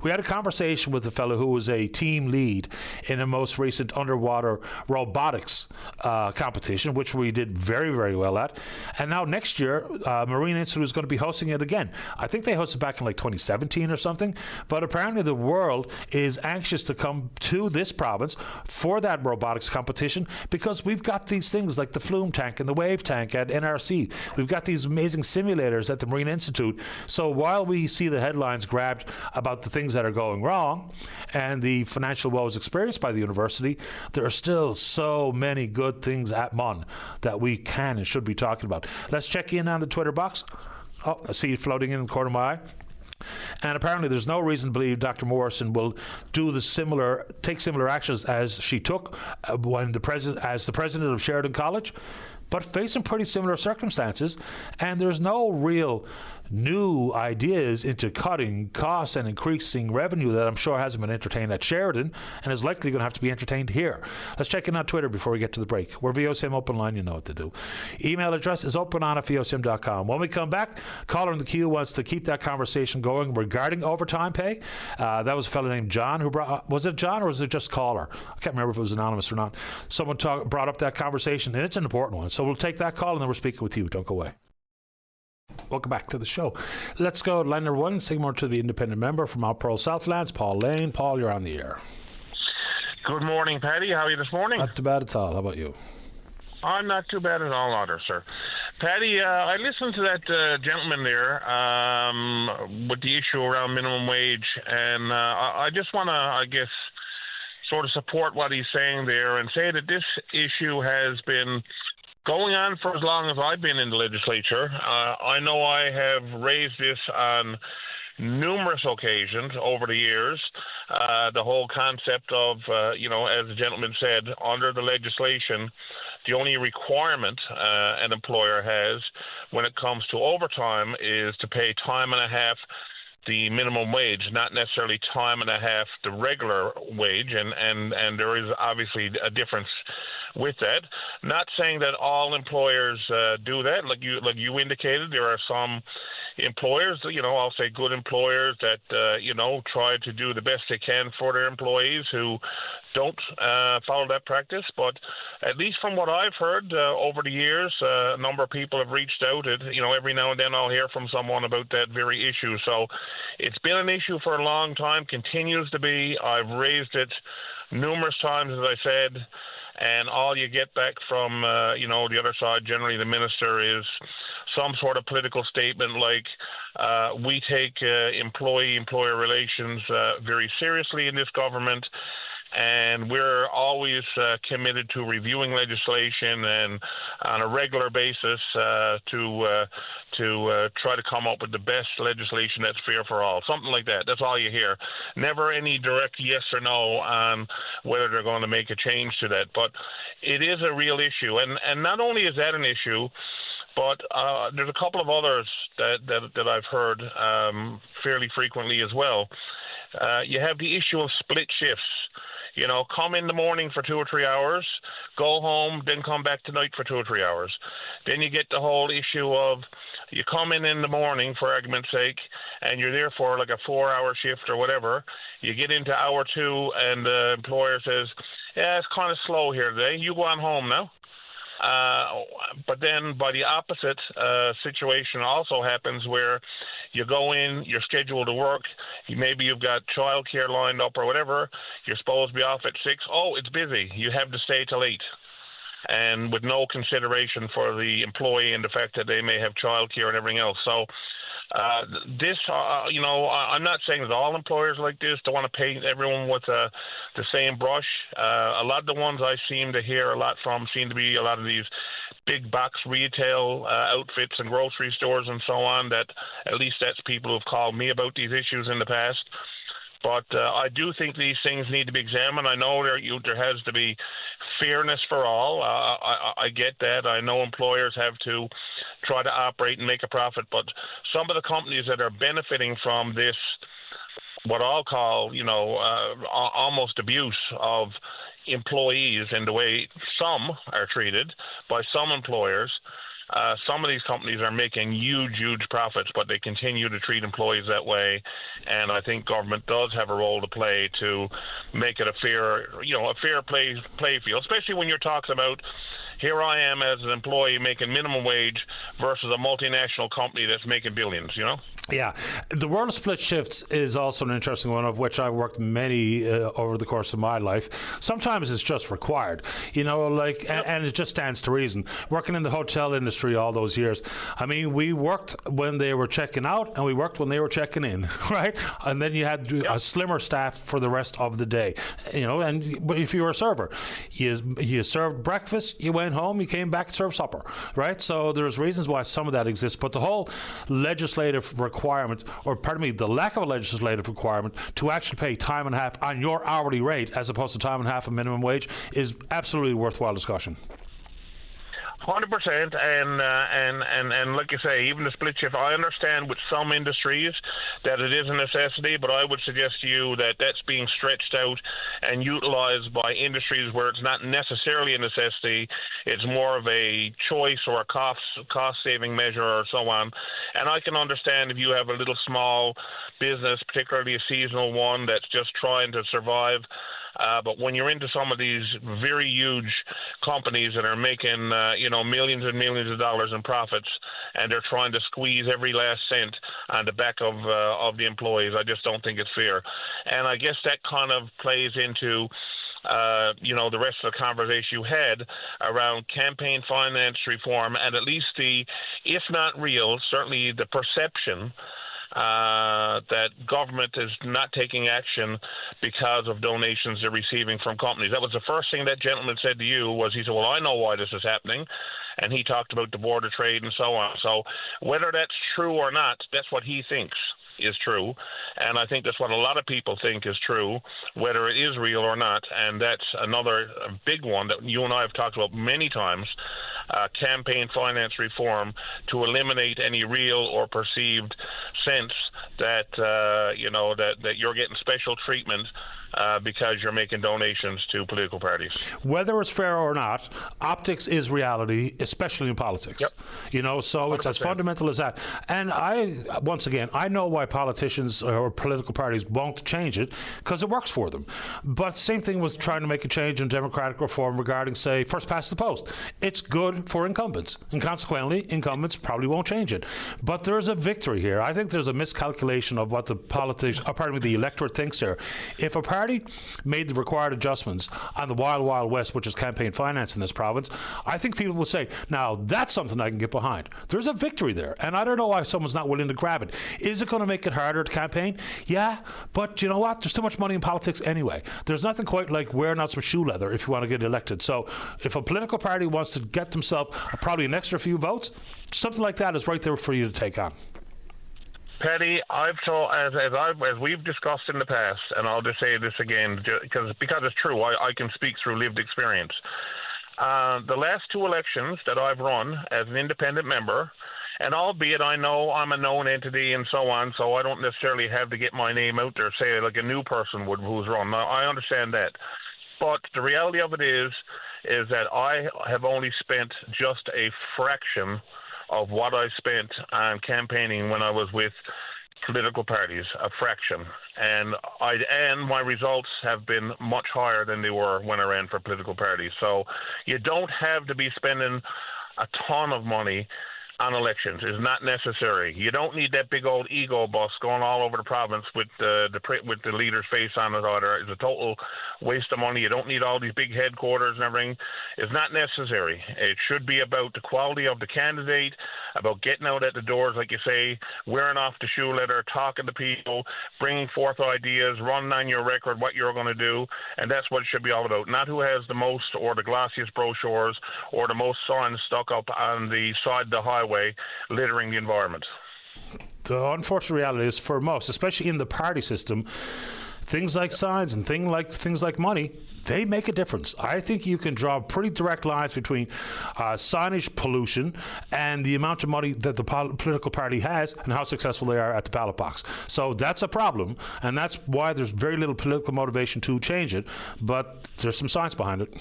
We had a conversation with a fellow who was a team lead in a most recent underwater robotics competition, which we did very, very well at. And now next year, Marine Institute is going to be hosting it again. I think they hosted back in 2017 or something. But apparently the world is anxious to come to this province for that robotics competition, because we've got these things like the Flume tank and the Wave tank at NRC. We've got these amazing simulators at the Marine Institute. So while we see the headlines grabbed about the things that are going wrong and the financial woes experienced by the university, there are still so many good things at MUN that we can and should be talking about. Let's check in on the Twitter box. Oh, I see it floating in the corner of my eye. And apparently there's no reason to believe Dr. Morrison will take similar actions as she took as the president of Sheridan College, but facing pretty similar circumstances. And there's no real new ideas into cutting costs and increasing revenue that I'm sure hasn't been entertained at Sheridan and is likely going to have to be entertained here. Let's check in on Twitter before we get to the break. We're VOCM Open Line, you know what to do. Email address is openon@vocm.com. When we come back, caller in the queue wants to keep that conversation going regarding overtime pay. That was a fellow named John who was it John or was it just caller? I can't remember if it was anonymous or not. Someone brought up that conversation, and it's an important one. So we'll take that call and then we're speaking with you. Don't go away. Welcome back to the show. Let's go to line number one, say more to the independent member from Mount Pearl Southlands, Paul Lane. Paul, you're on the air. Good morning, Paddy. How are you this morning? Not too bad at all. How about you? I'm not too bad at all either, sir. Paddy, I listened to that gentleman there with the issue around minimum wage, and I just want to, I guess, sort of support what he's saying there and say that this issue has been going on for as long as I've been in the legislature. I know I have raised this on numerous occasions over the years. The whole concept of, as the gentleman said, under the legislation, the only requirement an employer has when it comes to overtime is to pay time and a half the minimum wage, not necessarily time and a half the regular wage, and there is obviously a difference with that. Not saying that all employers do that. Like you indicated, there are some employers, I'll say good employers that try to do the best they can for their employees who don't follow that practice. But at least from what I've heard over the years, a number of people have reached out. Every now and then I'll hear from someone about that very issue. So it's been an issue for a long time, continues to be. I've raised it numerous times, as I said, and all you get back from, the other side, generally the minister, is some sort of political statement like, we take employee-employer relations very seriously in this government, and we're always committed to reviewing legislation and on a regular basis to try to come up with the best legislation that's fair for all. Something like that. That's all you hear. Never any direct yes or no on whether they're going to make a change to that. But it is a real issue. And not only is that an issue, but there's a couple of others that I've heard fairly frequently as well. You have the issue of split shifts. Come in the morning for 2 or 3 hours, go home, then come back tonight for 2 or 3 hours. Then you get the whole issue of you come in the morning, for argument's sake, and you're there for like a 4-hour shift or whatever. You get into hour 2, and the employer says, yeah, it's kind of slow here today. You go on home now. But then by the opposite situation also happens where you go in, you're scheduled to work, maybe you've got childcare lined up or whatever, you're supposed to be off at 6. Oh, it's busy. You have to stay till 8. And with no consideration for the employee and the fact that they may have childcare and everything else. So I'm not saying that all employers like this don't want to paint everyone with the same brush. A lot of the ones I seem to hear a lot from seem to be a lot of these big box retail outfits and grocery stores and so on, that at least that's people who've called me about these issues in the past. But I do think these things need to be examined. I know there has to be fairness for all. I get that. I know employers have to try to operate and make a profit, but some of the companies that are benefiting from this, what I'll call, almost abuse of employees and the way some are treated by some employers, some of these companies are making huge profits, but they continue to treat employees that way. And I think government does have a role to play to make it a fair play field, especially when you're talking about, here I am as an employee making minimum wage versus a multinational company that's making billions, Yeah. The world of split shifts is also an interesting one, of which I've worked many over the course of my life. Sometimes it's just required, and it just stands to reason. Working in the hotel industry all those years, I mean, we worked when they were checking out and we worked when they were checking in, right? And then you had a slimmer staff for the rest of the day, and if you were a server, you served breakfast, you went home, you came back to serve supper, right? So there's reasons why some of that exists, but the whole legislative requirement, the lack of a legislative requirement to actually pay time and a half on your hourly rate as opposed to time and a half of minimum wage is absolutely worthwhile discussion. 100%, and like you say, even the split shift, I understand with some industries that it is a necessity, but I would suggest to you that that's being stretched out and utilized by industries where it's not necessarily a necessity. It's more of a choice or a cost-saving measure or so on. And I can understand if you have a little small business, particularly a seasonal one, that's just trying to survive. But when you're into some of these very huge companies that are making, millions and millions of dollars in profits, and they're trying to squeeze every last cent on the back of the employees, I just don't think it's fair. And I guess that kind of plays into the rest of the conversation you had around campaign finance reform, and at least if not real, certainly the perception that government is not taking action because of donations they're receiving from companies. That was the first thing that gentleman said to you, was he said, well, I know why this is happening. And he talked about the border trade and so on. So whether that's true or not, that's what he thinks is true. And I think that's what a lot of people think is true, whether it is real or not. And that's another big one that you and I have talked about many times campaign finance reform to eliminate any real or perceived sense that that you're getting special treatment because you're making donations to political parties. Whether it's fair or not, optics is reality, especially in politics. Yep. So it's 100%. As fundamental as that. And I know why politicians or political parties won't change it, because it works for them. But same thing with trying to make a change in democratic reform regarding, say, first past the post. It's good for incumbents, and consequently, incumbents probably won't change it. But there's a victory here. I think there's a miscalculation of what the electorate thinks here. If a party made the required adjustments on the wild, wild west, which is campaign finance in this province, I think people would say, now that's something I can get behind. There's a victory there, and I don't know why someone's not willing to grab it. Is it going to make it harder to campaign? Yeah, but you know what? There's too much money in politics anyway. There's nothing quite like wearing out some shoe leather if you want to get elected. So if a political party wants to get themselves probably an extra few votes, something like that is right there for you to take on. Paddy, I've told, as we've discussed in the past, and I'll just say this again because it's true. I can speak through lived experience. The last two elections that I've run as an independent member, and albeit I know I'm a known entity and so on, so I don't necessarily have to get my name out there, say like a new person would who's run. I understand that, but the reality of it is that I have only spent just a fraction of what I spent on campaigning when I was with political parties, a fraction. And my results have been much higher than they were when I ran for political parties. So you don't have to be spending a ton of money on elections. It's not necessary. You don't need that big old ego bus going all over the province with the leader's face on it. It's a total waste of money. You don't need all these big headquarters and everything. It's not necessary. It should be about the quality of the candidate, about getting out at the doors, like you say, wearing off the shoe leather, talking to people, bringing forth ideas, running on your record what you're going to do, and that's what it should be all about. Not who has the most or the glossiest brochures or the most signs stuck up on the side of the highway littering the environment. The unfortunate reality is for most, especially in the party system, things like signs and things like money, they make a difference. I think you can draw pretty direct lines between signage pollution and the amount of money that the political party has and how successful they are at the ballot box. So that's a problem, and that's why there's very little political motivation to change it, but there's some science behind it.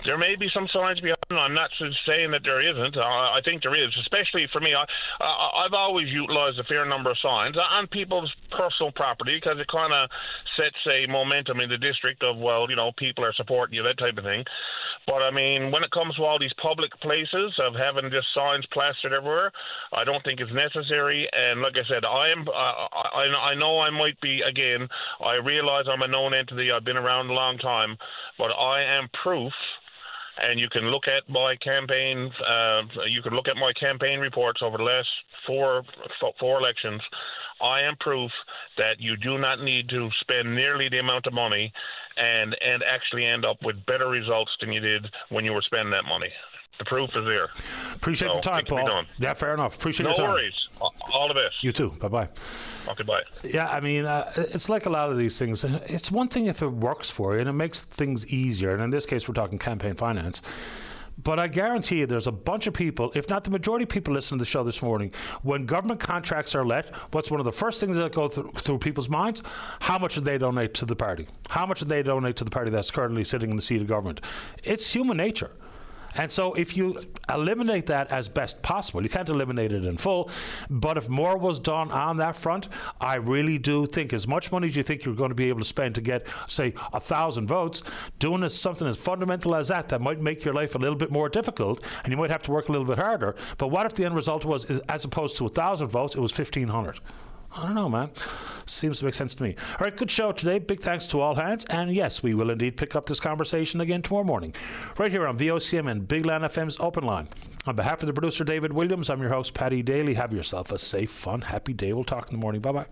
There may be some signs behind it. I'm not saying that there isn't. I think there is, especially for me. I've always utilized a fair number of signs on people's personal property because it kind of sets a momentum in the district of, well, people are supporting you, that type of thing. But, I mean, when it comes to all these public places of having just signs plastered everywhere, I don't think it's necessary. And like I said, I know I might be, again, I realize I'm a known entity. I've been around a long time. But I am proof. And you can look at my campaign. You can look at my campaign reports over the last four elections. I am proof that you do not need to spend nearly the amount of money, and actually end up with better results than you did when you were spending that money. The proof is there. Appreciate the time, Paul. Yeah, fair enough. Appreciate your time. No worries. All the best. You too. Bye-bye. Okay, bye. Yeah, I mean, it's like a lot of these things. It's one thing if it works for you and it makes things easier. And in this case, we're talking campaign finance. But I guarantee you there's a bunch of people, if not the majority of people listening to the show this morning, when government contracts are let, what's one of the first things that go through people's minds? How much did they donate to the party? How much did they donate to the party that's currently sitting in the seat of government? It's human nature. And so if you eliminate that as best possible, you can't eliminate it in full, but if more was done on that front, I really do think as much money as you think you're going to be able to spend to get, say, 1,000 votes, doing something as fundamental as that might make your life a little bit more difficult, and you might have to work a little bit harder. But what if the end result was, as opposed to 1,000 votes, it was 1,500? I don't know, man. Seems to make sense to me. All right, good show today. Big thanks to all hands. And yes, we will indeed pick up this conversation again tomorrow morning, right here on VOCM and Big Land FM's Open Line. On behalf of the producer, David Williams, I'm your host, Paddy Daly. Have yourself a safe, fun, happy day. We'll talk in the morning. Bye-bye.